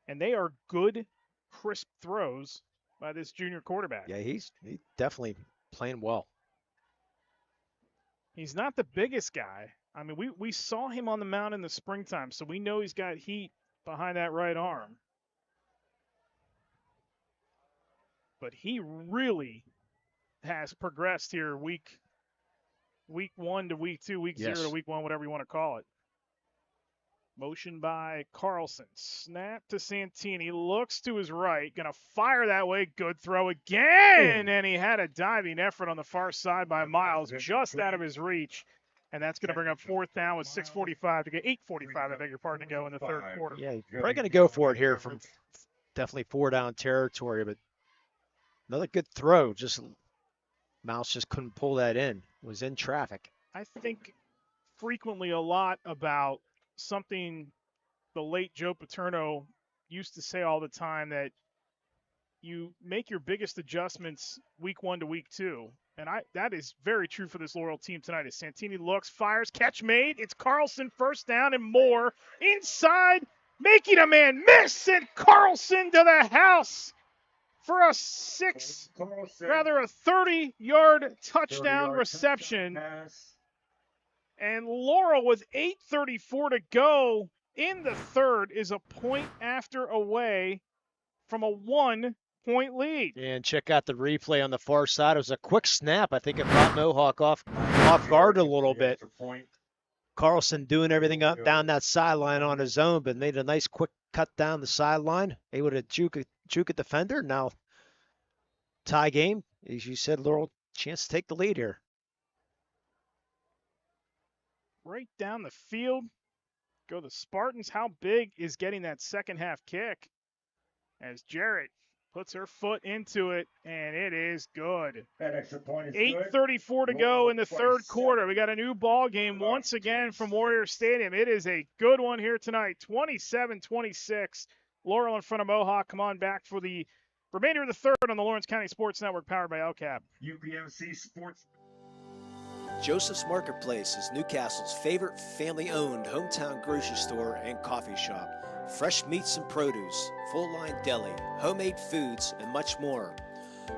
And they are good, crisp throws by this junior quarterback. Yeah, he's definitely playing well. He's not the biggest guy. I mean, we saw him on the mound in the springtime, so we know he's got heat behind that right arm. But he really has progressed here week 1 to week 2, week 0 to week 1, whatever you want to call it. Motion by Carlson. Snap to Santini. Looks to his right. Going to fire that way. Good throw again. And he had a diving effort on the far side by Miles, just out of his reach. And that's going to bring up 4th down with 6:45 to go. 8:45, I beg your pardon, to go in the third quarter. Yeah, probably going to go for it here from definitely 4-down territory, but another good throw. Just Mouse just couldn't pull that in. Was in traffic. I think frequently a lot about something the late Joe Paterno used to say all the time, that you make your biggest adjustments week 1 to week 2. And that is very true for this Laurel team tonight. As Santini looks, fires, catch made. It's Carlson, first down and more. Inside, making a man miss, and Carlson to the house for a 30-yard touchdown reception. And Laurel, with 8:34 to go in the third, is a point after away from a 1-point lead. And check out the replay on the far side. It was a quick snap. I think it brought Mohawk off guard a little bit. Carlson doing everything up down that sideline on his own, but made a nice quick cut down the sideline. Able to juke a defender. Now tie game. As you said, Laurel, chance to take the lead here. Right down the field go the Spartans. How big is getting that second half kick? As Jarrett puts her foot into it, and it is good. That extra point is 8:34 to go in the third quarter. We got a new ball game once again from Warrior Stadium. It is a good one here tonight. 27-26. Laurel in front of Mohawk. Come on back for the remainder of the third on the Lawrence County Sports Network, powered by LCAP. UPMC Sports. Joseph's Marketplace is Newcastle's favorite family-owned hometown grocery store and coffee shop. Fresh meats and produce, full-line deli, homemade foods, and much more.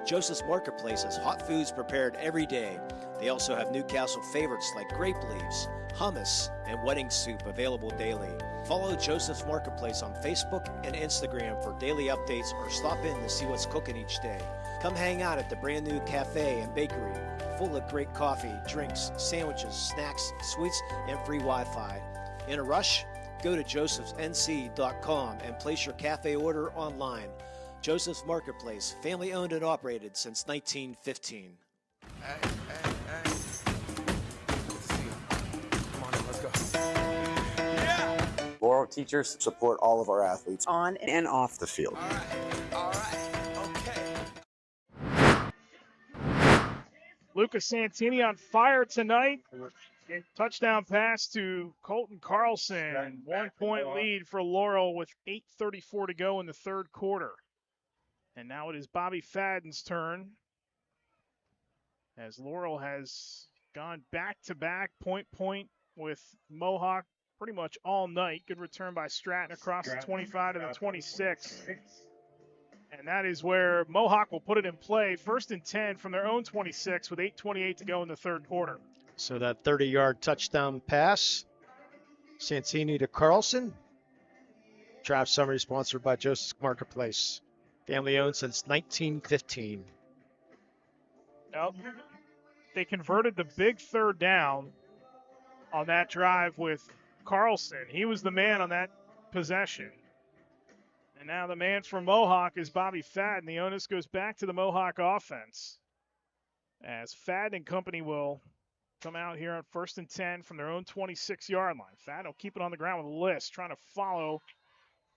Joseph's Marketplace has hot foods prepared every day. They also have Newcastle favorites like grape leaves, hummus, and wedding soup available daily. Follow Joseph's Marketplace on Facebook and Instagram for daily updates, or stop in to see what's cooking each day. Come hang out at the brand new cafe and bakery, full of great coffee, drinks, sandwiches, snacks, sweets, and free Wi-Fi. In a rush? Go to josephsnc.com and place your cafe order online. Joseph's Marketplace, family owned and operated since 1915. Hey. Good to see you. Come on in, let's go. Yeah! Laurel teachers support all of our athletes on and off the field. All right, okay. Lucas Santini on fire tonight. Touchdown pass to Colton Carlson. 1-point lead for Laurel with 8:34 to go in the third quarter. And now it is Bobby Fadden's turn, as Laurel has gone back-to-back point with Mohawk pretty much all night. Good return by Stratton across the 25 to the 26. And that is where Mohawk will put it in play. 1st and 10 from their own 26 with 8:28 to go in the third quarter. So that 30-yard touchdown pass, Santini to Carlson. Draft summary sponsored by Joseph's Marketplace. Family owned since 1915. Well, they converted the big third down on that drive with Carlson. He was the man on that possession. And now the man from Mohawk is Bobby Fadden. The onus goes back to the Mohawk offense, as Fadden and company will come out here on 1st and 10 from their own 26-yard line. Fadden will keep it on the ground with List, trying to follow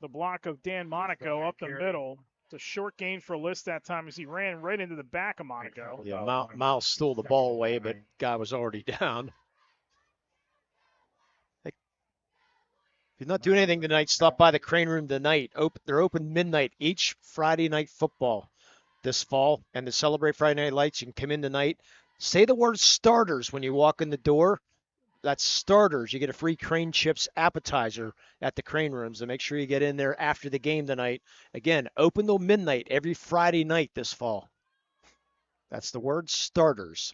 the block of Dan Monaco up the middle. It's a short gain for List that time, as he ran right into the back of Monaco. Yeah, Miles stole the ball away, but guy was already down. If you're not doing anything tonight, stop by the Crane Room tonight. They're open midnight each Friday night football this fall. And to celebrate Friday Night Lights, you can come in tonight. Say the word starters when you walk in the door. That's starters. You get a free Crane Chips appetizer at the Crane Rooms. So make sure you get in there after the game tonight. Again, open till midnight every Friday night this fall. That's the word starters.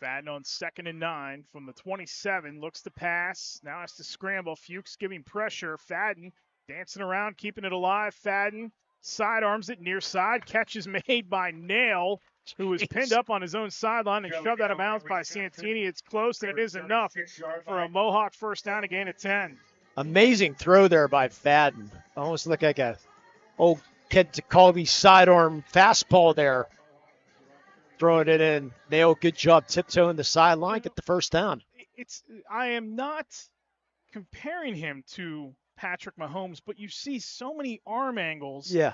Fadden on 2nd and 9 from the 27. Looks to pass. Now has to scramble. Fuchs giving pressure. Fadden dancing around, keeping it alive. Fadden sidearms it near side. Catch is made by Nail, who was pinned up on his own sideline and shoved out of bounds by Santini. It's close, and it is enough for a Mohawk first down, a gain of 10. Amazing throw there by Fadden. Almost looked like a old Kid Colby sidearm fastball there. Throwing it in. Nail, good job tiptoeing the sideline. Get the first down. I am not comparing him to Patrick Mahomes, but you see so many arm angles. Yeah.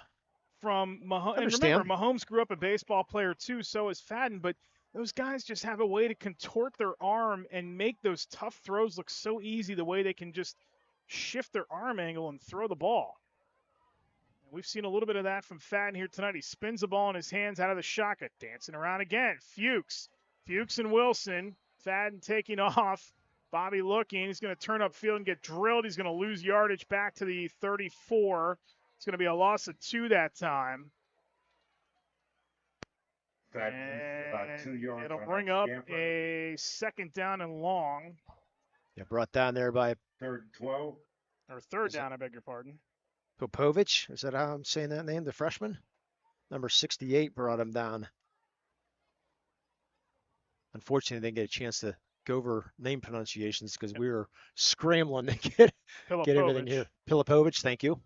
From Mahomes. And Understand. remember, Mahomes grew up a baseball player too, so is Fadden, but those guys just have a way to contort their arm and make those tough throws look so easy, the way they can just shift their arm angle and throw the ball. We've seen a little bit of that from Fadden here tonight. He spins the ball in his hands out of the shotgun, dancing around again. Fuchs and Wilson. Fadden taking off. Bobby looking. He's going to turn upfield and get drilled. He's going to lose yardage back to the 34. It's going to be a loss of 2 that time. About 2 yards. It'll bring up a second down and long. Yeah, brought down there by 3rd and 12. Or third down, I beg your pardon. Popovich. Is that how I'm saying that name? The freshman? Number 68 brought him down. Unfortunately, they didn't get a chance to go over name pronunciations because we were scrambling to get everything here. Pilipovich, thank you.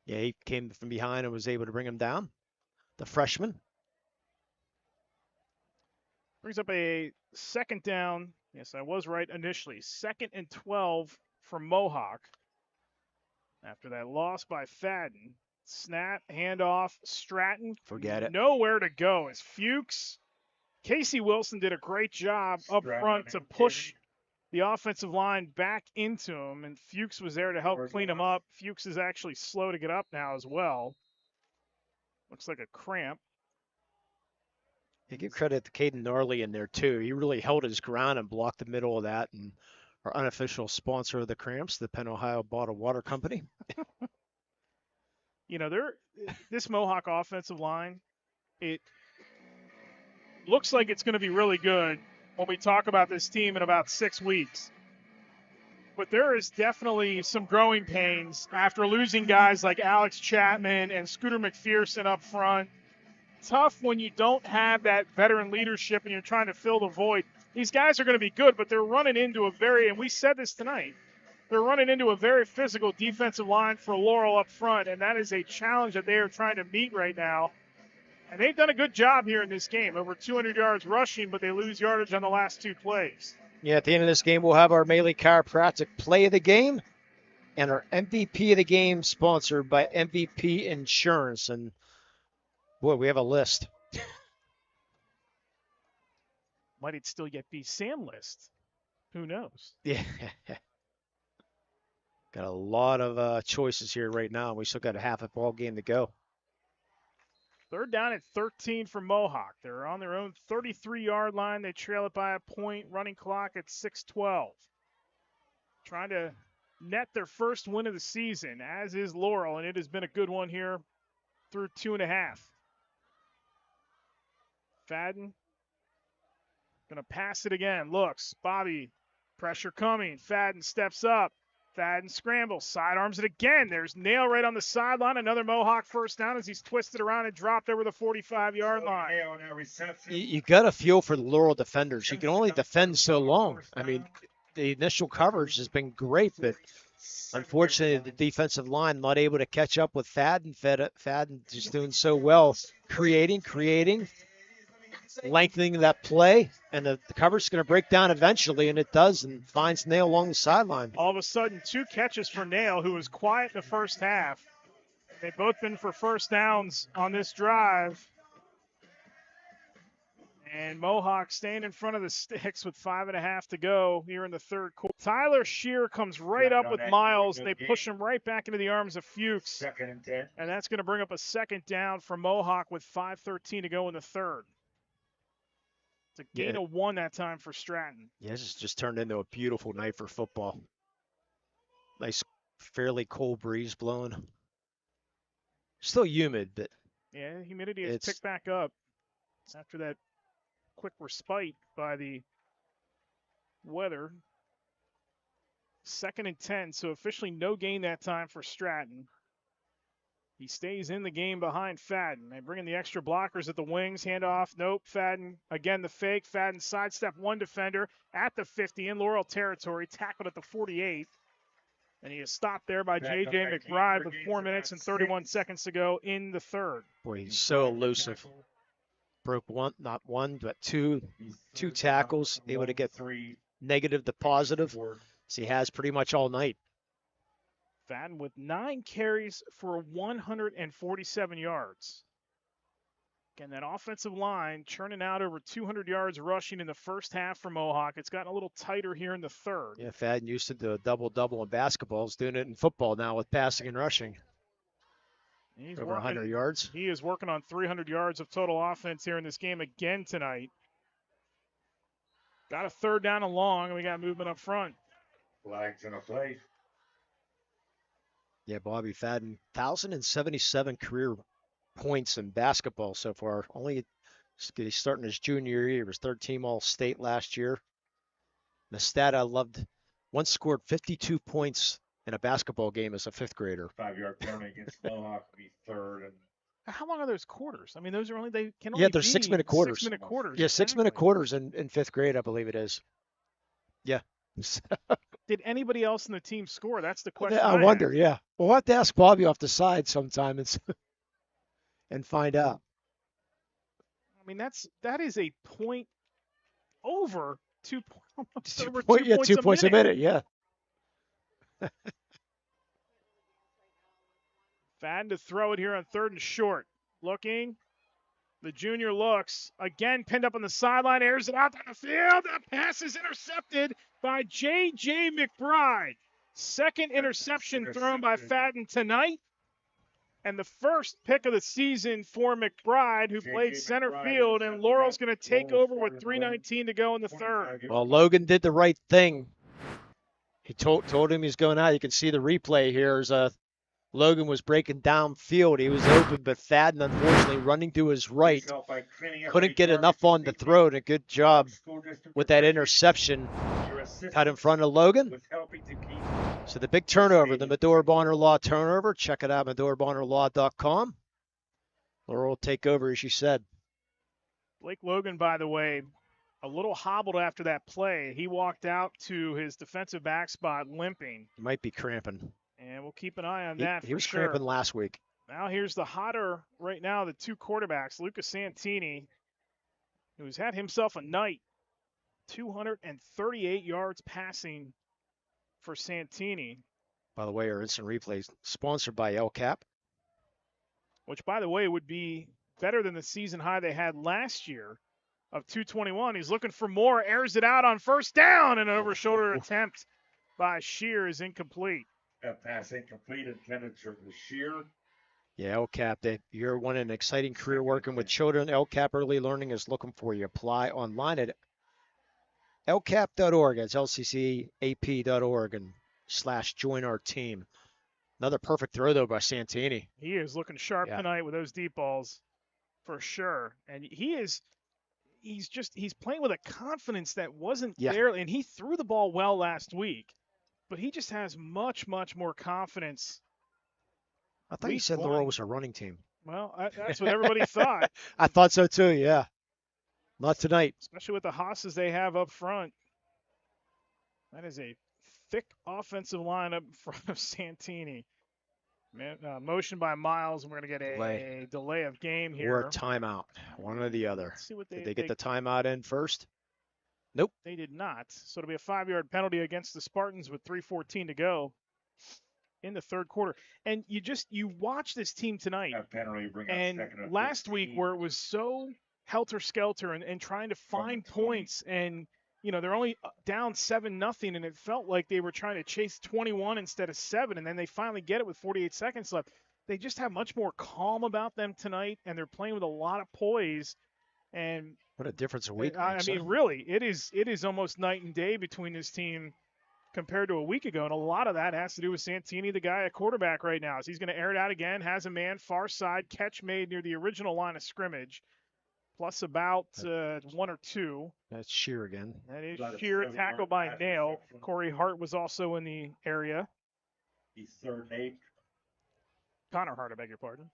Yeah, he came from behind and was able to bring him down. The freshman. Brings up a second down. Yes, I was right initially. 2nd and 12 for Mohawk. After that loss by Fadden. Snap, handoff, Stratton. Forget it. Nowhere to go as Fuchs. Casey Wilson did a great job up front to push the offensive line back into him, and Fuchs was there to help clean him up. Fuchs is actually slow to get up now as well. Looks like a cramp. You give credit to Caden Gnarly in there, too. He really held his ground and blocked the middle of that. And our unofficial sponsor of the cramps, the Penn Ohio Bottled Water Company. You know, this Mohawk offensive line, it looks like it's going to be really good when we talk about this team in about 6 weeks. But there is definitely some growing pains after losing guys like Alex Chapman and Scooter McPherson up front. Tough when you don't have that veteran leadership and you're trying to fill the void. These guys are going to be good, but they're running into and we said this tonight, they're running into a very physical defensive line for Laurel up front, and that is a challenge that they are trying to meet right now. And they've done a good job here in this game. Over 200 yards rushing, but they lose yardage on the last 2 plays. Yeah, at the end of this game, we'll have our Melee Chiropractic play of the game and our MVP of the game sponsored by MVP Insurance. And boy, we have a list. Might it still yet be Sam list? Who knows? Yeah. Got a lot of choices here right now. We still got a half a ball game to go. 3rd down at 13 for Mohawk. They're on their own 33-yard line. They trail it by a point. Running clock at 6:12. Trying to net their first win of the season, as is Laurel, and it has been a good one here through 2.5. Fadden going to pass it again. Looks. Bobby. Pressure coming. Fadden steps up. Fadden scrambles. Sidearms it again. There's Nail right on the sideline. Another Mohawk first down as he's twisted around and dropped over the 45-yard line. You got to feel for the Laurel defenders. You can only defend so long. I mean, the initial coverage has been great, but unfortunately the defensive line not able to catch up with Fadden. Fadden just doing so well, creating, lengthening that play, and the coverage is going to break down eventually, and it does, and finds Nail along the sideline. All of a sudden, 2 catches for Nail, who was quiet in the first half. They've both been for first downs on this drive. And Mohawk staying in front of the sticks with 5.5 to go here in the third quarter. Tyler Shear comes right up with Miles. They push him right back into the arms of Fuchs. 2nd and 10. And that's going to bring up a second down for Mohawk with 5:13 to go in the third. It's a gain of 1 that time for Stratton. Yeah, this has just turned into a beautiful night for football. Nice, fairly cold breeze blowing. Still humid, but yeah, humidity has picked back up after that quick respite by the weather. 2nd and 10, so officially no gain that time for Stratton. He stays in the game behind Fadden. They bring in the extra blockers at the wings. Handoff. Nope. Fadden. Again, the fake. Fadden sidestep 1 defender at the 50 in Laurel territory. Tackled at the 48. And he is stopped there by J.J. McBride with 4 minutes and 31 seconds to go in the third. Boy, he's so elusive. Broke not one, but two tackles. Able to get negative to positive. So he has pretty much all night. Fadden with 9 carries for 147 yards. Again, that offensive line churning out over 200 yards rushing in the first half for Mohawk. It's gotten a little tighter here in the third. Yeah, Fadden used to do a double-double in basketball. He's doing it in football now with passing and rushing. He's over 100 yards. He is working on 300 yards of total offense here in this game again tonight. Got a third down and long, and we got movement up front. Flags in a play. Yeah, Bobby Fadden, 1,077 career points in basketball so far. He's starting his junior year. He was third team All-State last year. And the stat I loved, once scored 52 points in a basketball game as a fifth grader. 5-yard penalty against Mohawk will be third. And how long are those quarters? I mean, those are only, they can only yeah, they're be 6-minute quarters. 6-minute quarters. Yeah, exactly. 6-minute quarters in fifth grade, I believe it is. Yeah. Did anybody else in the team score? That's the question. I wonder, yeah. We'll have to ask Bobby off the side sometime and find out. I mean, that is a point over 2 points. Over 2 points 2 points a minute, yeah. Fadden to throw it here on 3rd and short. Looking. The junior looks. Again, pinned up on the sideline. Airs it out down the field. That pass is intercepted by J.J. McBride. Second interception thrown by Fadden tonight. And the first pick of the season for McBride, who played center field. And Laurel's going to take over with 3:19 to go in the third. Well, Logan did the right thing. He told him he's going out. You can see the replay here. Logan was breaking downfield. He was open, but Fadden, unfortunately, running to his right, couldn't get enough on the throw. And a good job with that interception. Cut in front of Logan. So the big turnover, the Medora Bonner Law turnover. Check it out, MedoraBonnerLaw.com. Laurel will take over, as you said. Blake Logan, by the way, a little hobbled after that play. He walked out to his defensive back spot limping. He might be cramping. And we'll keep an eye on that. He was sure. cramping last week. Now here's the hotter right now, the two quarterbacks. Lucas Santini, who's had himself a night. 238 yards passing for Santini. By the way, our instant replays sponsored by LCAP. Which, by the way, would be better than the season high they had last year of 221. He's looking for more, airs it out on first down, and an over-shoulder attempt by Shear is incomplete. That pass incomplete, intended for the Shear. Yeah, LCAP, you're one an exciting career working with children. LCAP Early Learning is looking for you. Apply online at lcap.org. That's lccap.org and /join our team. Another perfect throw, though, by Santini. He is looking sharp tonight with those deep balls for sure. And he's playing with a confidence that wasn't there. And he threw the ball well last week. But he just has much, much more confidence. I thought you said Laurel was a running team. Well, that's what everybody thought. I thought so too, yeah. Not tonight. Especially with the hosses they have up front. That is a thick offensive line up in front of Santini. Motion by Miles, and we're going to get a delay of game here. Or a timeout, one or the other. Let's see what Did they get the timeout in first? Nope. They did not. So it'll be a 5-yard penalty against the Spartans with 3:14 to go in the third quarter. And you watch this team tonight. And last week where it was so helter-skelter and trying to find points, and they're only down 7-0, and it felt like they were trying to chase 21 instead of 7, and then they finally get it with 48 seconds left. They just have much more calm about them tonight, and they're playing with a lot of poise. And what a difference a week makes. I mean, really, it is almost night and day between this team compared to a week ago, and a lot of that has to do with Santini, the guy at quarterback right now. So he's going to air it out again, has a man far side, catch made near the original line of scrimmage, plus about 1 or 2. That's Shear again. That is Shear, tackle by Nail. Corey Hart was also in the area. He's 3rd and 8. Connor Hart, I beg your pardon.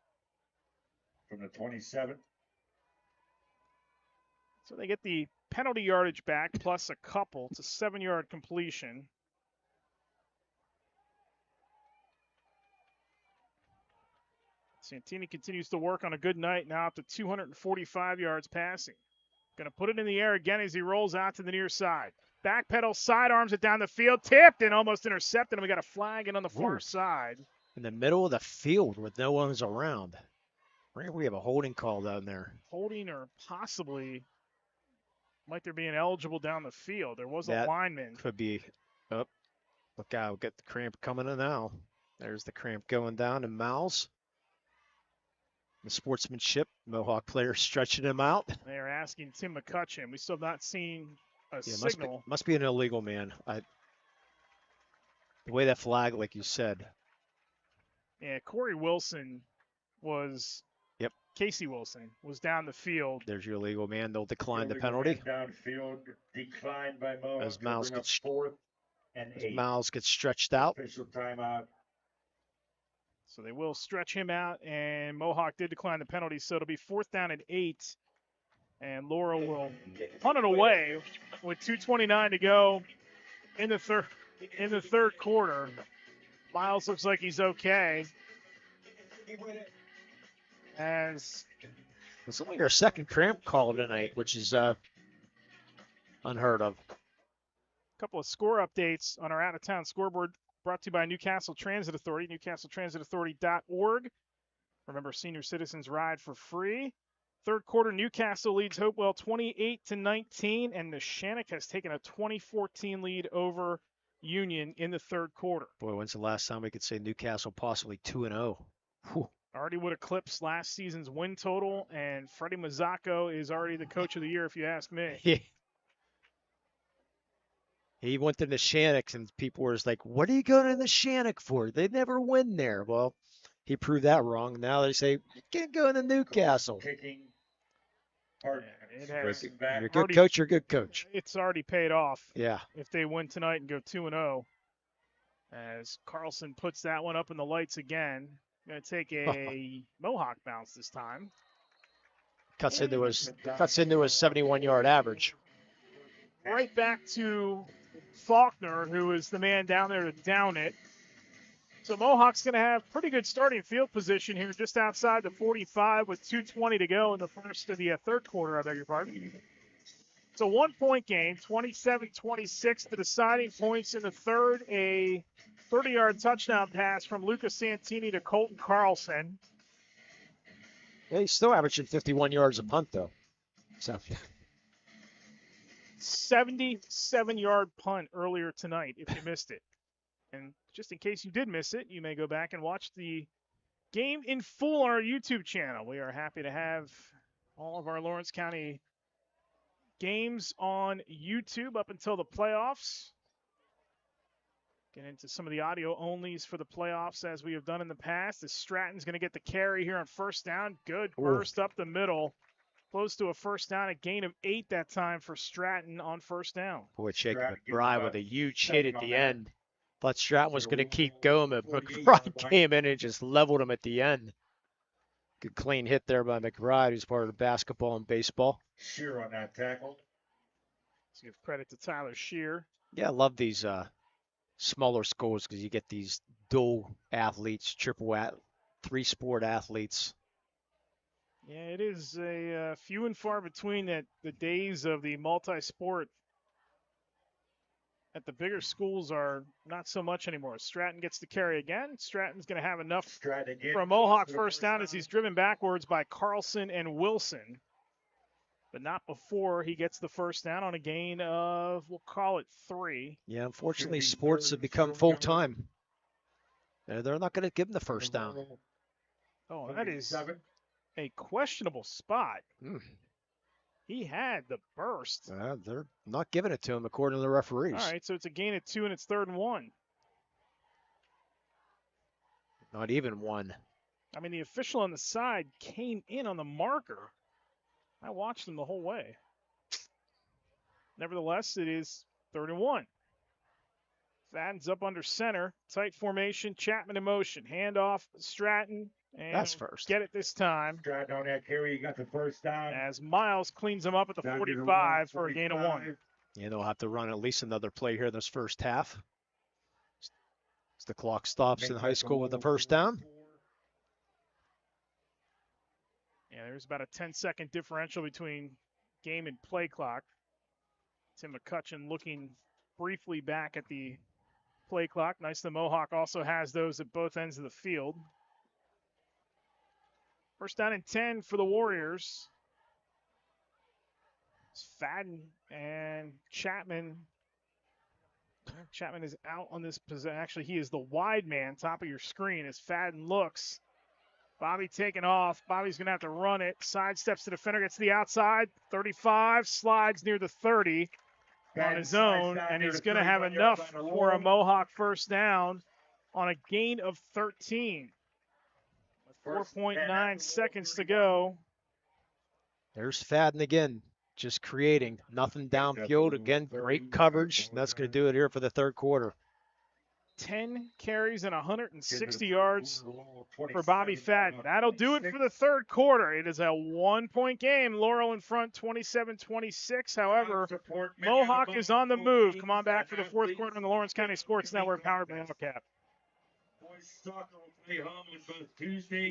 From the 27. So they get the penalty yardage back plus a couple. It's a 7-yard completion. Santini continues to work on a good night, now up to 245 yards passing. Going to put it in the air again as he rolls out to the near side. backpedal, sidearms it down the field, tipped and almost intercepted, and we got a flag in on the far side. In the middle of the field with no one's around. Right, we have a holding call down there. Holding or possibly might there be an eligible down the field. There was That a lineman. Could be. Oh, look out. We'll get the cramp coming in now. There's the cramp going down in Miles. The sportsmanship. Mohawk player stretching him out. They're asking Tim McCutcheon. We still have not seen a signal. Must be an illegal man. The way that flag, like you said. Yeah, Corey Wilson was. Yep. Casey Wilson was down the field. There's your illegal man. They'll decline the penalty. Downfield, declined by Mohawk. As Miles gets 4th and 8. Miles gets stretched out. Official timeout. So they will stretch him out, and Mohawk did decline the penalty, so it'll be 4th down and 8. And Laurel will punt it away with 2:29 to go in the third quarter. Miles looks like he's okay. As it's only our second cramp call tonight, which is unheard of. A couple of score updates on our out-of-town scoreboard brought to you by Newcastle Transit Authority, newcastletransitauthority.org. Remember, senior citizens ride for free. Third quarter, Newcastle leads Hopewell 28-19, and Neshannock has taken a 20-14 lead over Union in the third quarter. Boy, when's the last time we could say Newcastle possibly 2-0? Already would eclipse last season's win total, and Freddie Mazzocco is already the coach of the year, if you ask me. Yeah. He went to Neshannock, and people were just like, what are you going to Neshannock for? They never win there. Well, he proved that wrong. Now they say, you can't go to Newcastle. You're a good coach, you're a good coach. It's already paid off. Yeah. If they win tonight and go 2-0. As Carlson puts that one up in the lights again. Going to take a Mohawk bounce this time. Cuts into his 71-yard average. Right back to Faulkner, who is the man down there to down it. So Mohawk's going to have pretty good starting field position here just outside the 45 with 2:20 to go in the third quarter, I beg your pardon. It's a one-point game, 27-26. The deciding points in the third, a 30-yard touchdown pass from Lucas Santini to Colton Carlson. Yeah, he's still averaging 51 yards a punt, though. So 77-yard punt earlier tonight, if you missed it. And just in case you did miss it, you may go back and watch the game in full on our YouTube channel. We are happy to have all of our Lawrence County games on YouTube up until the playoffs. Get into some of the audio onlys for the playoffs as we have done in the past. As Stratton's going to get the carry here on first down. Good burst up the middle. Close to a first down, a gain of 8 that time for Stratton on first down. Boy, Jake McBride with a huge hit at the end. Thought Stratton was going to keep going, but McBride came in and just leveled him at the end. Good clean hit there by McBride, who's part of the basketball and baseball. Shear on that tackle. Let's give credit to Tyler Shear. Yeah, I love these smaller schools because you get these dual athletes, three-sport athletes. Yeah, it is a few and far between that the days of the multi-sport at the bigger schools are not so much anymore. Stratton gets the carry again. Stratton's going to have enough for a Mohawk first down as he's driven backwards by Carlson and Wilson. But not before he gets the first down on a gain of, we'll call it 3. Yeah, unfortunately, sports have become full-time. They're not going to give him the first down. Oh, that is a questionable spot. He had the burst. They're not giving it to him, according to the referees. All right, so it's a gain of 2, and it's 3rd and 1. Not even 1. I mean, the official on the side came in on the marker. I watched him the whole way. Nevertheless, it is 3rd and 1. Fadden's up under center. Tight formation. Chapman in motion. Handoff. Stratton. And that's first. Get it this time. Stratton on that carry. You got the first down. As Miles cleans him up at the 45 for a gain of 1. Yeah, they'll have to run at least another play here in this first half. As the clock stops in high school with the first down. Yeah, there's about a 10-second differential between game and play clock. Tim McCutcheon looking briefly back at the play clock. Nice the Mohawk also has those at both ends of the field. First down and 10 for the Warriors. It's Fadden and Chapman. Chapman is out on this position. Actually, he is the wide man, top of your screen as Fadden looks. Bobby taking off. Bobby's going to have to run it. Sidesteps the defender, gets to the outside. 35, slides near the 30 on his own, and he's going to have enough for a Mohawk first down on a gain of 13. With 4.9 seconds to go. There's Fadden again, just creating nothing downfield. Again, great coverage. That's going to do it here for the third quarter. 10 carries and 160 yards for Bobby Fadden. That'll do it for the third quarter. It is a 1-point game. Laurel in front, 27-26. However, Mohawk is on the move. Come on back for the fourth quarter on the Lawrence County Sports Network, powered by LCAP.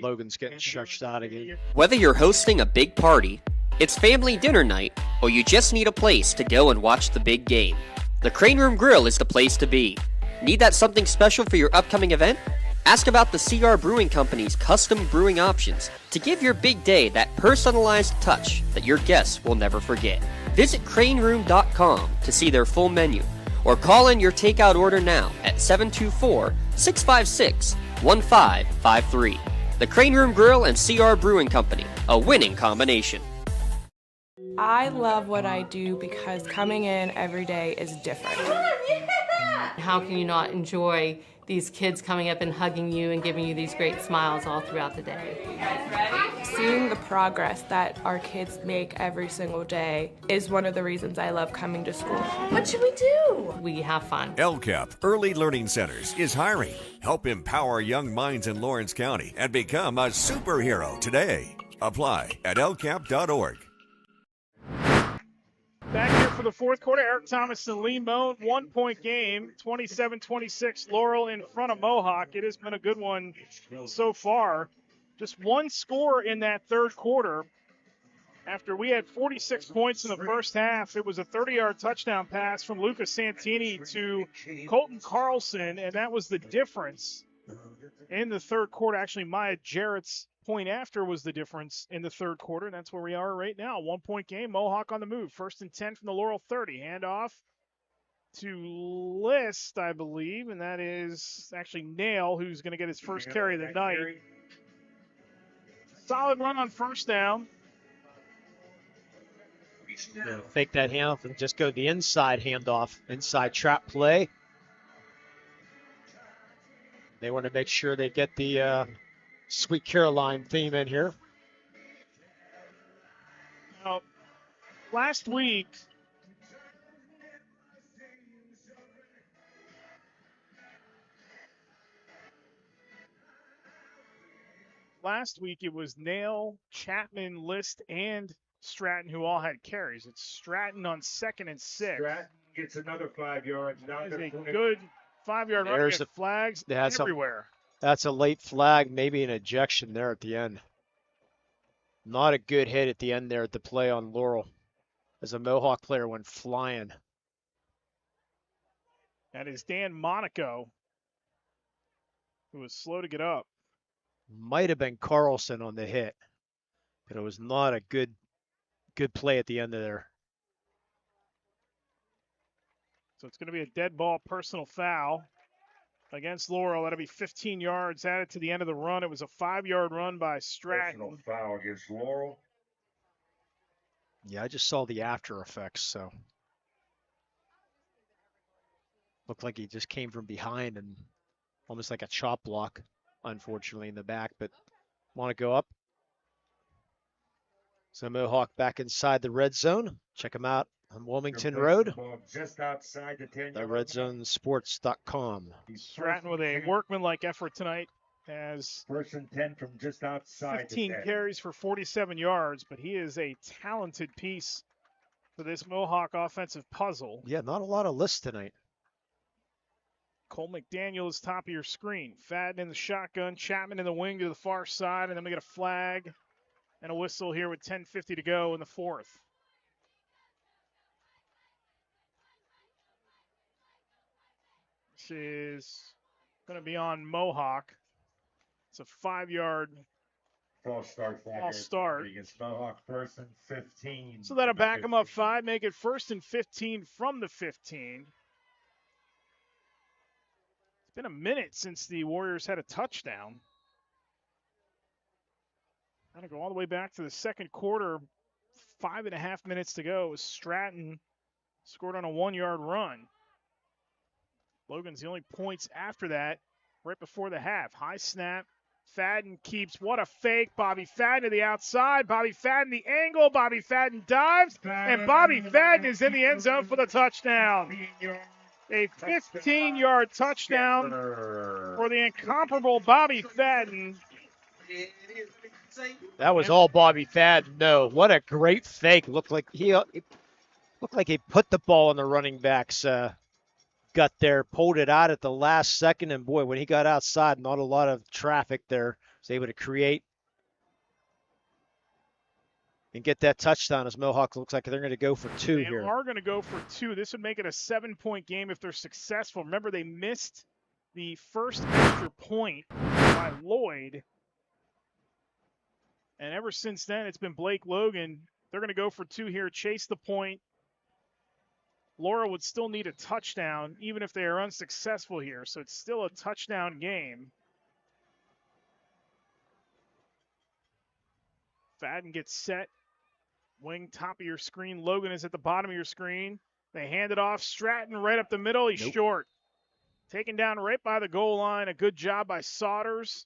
Logan's getting stretched out again. Whether you're hosting a big party, it's family dinner night, or you just need a place to go and watch the big game, the Crane Room Grill is the place to be. Need that something special for your upcoming event? Ask about the CR Brewing Company's custom brewing options to give your big day that personalized touch that your guests will never forget. Visit craneroom.com to see their full menu, or call in your takeout order now at 724-656-1553. The Crane Room Grill and CR Brewing Company, a winning combination. I love what I do because coming in every day is different. How can you not enjoy these kids coming up and hugging you and giving you these great smiles all throughout the day? Seeing the progress that our kids make every single day is one of the reasons I love coming to school. What should we do? We have fun. LCAP Early Learning Centers is hiring. Help empower young minds in Lawrence County and become a superhero today. Apply at lcap.org. Back here for the fourth quarter, Eric Thomas and Lee Moan, 1-point game, 27-26, Laurel in front of Mohawk. It has been a good one so far. Just one score in that third quarter. After we had 46 points in the first half, it was a 30-yard touchdown pass from Lucas Santini to Colton Carlson, and that was the difference in the third quarter. Actually, Maya Jarrett's point after was the difference in the third quarter, and that's where we are right now. 1-point game, Mohawk on the move. First and 10 from the Laurel 30. Handoff to List, I believe, and that is actually Nail, who's going to get his first carry of the night. Solid run on first down. Fake that handoff and just go the inside handoff, inside trap play. They want to make sure they get the Sweet Caroline theme in here. Now, last week, it was Nail, Chapman, List, and Stratton who all had carries. It's Stratton on 2nd and 6. Stratton gets another 5 yards. That is a good 5-yard run. There's flags everywhere. That's a late flag, maybe an ejection there at the end. Not a good hit at the end there at the play on Laurel, as a Mohawk player went flying. That is Dan Monaco, who was slow to get up. Might have been Carlson on the hit, but it was not a good play at the end of there. So it's going to be a dead ball personal foul against Laurel. That'll be 15 yards added to the end of the run. It was a 5-yard run by Stratton. Personal foul against Laurel. Yeah, I just saw the after effects, so. Looked like he just came from behind and almost like a chop block, unfortunately, in the back, but want to go up. So Mohawk back inside the red zone. Check them out on Wilmington Road. Just outside the 10-yard The RedZoneSports.com. Stratton with a workmanlike effort tonight has first and 10 from just outside 15 carries for 47 yards, but he is a talented piece for this Mohawk offensive puzzle. Yeah, not a lot of lists tonight. Cole McDaniel is top of your screen. Fadden in the shotgun, Chapman in the wing to the far side, and then we get a flag and a whistle here with 10:50 to go in the fourth. is going to be on Mohawk. It's a 5-yard False start. false start. Against Mohawk, 1st and 15. So that'll back them up 5, make it 1st and 15 from the 15. It's been a minute since the Warriors had a touchdown. Gotta go all the way back to the second quarter. 5.5 minutes to go. It was Stratton scored on a 1-yard run. Logan's the only points after that, right before the half. High snap. Fadden keeps. What a fake. Bobby Fadden to the outside. Bobby Fadden the angle. Bobby Fadden dives. And Bobby Fadden is in the end zone for the touchdown. A 15-yard touchdown for the incomparable Bobby Fadden. That was all Bobby Fadden. No, what a great fake. Looked like he put the ball in the running back's gut there, pulled it out at the last second, and boy, when he got outside, not a lot of traffic there, was able to create and get that touchdown as Mohawk looks like they're going to go for 2 here. They are going to go for 2. This would make it a 7-point game if they're successful. Remember, they missed the first extra point by Lloyd. And ever since then, it's been Blake Logan. They're going to go for 2 here, chase the point. Laurel would still need a touchdown, even if they are unsuccessful here. So it's still a touchdown game. Fadden gets set. Wing top of your screen. Logan is at the bottom of your screen. They hand it off. Stratton right up the middle. He's short. Taken down right by the goal line. A good job by Saunders.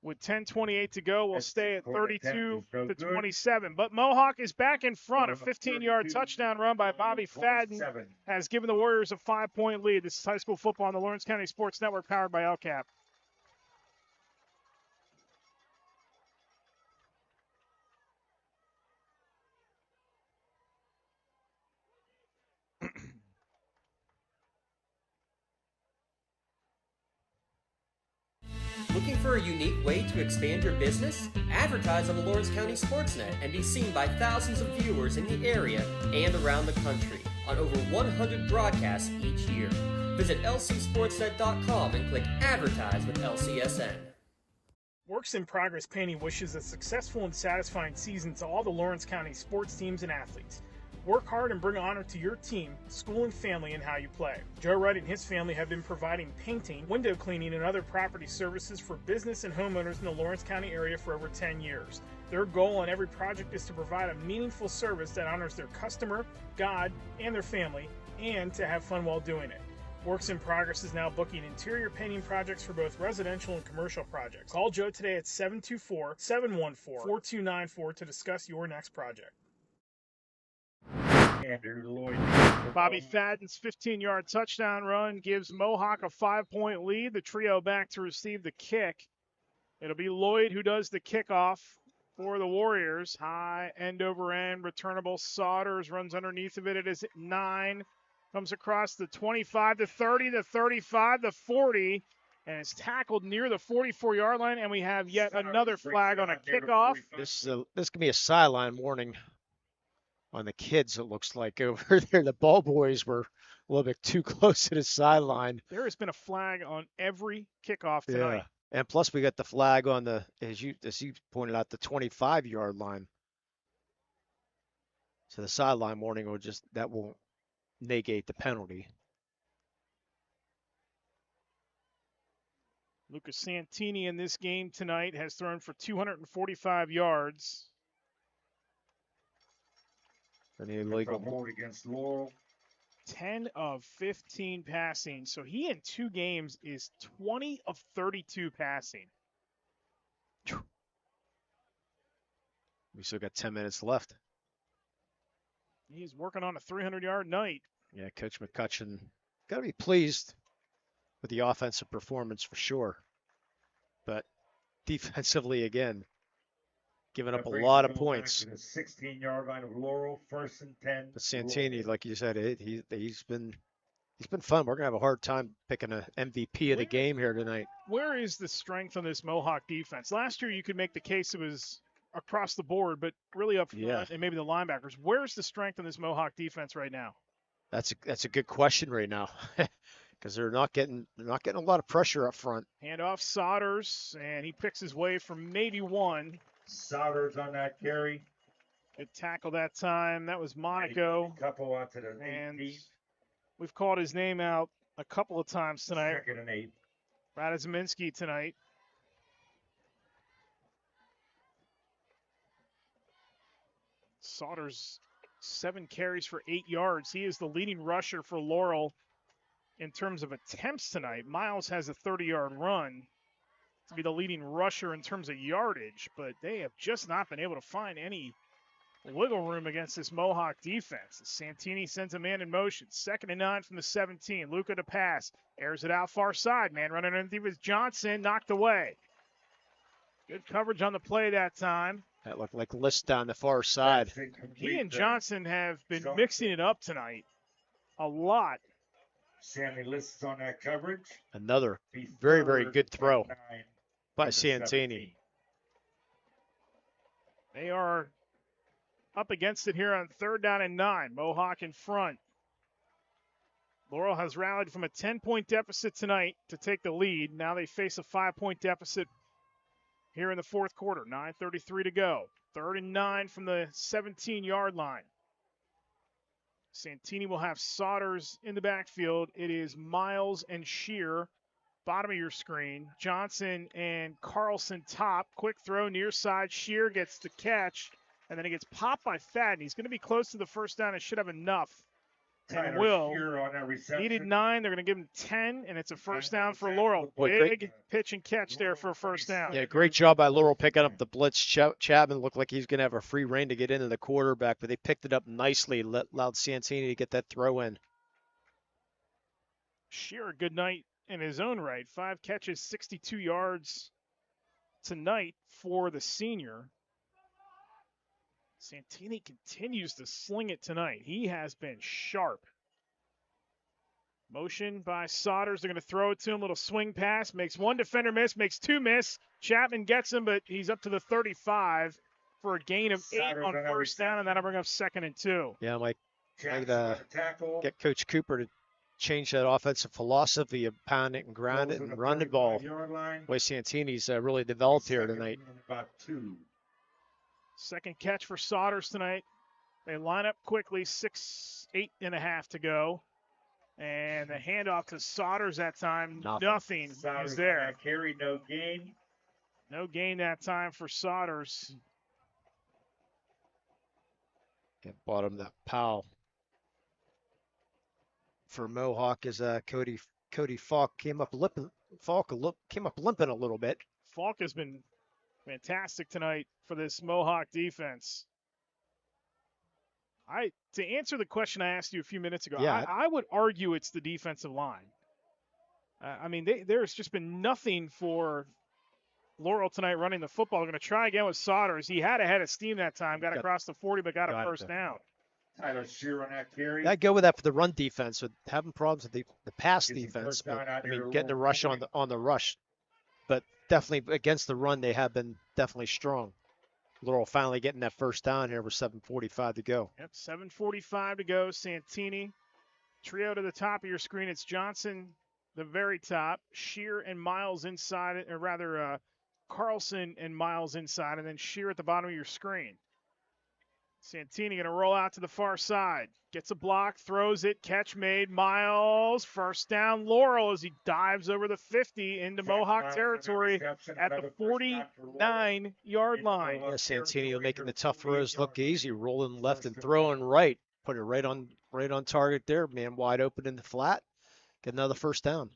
With 10:28 to go, we'll stay at 32-27. But Mohawk is back in front. A 15-yard touchdown run by Bobby Fadden has given the Warriors a 5-point lead. This is high school football on the Lawrence County Sports Network, powered by LCAP. Looking for a unique way to expand your business? Advertise on the Lawrence County SportsNet and be seen by thousands of viewers in the area and around the country on over 100 broadcasts each year. Visit lcsportsnet.com and click Advertise with LCSN. Works in Progress Painting wishes a successful and satisfying season to all the Lawrence County sports teams and athletes. Work hard and bring honor to your team, school, and family in how you play. Joe Wright and his family have been providing painting, window cleaning, and other property services for business and homeowners in the Lawrence County area for over 10 years. Their goal on every project is to provide a meaningful service that honors their customer, God, and their family, and to have fun while doing it. Works in Progress is now booking interior painting projects for both residential and commercial projects. Call Joe today at 724-714-4294 to discuss your next project. Bobby Fadden's 15-yard touchdown run gives Mohawk a 5-point lead. The trio back to receive the kick. It'll be Lloyd who does the kickoff for the Warriors. High end over end, returnable. Saunders runs underneath of it. It is 9. Comes across the 25, the 30, the 35, the 40, and is tackled near the 44-yard line. And we have yet another flag on a kickoff. This could be a sideline warning on the kids, it looks like, over there. The ball boys were a little bit too close to the sideline. There has been a flag on every kickoff tonight. Yeah. And plus we got the flag on the, as you pointed out, the 25-yard line. So the sideline warning that won't negate the penalty. Lucas Santini in this game tonight has thrown for 245 yards. Any illegal hold against Laurel. 10 of 15 passing. So he in 2 games is 20 of 32 passing. We still got 10 minutes left. He's working on a 300-yard night. Yeah, Coach McCutcheon got to be pleased with the offensive performance for sure. But defensively, again, giving up a lot of points. The 16-yard line of Laurel, 1st and 10. But Santini, like you said, he's been fun. We're gonna have a hard time picking an MVP of the game here tonight. Where is the strength on this Mohawk defense? Last year, you could make the case it was across the board, but really up front and maybe the linebackers. Where's the strength on this Mohawk defense right now? That's a good question right now. because they're not getting a lot of pressure up front. Handoff Sodders, and he picks his way for maybe one. Sodders on that carry. Good tackle that time. That was Monaco. Couple onto the And 18. we've called his name out a couple of times tonight. 2nd and 8. Radoziminski tonight. Sodders 7 carries for 8 yards. He is the leading rusher for Laurel in terms of attempts tonight. Miles has a 30-yard run to be the leading rusher in terms of yardage, but they have just not been able to find any wiggle room against this Mohawk defense. Santini sends a man in motion. 2nd and 9 from the 17. Luca to pass. Airs it out far side. Man running underneath with Johnson. Knocked away. Good coverage on the play that time. That looked like List down the far side. He and Johnson have been mixing it up tonight a lot. Sammy List on that coverage. Another very, very good throw by Santini. They are up against it here on 3rd down and 9. Mohawk in front. Laurel has rallied from a 10-point deficit tonight to take the lead. Now they face a 5-point deficit here in the 4th quarter. 9:33 to go. 3rd and 9 from the 17-yard line. Santini will have Sodders in the backfield. It is Miles and Shear, bottom of your screen. Johnson and Carlson top. Quick throw near side. Shear gets the catch, and then he gets popped by Fadden. He's going to be close to the first down and should have enough. And will. Needed 9. They're going to give him 10, and it's a first down for Laurel. Big pitch and catch there for a first down. Yeah, great job by Laurel picking up the blitz. Chapman looked like he's going to have a free rein to get into the quarterback, but they picked it up nicely, allowed Santini to get that throw in. Shear, a good night in his own right. 5 catches, 62 yards tonight for the senior. Santini continues to sling it tonight. He has been sharp. Motion by Sodders. They're going to throw it to him. Little swing pass. Makes 1 defender miss. Makes 2 miss. Chapman gets him, but he's up to the 35 for a gain of 8 on first down, and that'll bring up 2nd and 2. Yeah, Mike. Get Coach Cooper to change that offensive philosophy of pound it and ground it and run the ball. Boy, Santini's really developed here tonight. About 2. 2nd catch for Sodders tonight. They line up quickly, 8.5 to go. And the handoff to Sodders that time, nothing is there. Carry, no gain. No gain that time for Sodders. Get bottom that Powell. For Mohawk as Cody Falk came up limping. Came up limping a little bit. Falk has been fantastic tonight for this Mohawk defense. To answer the question I asked you a few minutes ago, yeah. I would argue it's the defensive line. I mean, there's just been nothing for Laurel tonight running the football. They're going to try again with Sodders. He had a head of steam that time, got across the 40, but got a first down. Tyler Shear on that carry. I'd go with that for the run defense, with having problems with the pass defense. But, I mean, getting the rush on the rush. But definitely against the run, they have been definitely strong. Laurel finally getting that first down here with 7:45 to go. Yep, 7:45 to go. Santini. Trio to the top of your screen. It's Johnson, the very top. Shear and Miles inside, or rather Carlson and Miles inside, and then Shear at the bottom of your screen. Santini going to roll out to the far side. Gets a block, throws it, catch made. Miles, first down, Laurel as he dives over the 50 into Mohawk territory at the 49-yard line. Yeah, Santini making the tough throws look easy, rolling left and throwing right. Put it right on target there, man, wide open in the flat. Get another first down.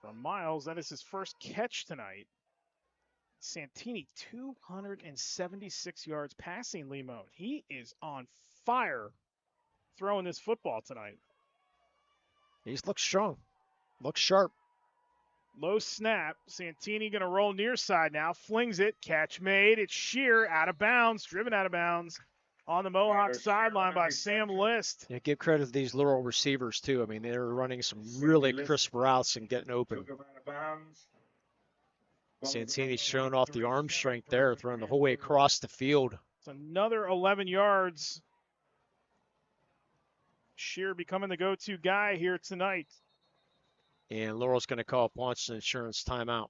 From Miles, that is his first catch tonight. Santini, 276 yards passing Limon. He is on fire throwing this football tonight. He's looks strong. Looks sharp. Low snap. Santini going to roll near side now. Flings it. Catch made. It's Shear out of bounds. Driven out of bounds on the Mohawk sideline by Sam List. Yeah, give credit to these little receivers, too. I mean, they're running some really crisp routes and getting open. Santini's showing off the arm strength there, throwing the whole way across the field. It's another 11 yards. Shear becoming the go-to guy here tonight. And Laurel's going to call Paunch Insurance timeout.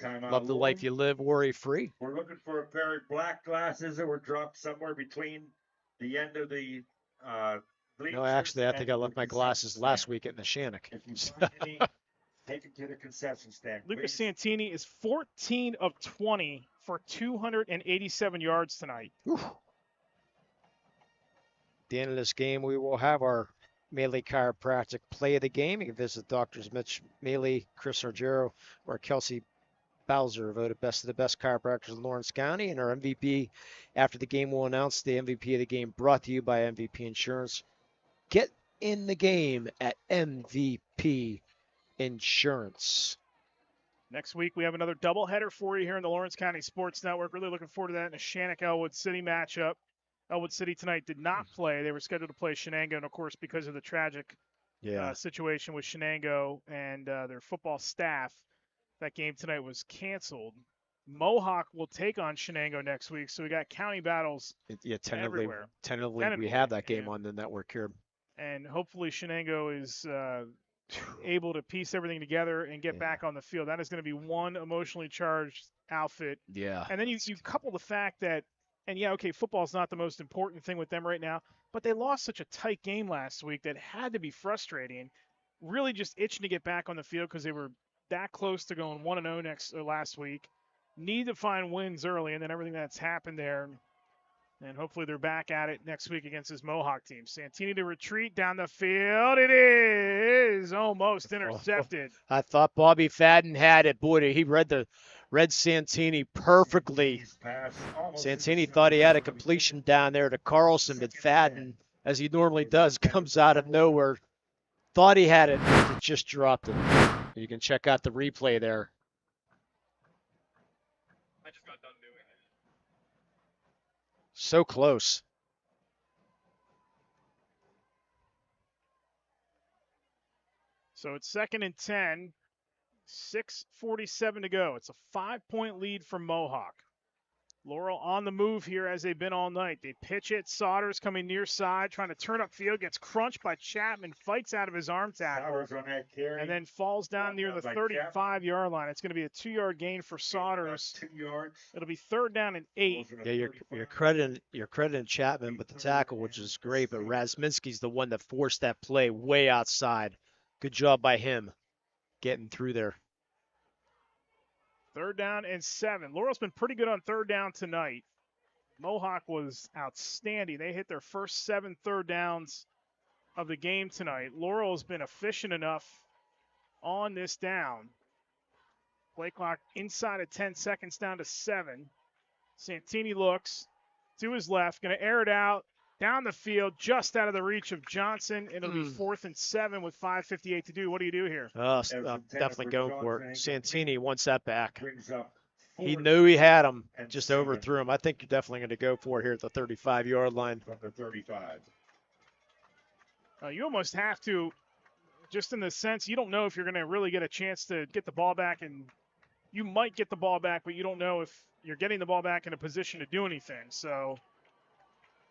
Timeout. Love the life you live, worry-free. We're looking for a pair of black glasses that were dropped somewhere between the end of the No, actually, I think I left my glasses last week at Neshannock. If you find any, take it to the concession stand. Lucas Santini is 14 of 20 for 287 yards tonight. At the end of this game, we will have our Melee Chiropractic play of the game. You can visit Doctors Mitch Melee, Chris Argero, or Kelsey Bowser, voted best of the best chiropractors in Lawrence County. And our MVP after the game will announce the MVP of the game, brought to you by MVP Insurance. Get in the game at MVP Insurance. Next week, we have another doubleheader for you here in the Lawrence County Sports Network. Really looking forward to that in a Shannock-Elwood City matchup. Elwood City tonight did not play. They were scheduled to play Shenango, and, of course, because of the tragic situation with Shenango and their football staff, that game tonight was canceled. Mohawk will take on Shenango next week, so we got county battles everywhere. Tentatively, we have that game on the network here. And hopefully Shenango is able to piece everything together and get back on the field. That is going to be one emotionally charged outfit. Yeah. And then you couple the fact that, and football is not the most important thing with them right now, but they lost such a tight game last week that had to be frustrating. Really just itching to get back on the field because they were that close to going 1-0 last week. Need to find wins early, and then everything that's happened there. And hopefully they're back at it next week against this Mohawk team. Santini to retreat down the field. It is almost intercepted. I thought Bobby Fadden had it. Boy, he read Santini perfectly. Santini thought he had a completion down there to Carlson, but Fadden, as he normally does, comes out of nowhere. Thought he had it, but just dropped it. You can check out the replay there. So close. So it's 2nd and 10, 6:47 to go. It's a 5-point lead for Mohawk. Laurel on the move here as they've been all night. They pitch it. Sodders coming near side, trying to turn upfield, gets crunched by Chapman, fights out of his arm tackle, and then falls down near the 35-yard line. It's going to be a 2-yard gain for Sodders. 2 yards. It'll be 3rd down and 8. Yeah, you're crediting Chapman with the tackle, which is great, but Razminski's the one that forced that play way outside. Good job by him getting through there. 3rd down and 7. Laurel's been pretty good on 3rd down tonight. Mohawk was outstanding. They hit their first 7 third downs of the game tonight. Laurel's been efficient enough on this down. Play clock inside of 10 seconds down to 7. Santini looks to his left, going to air it out down the field, just out of the reach of Johnson. It'll be 4th and 7 with 5:58 to do. What do you do here? I'm definitely going for it. Santini wants that back. He knew he had him, just overthrew him. I think you're definitely going to go for it here at the 35-yard line. From the 35. You almost have to, just in the sense you don't know if you're going to really get a chance to get the ball back, and you might get the ball back, but you don't know if you're getting the ball back in a position to do anything. So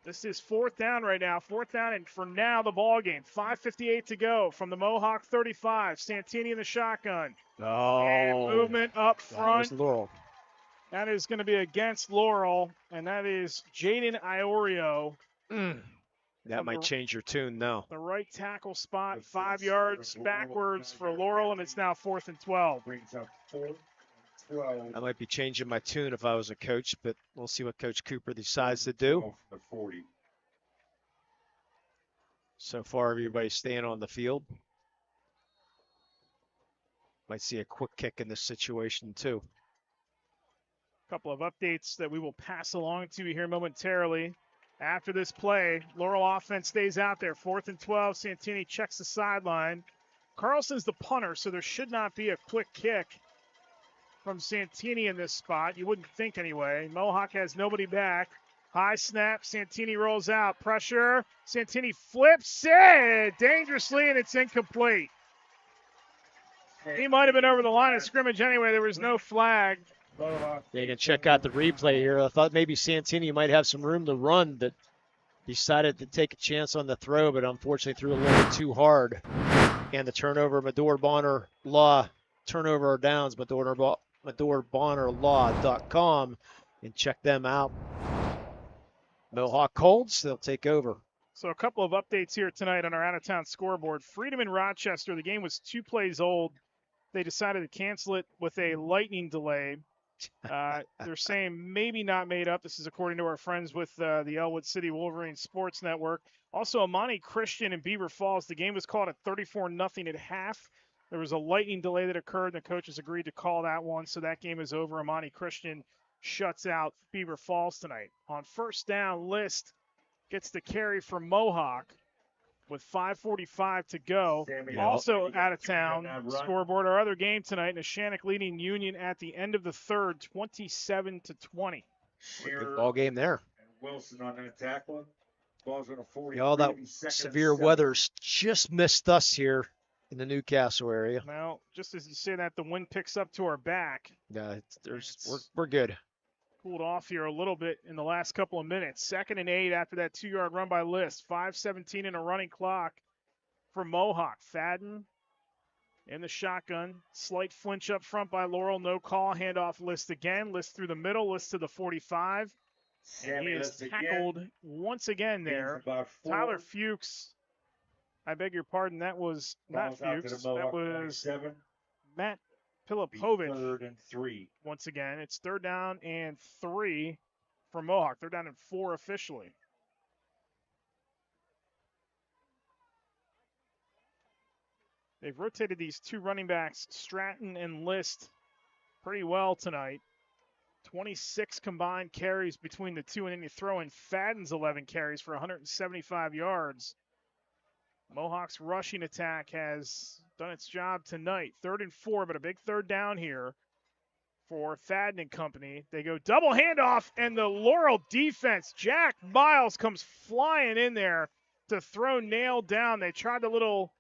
this is 4th down right now. 4th down, and for now, the ball game. 5:58 to go from the Mohawk 35. Santini in the shotgun. And movement up front. That was Laurel. That is going to be against Laurel, and that is Jaden Iorio. That might change your tune now. The right tackle spot, 5 yards backwards for Laurel, and it's now 4th and 12. Brings up 4th. 12. I might be changing my tune if I was a coach, but we'll see what Coach Cooper decides to do. The 40. So far, everybody's staying on the field. Might see a quick kick in this situation, too. A couple of updates that we will pass along to you here momentarily. After this play, Laurel offense stays out there. 4th and 12. Santini checks the sideline. Carlson's the punter, so there should not be a quick kick from Santini in this spot. You wouldn't think anyway. Mohawk has nobody back. High snap. Santini rolls out. Pressure. Santini flips it dangerously, and it's incomplete. He might have been over the line of scrimmage anyway. There was no flag. Yeah, you can check out the replay here. I thought maybe Santini might have some room to run, but decided to take a chance on the throw, but unfortunately threw a little too hard. And the turnover, Medor Bonner Law, turnover downs, MedorBonnerLaw.com, and check them out. Mohawk Colts, they'll take over. So a couple of updates here tonight on our out-of-town scoreboard. Freedom in Rochester, the game was 2 plays old. They decided to cancel it with a lightning delay. They're saying maybe not made up. This is according to our friends with the Elwood City Wolverine Sports Network. Also, Amani Christian in Beaver Falls, the game was called at 34-0 at half. There was a lightning delay that occurred, and the coaches agreed to call that one, so that game is over. Amani Christian shuts out Beaver Falls tonight. On first down, List gets the carry for Mohawk with 5:45 to go. Also out of town, scoreboard, our other game tonight, Neshannock leading Union at the end of the third, 27-20. Good ball game there. Wilson on that tackle. Ball's on a 40. Yeah, all that severe weather's just missed us here in the Newcastle area. Well, just as you say that, the wind picks up to our back. Yeah, we're good. Cooled off here a little bit in the last couple of minutes. 2nd and 8 after that 2-yard run by List. 5:17 in a running clock for Mohawk. Fadden in the shotgun. Slight flinch up front by Laurel. No call. Handoff List again. List through the middle. List to the 45. And he is tackled once again there. Tyler Fuchs. I beg your pardon. That was not Fuchs. That was Matt Pilipovich. 3rd and 3. Once again, it's 3rd down and 3 for Mohawk. 3rd down and 4 officially. They've rotated these 2 running backs, Stratton and List, pretty well tonight. 26 combined carries between the two, and then you throw in Fadden's 11 carries for 175 yards. Mohawk's rushing attack has done its job tonight. 3rd and 4, but a big 3rd down here for Fadden and company. They go double handoff, and the Laurel defense, Jack Miles, comes flying in there to throw Nail down. They tried the little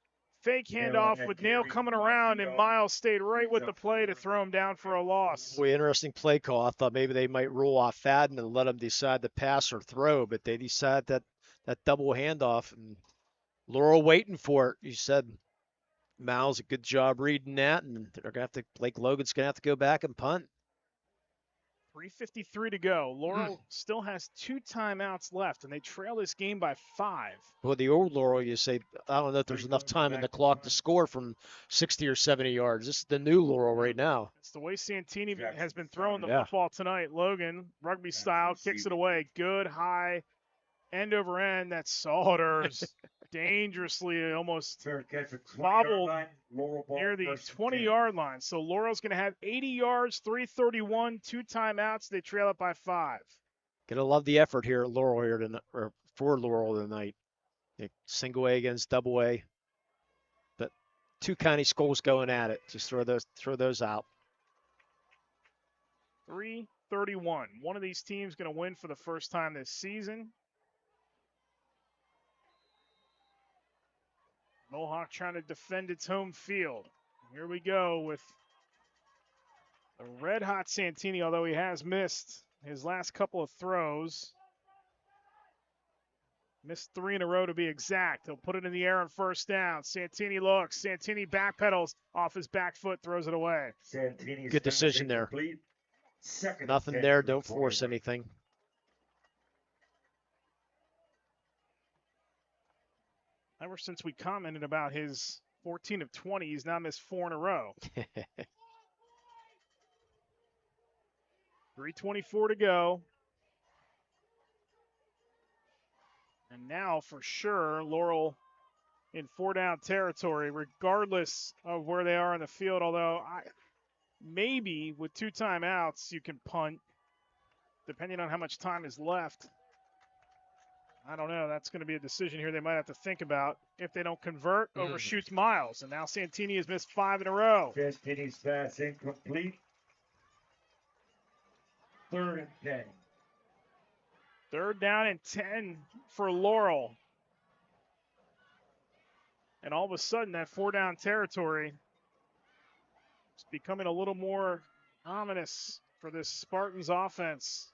fake handoff with Nail coming around, and Miles stayed right with the play to throw him down for a loss. Boy, interesting play call. I thought maybe they might roll off Fadden and let him decide to pass or throw, but they decided that double handoff, and Laurel waiting for it. You said Miles, a good job reading that, and they're gonna have to. Blake Logan's gonna have to go back and punt. 3:53 to go. Laurel still has 2 timeouts left, and they trail this game by 5. Well, the old Laurel, you say, I don't know if there's enough time in the clock to score from 60 or 70 yards. This is the new Laurel right now. It's the way Santini has been throwing the football tonight. Logan, rugby style, kicks it away. Good high end over end. That Salters dangerously almost bobbled near the 20-yard line. So Laurel's going to have 80 yards, 3:31, 2 timeouts. They trail it by 5. Gonna love the effort here at Laurel here tonight, or for Laurel tonight. Single A against double A, but 2 county schools going at it. Just throw those out. 3:31. One of these teams going to win for the first time this season. Mohawk trying to defend its home field. Here we go with the red-hot Santini, although he has missed his last couple of throws. Missed 3 in a row to be exact. He'll put it in the air on first down. Santini looks. Santini backpedals off his back foot, throws it away. Good decision there. Nothing there. Don't force anything. Ever since we commented about his 14 of 20, he's now missed 4 in a row. 3:24 to go. And now, for sure, Laurel in 4-down territory, regardless of where they are in the field. Although, maybe with 2 timeouts, you can punt, depending on how much time is left. I don't know. That's going to be a decision here they might have to think about. If they don't convert, overshoots Miles. And now Santini has missed 5 in a row. Santini's pass incomplete. 3rd and 10. 3rd down and 10 for Laurel. And all of a sudden, that 4-down territory is becoming a little more ominous for this Spartans offense.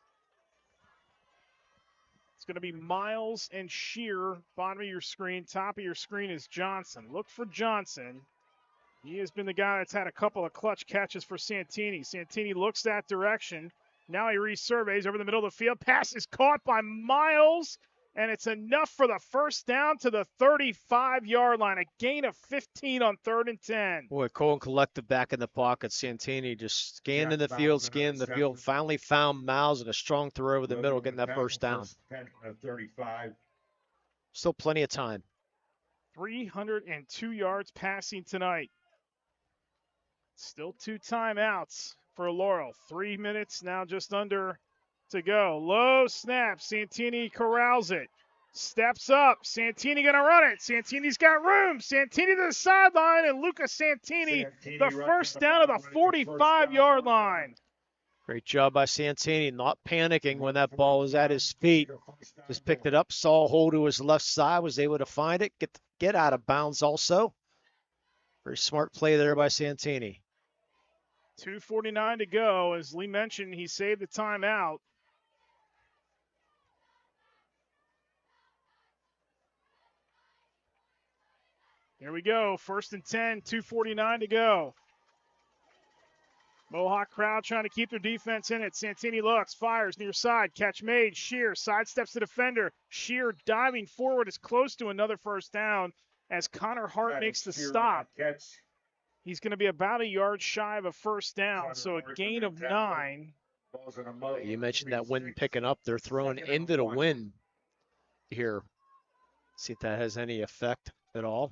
It's going to be Miles and Shear. Bottom of your screen. Top of your screen is Johnson. Look for Johnson. He has been the guy that's had a couple of clutch catches for Santini. Santini looks that direction. Now he resurveys over the middle of the field. Pass is caught by Miles, and it's enough for the first down to the 35-yard line. A gain of 15 on 3rd and 10. Boy, Cole Collective back in the pocket. Santini just scanning the field, finally found Miles and a strong throw over the middle, getting that first down. 35. Still plenty of time. 302 yards passing tonight. Still 2 timeouts for Laurel. 3 minutes now just under to go. Low snap. Santini corrals it. Steps up. Santini going to run it. Santini's got room. Santini to the sideline, and Luca Santini the first down of the 45-yard line. Great job by Santini, not panicking when that ball was at his feet. Just picked it up, saw a hole to his left side, was able to find it, get out of bounds also. Very smart play there by Santini. 2:49 to go. As Lee mentioned, he saved the timeout. Here we go. 1st and 10, 2:49 to go. Mohawk crowd trying to keep their defense in it. Santini looks, fires near side. Catch made. Shear sidesteps the defender. Shear diving forward is close to another first down as Connor Hart makes the stop. He's going to be about a yard shy of a first down, so a gain of 9. You mentioned that wind picking up. They're throwing into the wind here. See if that has any effect at all.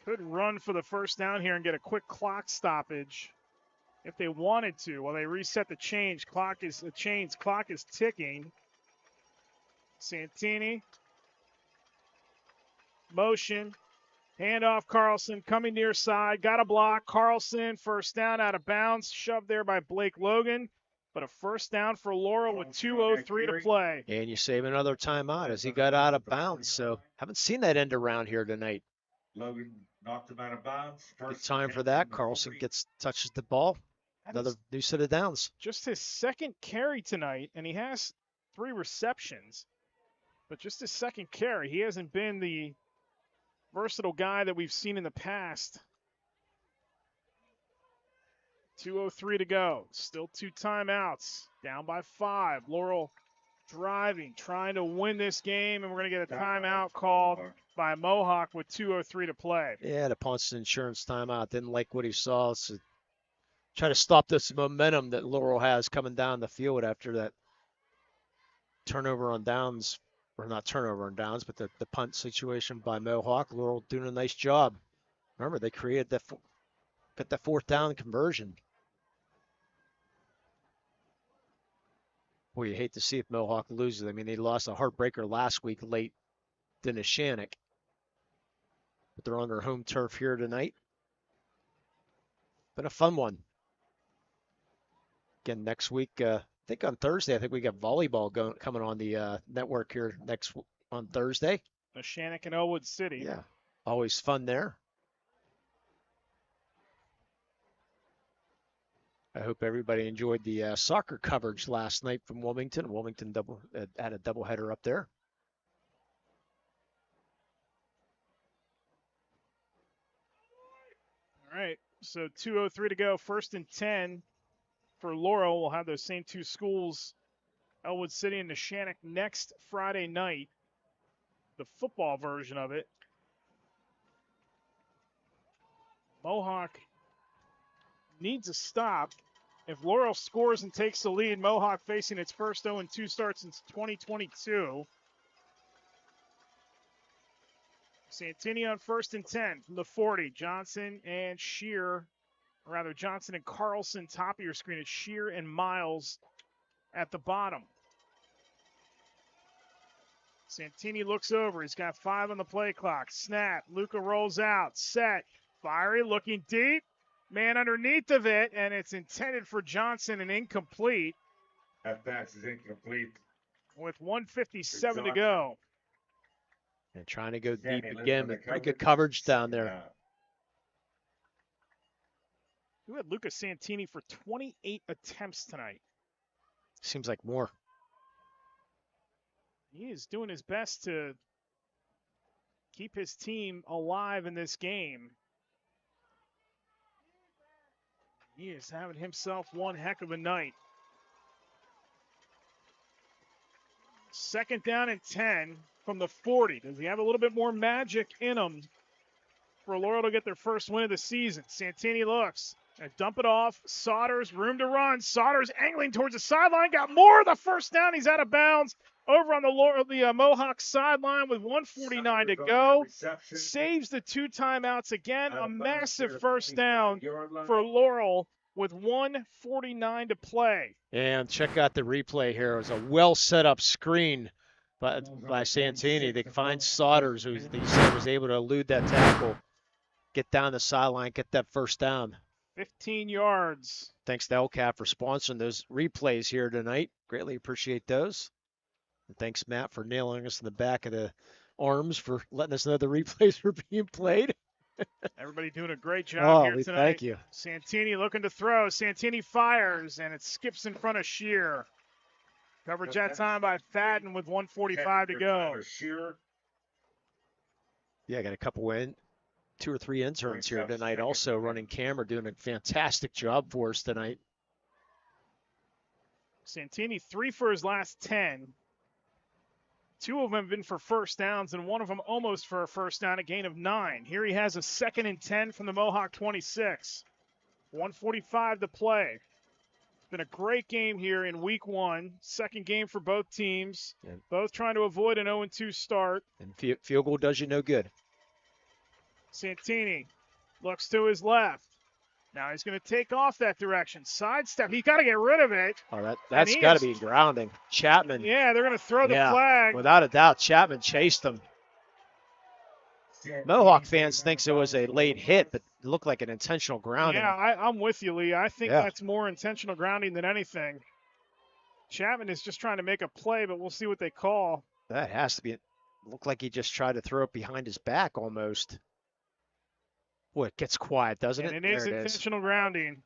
Could run for the first down here and get a quick clock stoppage if they wanted to. While they reset the change, clock is ticking. Santini, motion, handoff. Carlson coming near side, got a block. Carlson first down out of bounds, shoved there by Blake Logan, but a first down for Laurel with 2:03 to play. And you save another timeout as he got out of bounds. So haven't seen that end around here tonight. Logan knocked him out of bounds. Good time for that. Carlson touches the ball. Another new set of downs. Just his second carry tonight, and he has 3 receptions. But just his second carry. He hasn't been the versatile guy that we've seen in the past. 2:03 to go. Still 2 timeouts. Down by 5. Laurel driving, trying to win this game, and we're going to get a timeout called by Mohawk with 2:03 to play. Yeah, the Ponce Insurance timeout. Didn't like what he saw. So try to stop this momentum that Laurel has coming down the field after that turnover on downs, or not turnover on downs, but the punt situation by Mohawk. Laurel doing a nice job. Remember, they created got that 4th down conversion. Boy, you hate to see if Mohawk loses. I mean, they lost a heartbreaker last week late to Neshannock. But they're on their home turf here tonight. Been a fun one. Again, next week, I think on Thursday, I think we got volleyball coming on the network here on Thursday. Neshannock and Elwood City. Yeah, always fun there. I hope everybody enjoyed the soccer coverage last night from Wilmington. Wilmington had a doubleheader up there. All right, so 2:03 to go. 1st and 10 for Laurel. We'll have those same 2 schools, Elwood City and Neshannock, next Friday night. The football version of it. Mohawk needs a stop. If Laurel scores and takes the lead, Mohawk facing its first 0-2 start since 2022. Santini on 1st and 10 from the 40. Johnson and Johnson and Carlson, top of your screen. It's Shear and Miles at the bottom. Santini looks over. He's got 5 on the play clock. Snap. Luca rolls out. Set. Fiery looking deep. Man underneath of it, and it's intended for Johnson and incomplete. That pass is incomplete. With 1:57 to go. And trying to go deep again, but pretty good coverage down there. We had Luca Santini for 28 attempts tonight. Seems like more. He is doing his best to keep his team alive in this game. He is having himself one heck of a night. 2nd down and 10 from the 40. Does he have a little bit more magic in him for Laurel to get their first win of the season? Santini looks. And dump it off. Saunders, room to run. Saunders angling towards the sideline. Got more of the first down. He's out of bounds over on the Mohawk sideline with 1:49 to go. Saves the 2 timeouts again. A massive first down for Laurel with 1:49 to play. And check out the replay here. It was a well set up screen by Santini. They find Saunders, who he said was able to elude that tackle, get down the sideline, get that first down. 15 yards. Thanks to LCAP for sponsoring those replays here tonight. Greatly appreciate those. And thanks, Matt, for nailing us in the back of the arms for letting us know the replays were being played. Everybody doing a great job here tonight. Thank you. Santini looking to throw. Santini fires, and it skips in front of Shear. Coverage that time by Fadden with 1:45 to go. Yeah, I got a couple 2 or 3 interns here tonight also running camera, doing a fantastic job for us tonight. Santini 3 for his last 10. 2 of them have been for first downs, and 1 of them almost for a first down, a gain of 9. Here he has a 2nd and 10 from the Mohawk 26. 1:45 to play. It's been a great game here in week 1. 2nd game for both teams. Both trying to avoid an 0-2 start. And field goal does you no good. Santini looks to his left. Now he's going to take off that direction. Sidestep. He's got to get rid of it. Oh, that's got to be grounding. Chapman. Yeah, they're going to throw the flag. Without a doubt, Chapman chased him. Mohawk fans thinks it was a late hit, but it looked like an intentional grounding. Yeah, I'm with you, Lee. I think that's more intentional grounding than anything. Chapman is just trying to make a play, but we'll see what they call. That has to be. It looked like he just tried to throw it behind his back almost. Boy, it gets quiet, doesn't it? And it is intentional grounding.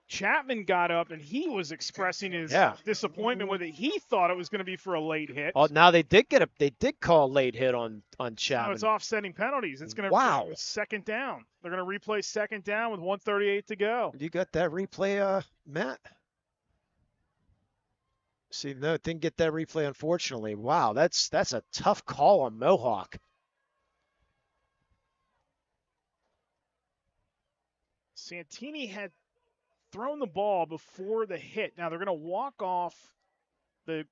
Chapman got up, and he was expressing his disappointment with it. He thought it was going to be for a late hit. Oh, now they did call a late hit on Chapman. No, it's offsetting penalties. It's going to be 2nd down. They're going to replay 2nd down with 1:38 to go. You got that replay, Matt? See, no, didn't get that replay, unfortunately. Wow, that's a tough call on Mohawk. Santini had thrown the ball before the hit. Now they're going to walk off the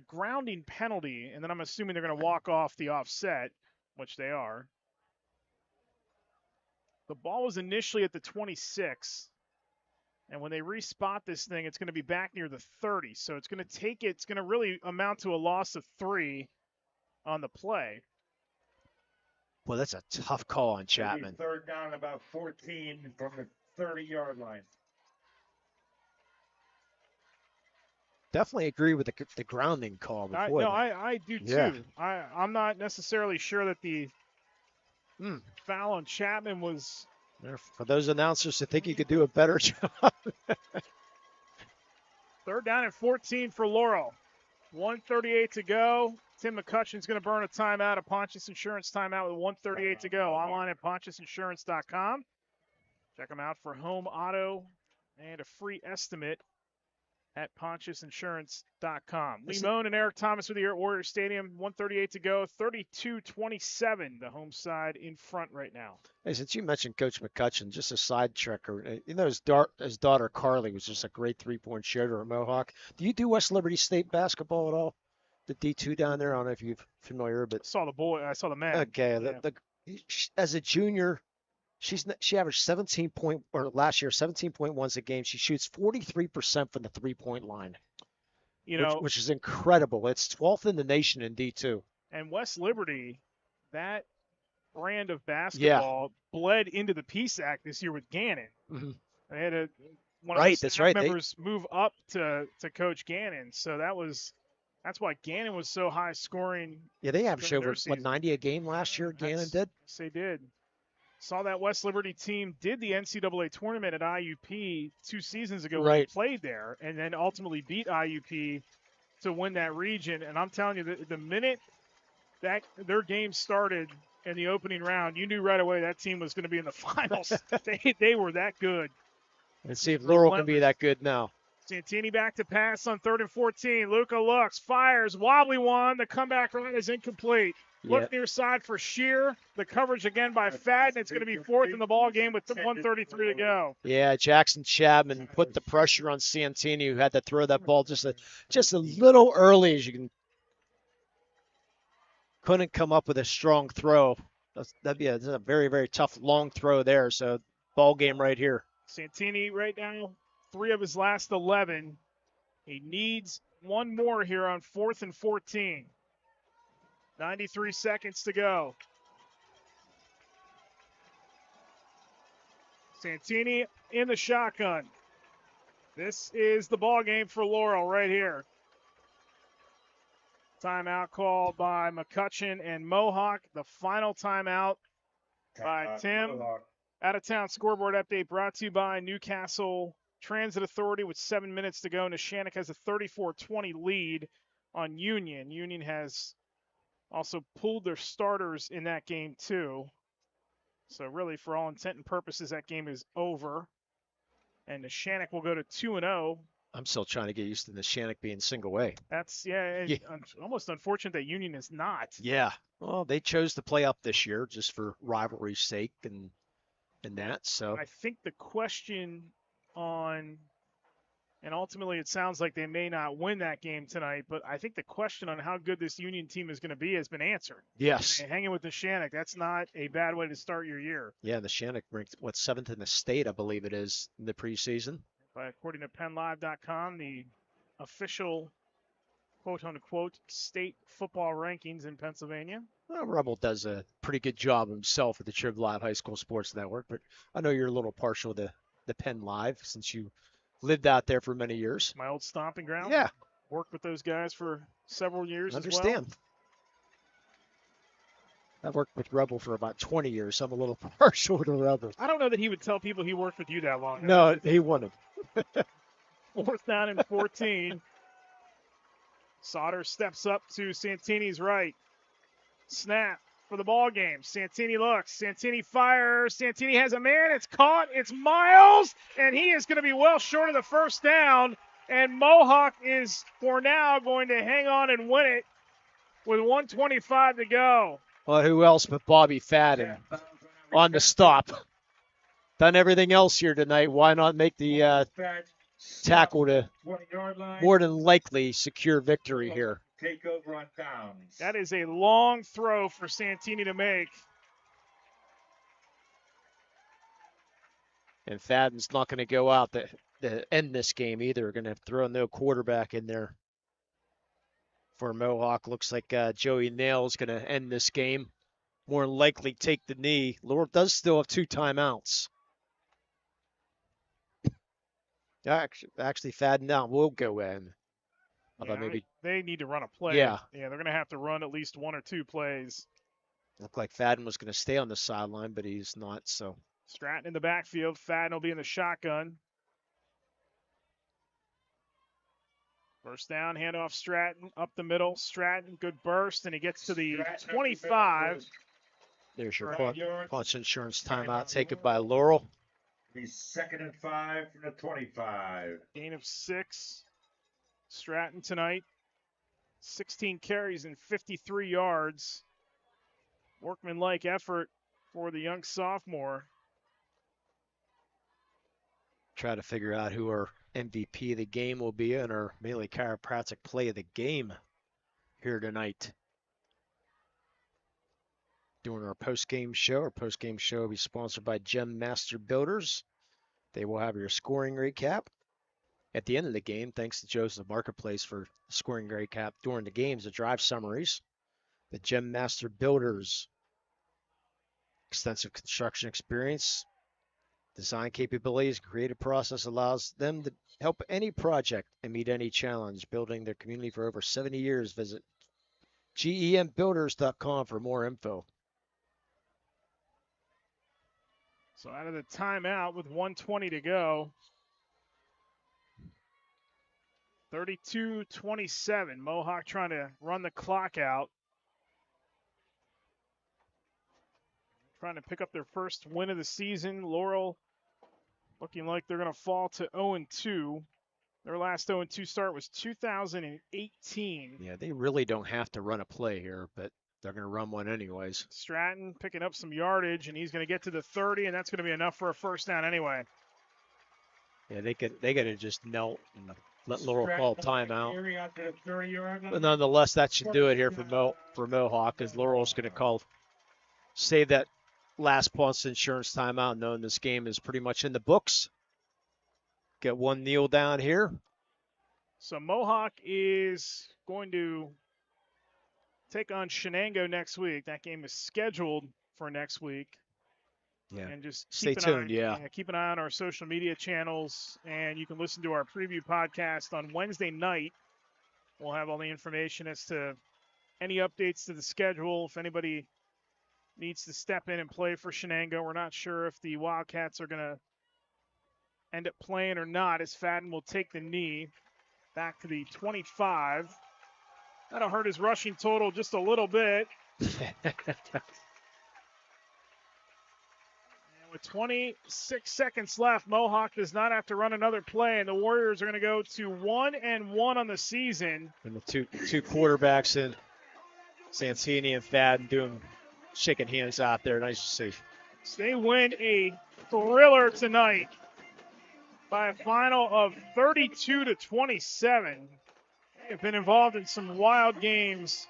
grounding penalty, and then I'm assuming they're going to walk off the offset, which they are. The ball was initially at the 26, and when they respot this thing, it's going to be back near the 30. So it's going to really amount to a loss of 3 on the play. Well, that's a tough call on Chapman. 3rd down, about 14 from the 30-yard line. Definitely agree with the grounding call. I do too. Yeah. I'm not necessarily sure that the foul on Chapman was. For those announcers that think you could do a better job. 3rd down and 14 for Laurel. 1:38 to go. Tim McCutcheon's going to burn a timeout, a Pontius Insurance timeout with 1:38 to go. Online at pontiusinsurance.com. Check them out for home, auto, and a free estimate at pontiusinsurance.com. Lee Moan and Eric Thomas with you at Warrior Stadium. 1:38 to go. 32-27, the home side in front right now. Hey, since you mentioned Coach McCutcheon, just a side checker. You know, his daughter Carly was just a great 3-point shooter at Mohawk. Do you do West Liberty State basketball at all? The D2 down there? I don't know if you're familiar, but I saw the man. Okay, Yeah. As a junior, she averaged 17.1s a game. She shoots 43% from the 3-point line. Which is incredible. It's 12th in the nation in D2. And West Liberty, that brand of basketball bled into the PSAC this year with Gannon. Mm-hmm. They had one of the staff members move up to Coach Gannon, so that's why Gannon was so high scoring. Yeah, they averaged over 90 a game last year. Gannon did. Yes, they did. Saw that West Liberty team did the NCAA tournament at IUP 2 seasons ago when they played there, and then ultimately beat IUP to win that region. And I'm telling you, the minute that their game started in the opening round, you knew right away that team was going to be in the finals. They were that good. Let's see if Laurel can be that good now. Santini back to pass on 3rd and 14. Luca looks, fires, wobbly one. The comeback run is incomplete. Look near side for Shear. The coverage again by Fadden. It's going to be 4th in the ball game with 1:33 to go. Yeah, Jackson Chapman put the pressure on Santini, who had to throw that ball just a little early, as you can. Couldn't come up with a strong throw. That'd be a very, very tough long throw there. So ball game right here. Santini right now, 3 of his last 11. He needs one more here on 4th and 14. 93 seconds to go. Santini in the shotgun. This is the ball game for Laurel right here. Timeout called by McCutcheon and Mohawk. The final timeout by Tim. Out of town scoreboard update brought to you by Newcastle Transit Authority with 7 minutes to go. Neshannock has a 34-20 lead on Union. Union has also pulled their starters in that game too. So really, for all intent and purposes, that game is over. And Neshannock will go to 2-0. I'm still trying to get used to Neshannock being single A. That's, almost unfortunate that Union is not. Yeah. Well, they chose to play up this year just for rivalry's sake and that. So I think the question on, and ultimately it sounds like they may not win that game tonight, but I think the question on how good this Union team is going to be has been answered. Yes. And hanging with Neshannock, that's not a bad way to start your year. Yeah, Neshannock ranked, 7th in the state, I believe it is, in the preseason. But according to PennLive.com, the official quote-unquote state football rankings in Pennsylvania. Well, Rebel does a pretty good job himself at the Triv Live High School Sports Network, but I know you're a little partial to the Penn Live since you lived out there for many years. My old stomping ground. Yeah. Worked with those guys for several years Understand. as well. I've worked with Rebel for about 20 years, so I'm a little partial to Rebel. I don't know that he would tell people he worked with you that long. No, he wouldn't. 4th down and 14. Sauter steps up to Santini's right. Snap for the ball game. Santini looks. Santini fires. Santini has a man. It's caught. It's Miles. And he is going to be well short of the first down. And Mohawk is, for now, going to hang on and win it with 1:25 to go. Well, who else but Bobby Fadden on the stop? Done everything else here tonight. Why not make the tackle to more than likely secure victory here? Take over on downs. That is a long throw for Santini to make. And Fadden's not going to go out to end this game either. Going to throw no quarterback in there for Mohawk. Looks like Joey Nail's going to end this game. More than likely take the knee. Laurel does still have 2 timeouts. Actually, Fadden now will go in. Maybe they need to run a play. Yeah, they're going to have to run at least 1 or 2 plays. Looked like Fadden was going to stay on the sideline, but he's not. So Stratton in the backfield. Fadden will be in the shotgun. First down, handoff Stratton up the middle. Stratton, good burst, and he gets to the 25. There's your punch insurance timeout taken by Laurel. He's 2nd and 5 from the 25. Gain of 6. Stratton tonight, 16 carries and 53 yards. Workmanlike effort for the young sophomore. Try to figure out who our MVP of the game will be and our Melee Chiropractic play of the game here tonight. Doing our post-game show. Our post-game show will be sponsored by Gem Master Builders. They will have your scoring recap at the end of the game, thanks to Joseph Marketplace for scoring recap during the games, the drive summaries. The Gem Master Builders, extensive construction experience, design capabilities, creative process allows them to help any project and meet any challenge. Building their community for over 70 years. Visit gembuilders.com for more info. So out of the timeout with 1:20 to go, 32-27. Mohawk trying to run the clock out. Trying to pick up their first win of the season. Laurel looking like they're going to fall to 0-2. Their last 0-2 start was 2018. Yeah, they really don't have to run a play here, but they're going to run one anyways. Stratton picking up some yardage, and he's going to get to the 30, and that's going to be enough for a first down anyway. Yeah, they got to just knelt and let Laurel call timeout. But nonetheless, that should do it here for Mohawk, as Laurel's going to save that last Ponce Insurance timeout, knowing this game is pretty much in the books. Get one kneel down here. So Mohawk is going to take on Shenango next week. That game is scheduled for next week. Yeah. And just stay tuned. Keep an eye on our social media channels, and you can listen to our preview podcast on Wednesday night. We'll have all the information as to any updates to the schedule. If anybody needs to step in and play for Shenango, we're not sure if the Wildcats are going to end up playing or not, as Fadden will take the knee back to the 25. That'll hurt his rushing total just a little bit. And with 26 seconds left, Mohawk does not have to run another play, and the Warriors are going to go to 1-1 on the season. And the two quarterbacks in Santini and Fadden shaking hands out there. Nice to see. So they win a thriller tonight by a final of 32-27. They've been involved in some wild games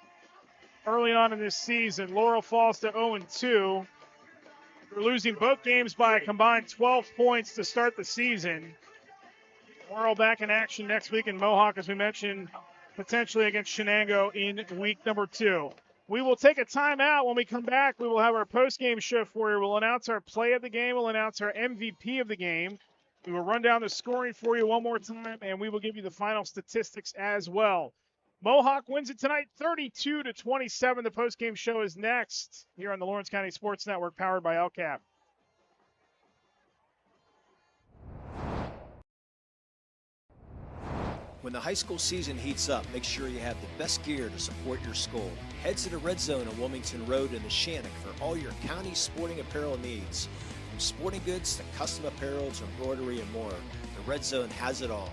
early on in this season. Laurel falls to 0-2. They're losing both games by a combined 12 points to start the season. Laurel back in action next week in Mohawk, as we mentioned, potentially against Shenango in week number 2. We will take a timeout. When we come back, we will have our postgame show for you. We'll announce our play of the game. We'll announce our MVP of the game. We will run down the scoring for you one more time, and we will give you the final statistics as well. Mohawk wins it tonight, 32-27. The postgame show is next here on the Lawrence County Sports Network, powered by LCAP. When the high school season heats up, make sure you have the best gear to support your school. Head to the Red Zone on Wilmington Road in the Shannock for all your county sporting apparel needs. From sporting goods to custom apparel to embroidery and more, the Red Zone has it all.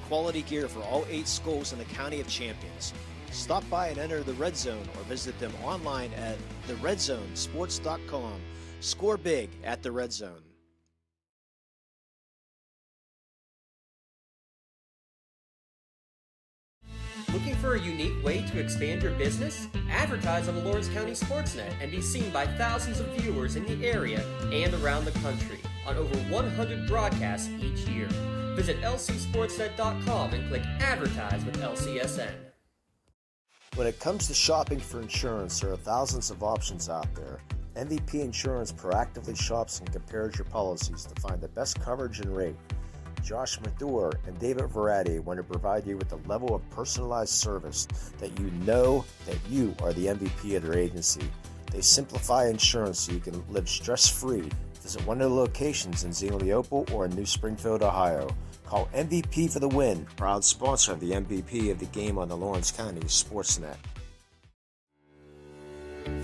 Quality gear for all 8 schools in the County of Champions. Stop by and enter the Red Zone or visit them online at theredzonesports.com. Score big at the Red Zone. Looking for a unique way to expand your business? Advertise on the Lawrence County SportsNet and be seen by thousands of viewers in the area and around the country on over 100 broadcasts each year. Visit lcsportsnet.com and click Advertise with LCSN. When it comes to shopping for insurance, there are thousands of options out there. MVP Insurance proactively shops and compares your policies to find the best coverage and rate. Josh Madure and David Verratti want to provide you with the level of personalized service that you know that you are the MVP of their agency. They simplify insurance so you can live stress-free. Visit one of the locations in Zingleopole or in New Springfield, Ohio. Call MVP for the win, proud sponsor of the MVP of the game on the Lawrence County SportsNet.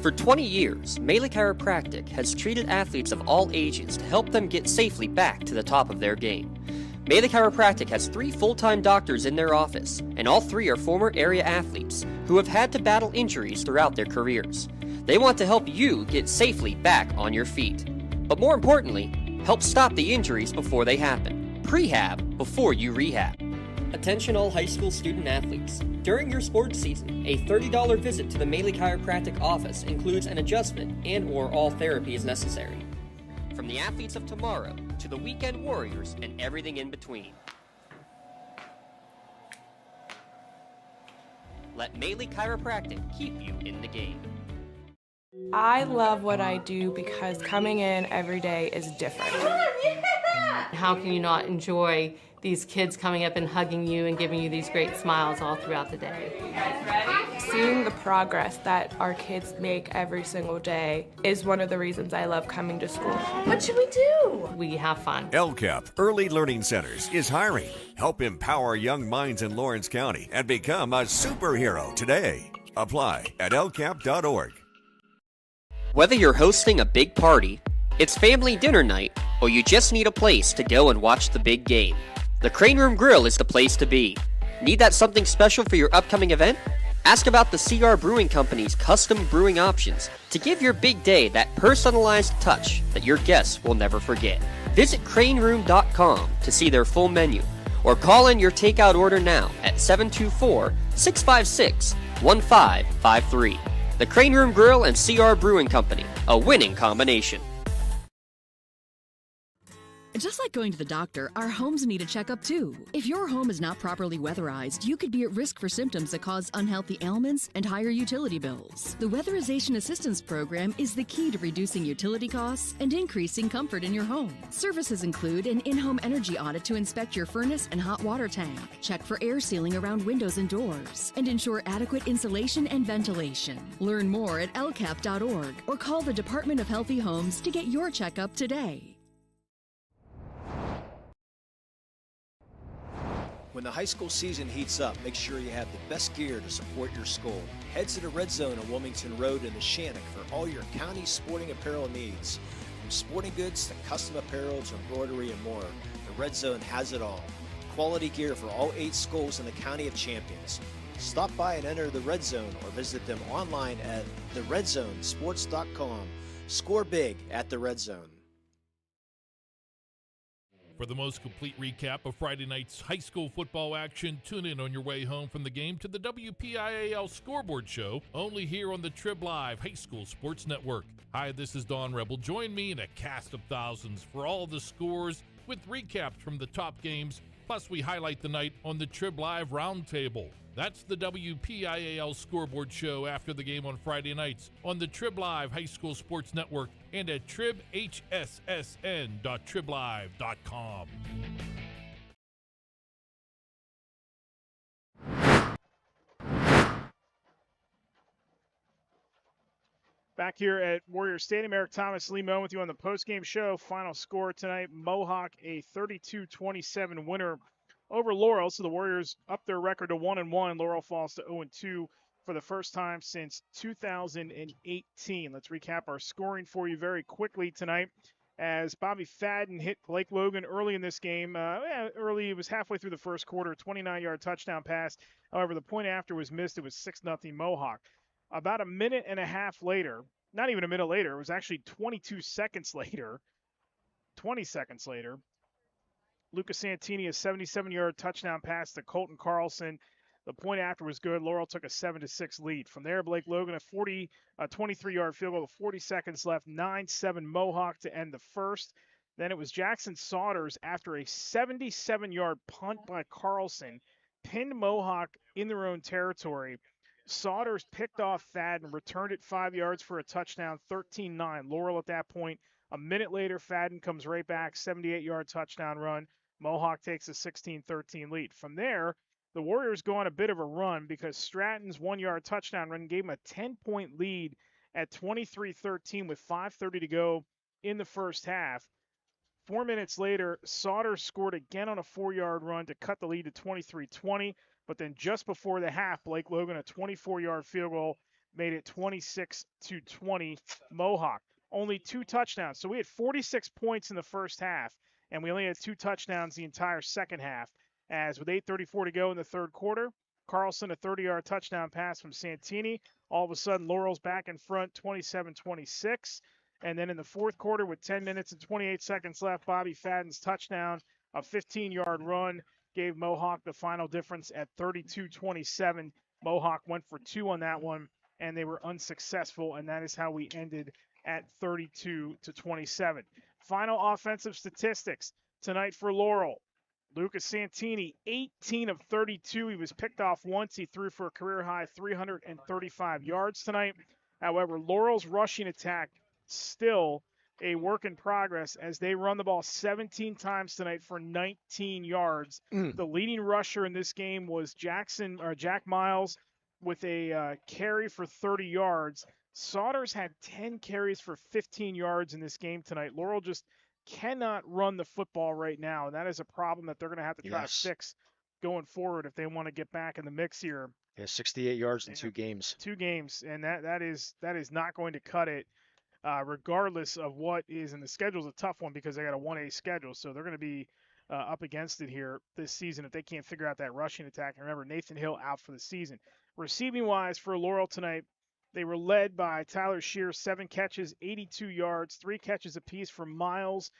For 20 years, Melee Chiropractic has treated athletes of all ages to help them get safely back to the top of their game. Melee Chiropractic has 3 full-time doctors in their office, and all 3 are former area athletes who have had to battle injuries throughout their careers. They want to help you get safely back on your feet. But more importantly, help stop the injuries before they happen. Prehab before you rehab. Attention all high school student athletes. During your sports season, a $30 visit to the Melee Chiropractic office includes an adjustment and/or all therapy is necessary. From the athletes of tomorrow to the weekend warriors and everything in between. Let Melee Chiropractic keep you in the game. I love what I do because coming in every day is different. How can you not enjoy these kids coming up and hugging you and giving you these great smiles all throughout the day. Seeing the progress that our kids make every single day is one of the reasons I love coming to school. What should we do? We have fun. LCAP Early Learning Centers is hiring. Help empower young minds in Lawrence County and become a superhero today. Apply at lcap.org. Whether you're hosting a big party, it's family dinner night, or you just need a place to go and watch the big game, the Crane Room Grill is the place to be. Need that something special for your upcoming event? Ask about the CR Brewing Company's custom brewing options to give your big day that personalized touch that your guests will never forget. Visit craneroom.com to see their full menu, or call in your takeout order now at 724-656-1553. The Crane Room Grill and CR Brewing Company, a winning combination. Just like going to the doctor, our homes need a checkup too. If your home is not properly weatherized, you could be at risk for symptoms that cause unhealthy ailments and higher utility bills. The Weatherization Assistance Program is the key to reducing utility costs and increasing comfort in your home. Services include an in-home energy audit to inspect your furnace and hot water tank, check for air sealing around windows and doors, and ensure adequate insulation and ventilation. Learn more at lcap.org or call the Department of Healthy Homes to get your checkup today. When the high school season heats up, make sure you have the best gear to support your school. Head to the Red Zone on Wilmington Road in the Shannock for all your county sporting apparel needs. From sporting goods to custom apparel to embroidery and more, the Red Zone has it all. Quality gear for all 8 schools in the County of Champions. Stop by and enter the Red Zone or visit them online at theredzonesports.com. Score big at the Red Zone. For the most complete recap of Friday night's high school football action, tune in on your way home from the game to the WPIAL Scoreboard Show, only here on the Trib Live High School Sports Network. Hi, this is Don Rebel. Join me in a cast of thousands for all the scores with recaps from the top games, plus we highlight the night on the Trib Live Roundtable. That's the WPIAL Scoreboard Show after the game on Friday nights on the Trib Live High School Sports Network and at tribhssn.triblive.com. Back here at Warrior Stadium, Eric Thomas, Lee Moe with you on the postgame show. Final score tonight, Mohawk a 32-27 winner over Laurel. So the Warriors up their record to 1-1. Laurel falls to 0-2 for the first time since 2018. Let's recap our scoring for you very quickly tonight. As Bobby Fadden hit Blake Logan early in this game. Early, it was halfway through the first quarter, 29-yard touchdown pass. However, the point after was missed. It was 6-0 Mohawk. About a minute and a half later, not even a minute later, it was actually 20 seconds later, Lucas Santini, a 77-yard touchdown pass to Colton Carlson. The point after was good. Laurel took a 7-6 lead. From there, Blake Logan, a 23-yard field goal with 40 seconds left, 9-7 Mohawk to end the first. Then it was Jackson Saunders after a 77-yard punt by Carlson, pinned Mohawk in their own territory. Saunders picked off Fadden and returned it 5 yards for a touchdown, 13-9. Laurel at that point. A minute later, Fadden comes right back, 78-yard touchdown run. Mohawk takes a 16-13 lead. From there, the Warriors go on a bit of a run because Stratton's 1-yard touchdown run gave him a 10-point lead at 23-13 with 5:30 to go in the first half. 4 minutes later, Saunders scored again on a 4-yard run to cut the lead to 23-20. But then just before the half, Blake Logan, a 24-yard field goal, made it 26-20 Mohawk. Only 2 touchdowns. So we had 46 points in the first half, and we only had 2 touchdowns the entire second half. As with 8:34 to go in the third quarter, Carlson, a 30-yard touchdown pass from Santini. All of a sudden, Laurel's back in front, 27-26. And then in the fourth quarter, with 10 minutes and 28 seconds left, Bobby Fadden's touchdown, a 15-yard run, gave Mohawk the final difference at 32-27. Mohawk went for 2 on that one, and they were unsuccessful, and that is how we ended at 32-27. Final offensive statistics tonight for Laurel. Lucas Santini, 18 of 32. He was picked off once. He threw for a career-high 335 yards tonight. However, Laurel's rushing attack still a work in progress as they run the ball 17 times tonight for 19 yards. The leading rusher in this game was Jack Miles with a carry for 30 yards. Saunders had 10 carries for 15 yards in this game tonight. Laurel just cannot run the football right now, and that is a problem that they're going to have to try to fix going forward if they want to get back in the mix here. Yeah, 68 yards in 2 games. 2 games, and that is not going to cut it. Regardless of what is, and the schedule's a tough one because they got a 1A schedule, so they're going to be up against it here this season if they can't figure out that rushing attack. And remember, Nathan Hill out for the season. Receiving-wise for Laurel tonight, they were led by Tyler Shear, 7 catches, 82 yards, 3 catches apiece for Miles,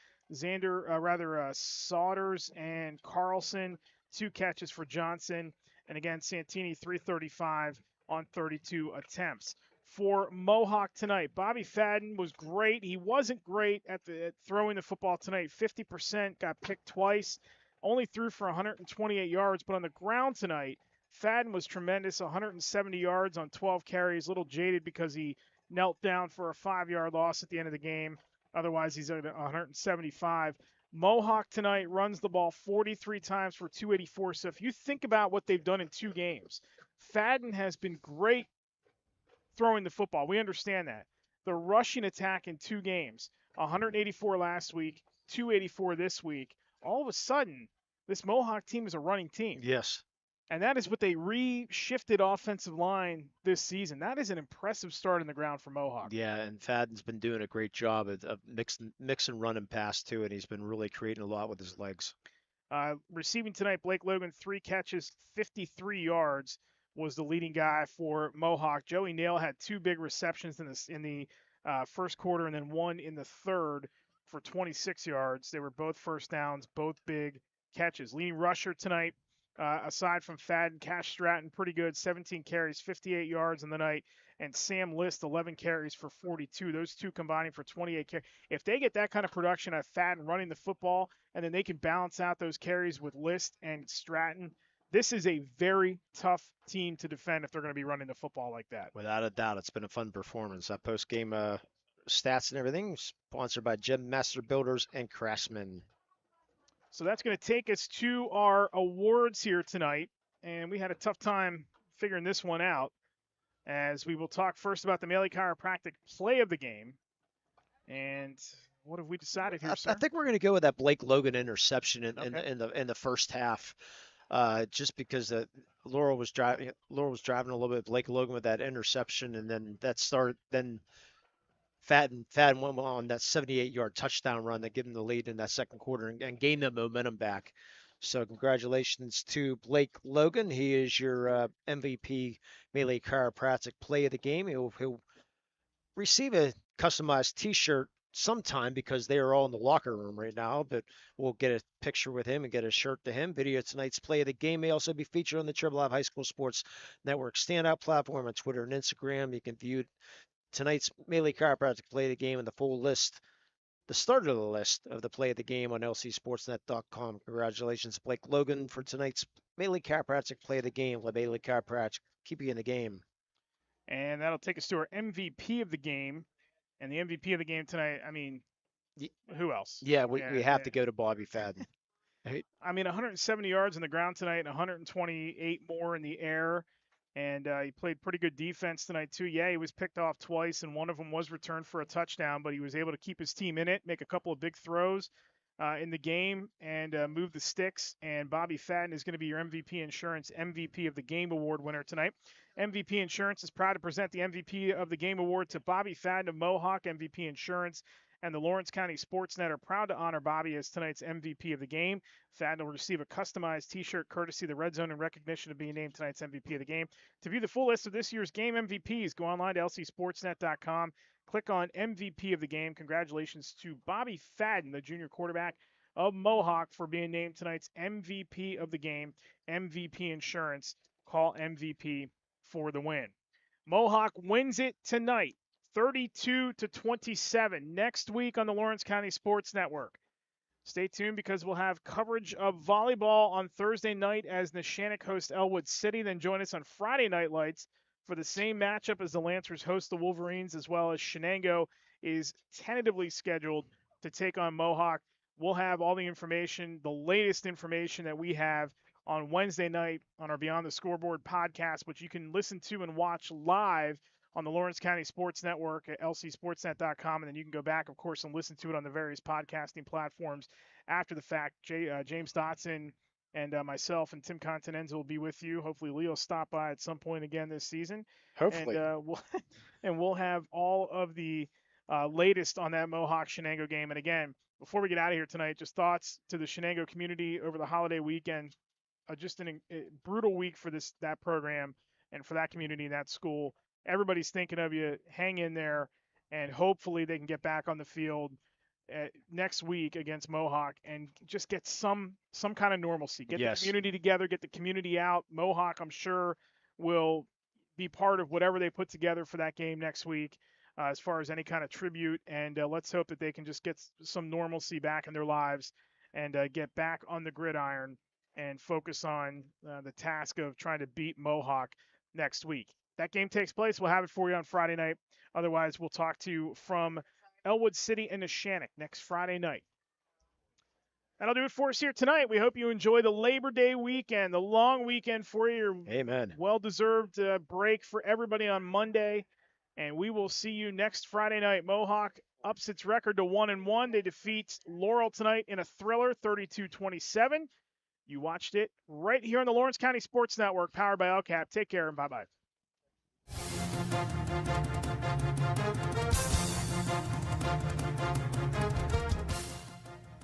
Saunders and Carlson, 2 catches for Johnson, and again, Santini, 335 on 32 attempts. For Mohawk tonight, Bobby Fadden was great. He wasn't great at throwing the football tonight. 50%, got picked twice, only threw for 128 yards. But on the ground tonight, Fadden was tremendous, 170 yards on 12 carries. A little jaded because he knelt down for a 5-yard loss at the end of the game. Otherwise, he's at 175. Mohawk tonight runs the ball 43 times for 284. So if you think about what they've done in 2 games, Fadden has been great throwing the football. We understand that. The rushing attack in 2 games, 184 last week, 284 this week. All of a sudden, this Mohawk team is a running team. Yes. And that is what they re-shifted offensive line this season. That is an impressive start in the ground for Mohawk. Yeah, and Fadden's been doing a great job of mixing run and pass too, and he's been really creating a lot with his legs. Receiving tonight, Blake Logan, 3 catches, 53 yards. Was the leading guy for Mohawk. Joey Nail had 2 big receptions in the first quarter and then 1 in the third for 26 yards. They were both first downs, both big catches. Leading rusher tonight, aside from Fadden, Cash Stratton, pretty good, 17 carries, 58 yards in the night, and Sam List, 11 carries for 42. Those 2 combining for 28 carries. If they get that kind of production at Fadden running the football, and then they can balance out those carries with List and Stratton, this is a very tough team to defend if they're going to be running the football like that. Without a doubt, it's been a fun performance. That post-game stats and everything sponsored by Gem Master Builders and Craftsman. So that's going to take us to our awards here tonight, and we had a tough time figuring this one out, as we will talk first about the Maley Chiropractic play of the game. And what have we decided here, sir? I think we're going to go with that Blake Logan interception in the first half. Just because Laurel was driving a little bit. Blake Logan with that interception, and then Then Fadden went on that 78-yard touchdown run that gave him the lead in that second quarter and gained the momentum back. So congratulations to Blake Logan. He is your MVP Maley Chiropractic play of the game. He'll receive a customized T-shirt sometime because they are all in the locker room right now, but we'll get a picture with him and get a shirt to him. Video of tonight's play of the game may also be featured on the Triple Live High School Sports Network standout platform on Twitter and Instagram. You can view tonight's Maley Chiropractic play of the game and the full list, the start of the list of the play of the game on lcsportsnet.com. Congratulations, Blake Logan, for tonight's Maley Chiropractic play of the game. Maley Chiropractic, keep you in the game. And that'll take us to our MVP of the game. And the MVP of the game tonight, I mean, who else? Yeah, we have to go to Bobby Fadden. I mean, 170 yards on the ground tonight and 128 more in the air. And he played pretty good defense tonight, too. Yeah, he was picked off twice, and one of them was returned for a touchdown, but he was able to keep his team in it, make a couple of big throws in the game, and move the sticks. And Bobby Fadden is going to be your MVP Insurance MVP of the Game Award winner tonight. MVP Insurance is proud to present the MVP of the Game Award to Bobby Fadden of Mohawk. MVP Insurance and the Lawrence County SportsNet are proud to honor Bobby as tonight's MVP of the game. Fadden will receive a customized T-shirt courtesy of the Red Zone in recognition of being named tonight's MVP of the game. To view the full list of this year's game MVPs, go online to lcsportsnet.com. Click on MVP of the game. Congratulations to Bobby Fadden, the junior quarterback of Mohawk, for being named tonight's MVP of the game. MVP Insurance. Call MVP for the win. Mohawk wins it tonight, 32-27. Next week on the Lawrence County Sports Network. Stay tuned because we'll have coverage of volleyball on Thursday night as Neshannock host Elwood City. Then join us on Friday Night Lights for the same matchup as the Lancers host the Wolverines, as well as Shenango is tentatively scheduled to take on Mohawk. We'll have all the information, the latest information that we have on Wednesday night on our Beyond the Scoreboard podcast, which you can listen to and watch live on the Lawrence County Sports Network at lcsportsnet.com. And then you can go back, of course, and listen to it on the various podcasting platforms after the fact. James Dotson and myself and Tim Continenza will be with you. Hopefully Leo will stop by at some point again this season. Hopefully. And we'll have all of the latest on that Mohawk Shenango game. And again, before we get out of here tonight, just thoughts to the Shenango community over the holiday weekend. Just a brutal week for that program and for that community and that school. Everybody's thinking of you. Hang in there, and hopefully they can get back on the field next week against Mohawk and just get some kind of normalcy. Get the community together, get the community out. Mohawk, I'm sure, will be part of whatever they put together for that game next week as far as any kind of tribute. And let's hope that they can just get some normalcy back in their lives and get back on the gridiron and focus on the task of trying to beat Mohawk next week. That game takes place. We'll have it for you on Friday night. Otherwise, we'll talk to you from Elwood City and Neshannock next Friday night. That'll do it for us here tonight. We hope you enjoy the Labor Day weekend, the long weekend for you. Amen. Well-deserved break for everybody on Monday. And we will see you next Friday night. Mohawk ups its record to 1-1. They defeat Laurel tonight in a thriller, 32-27. You watched it right here on the Lawrence County Sports Network, powered by LCAP. Take care and bye-bye.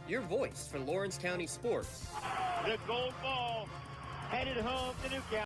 Your voice for Lawrence County sports. The gold ball headed home to Newcastle.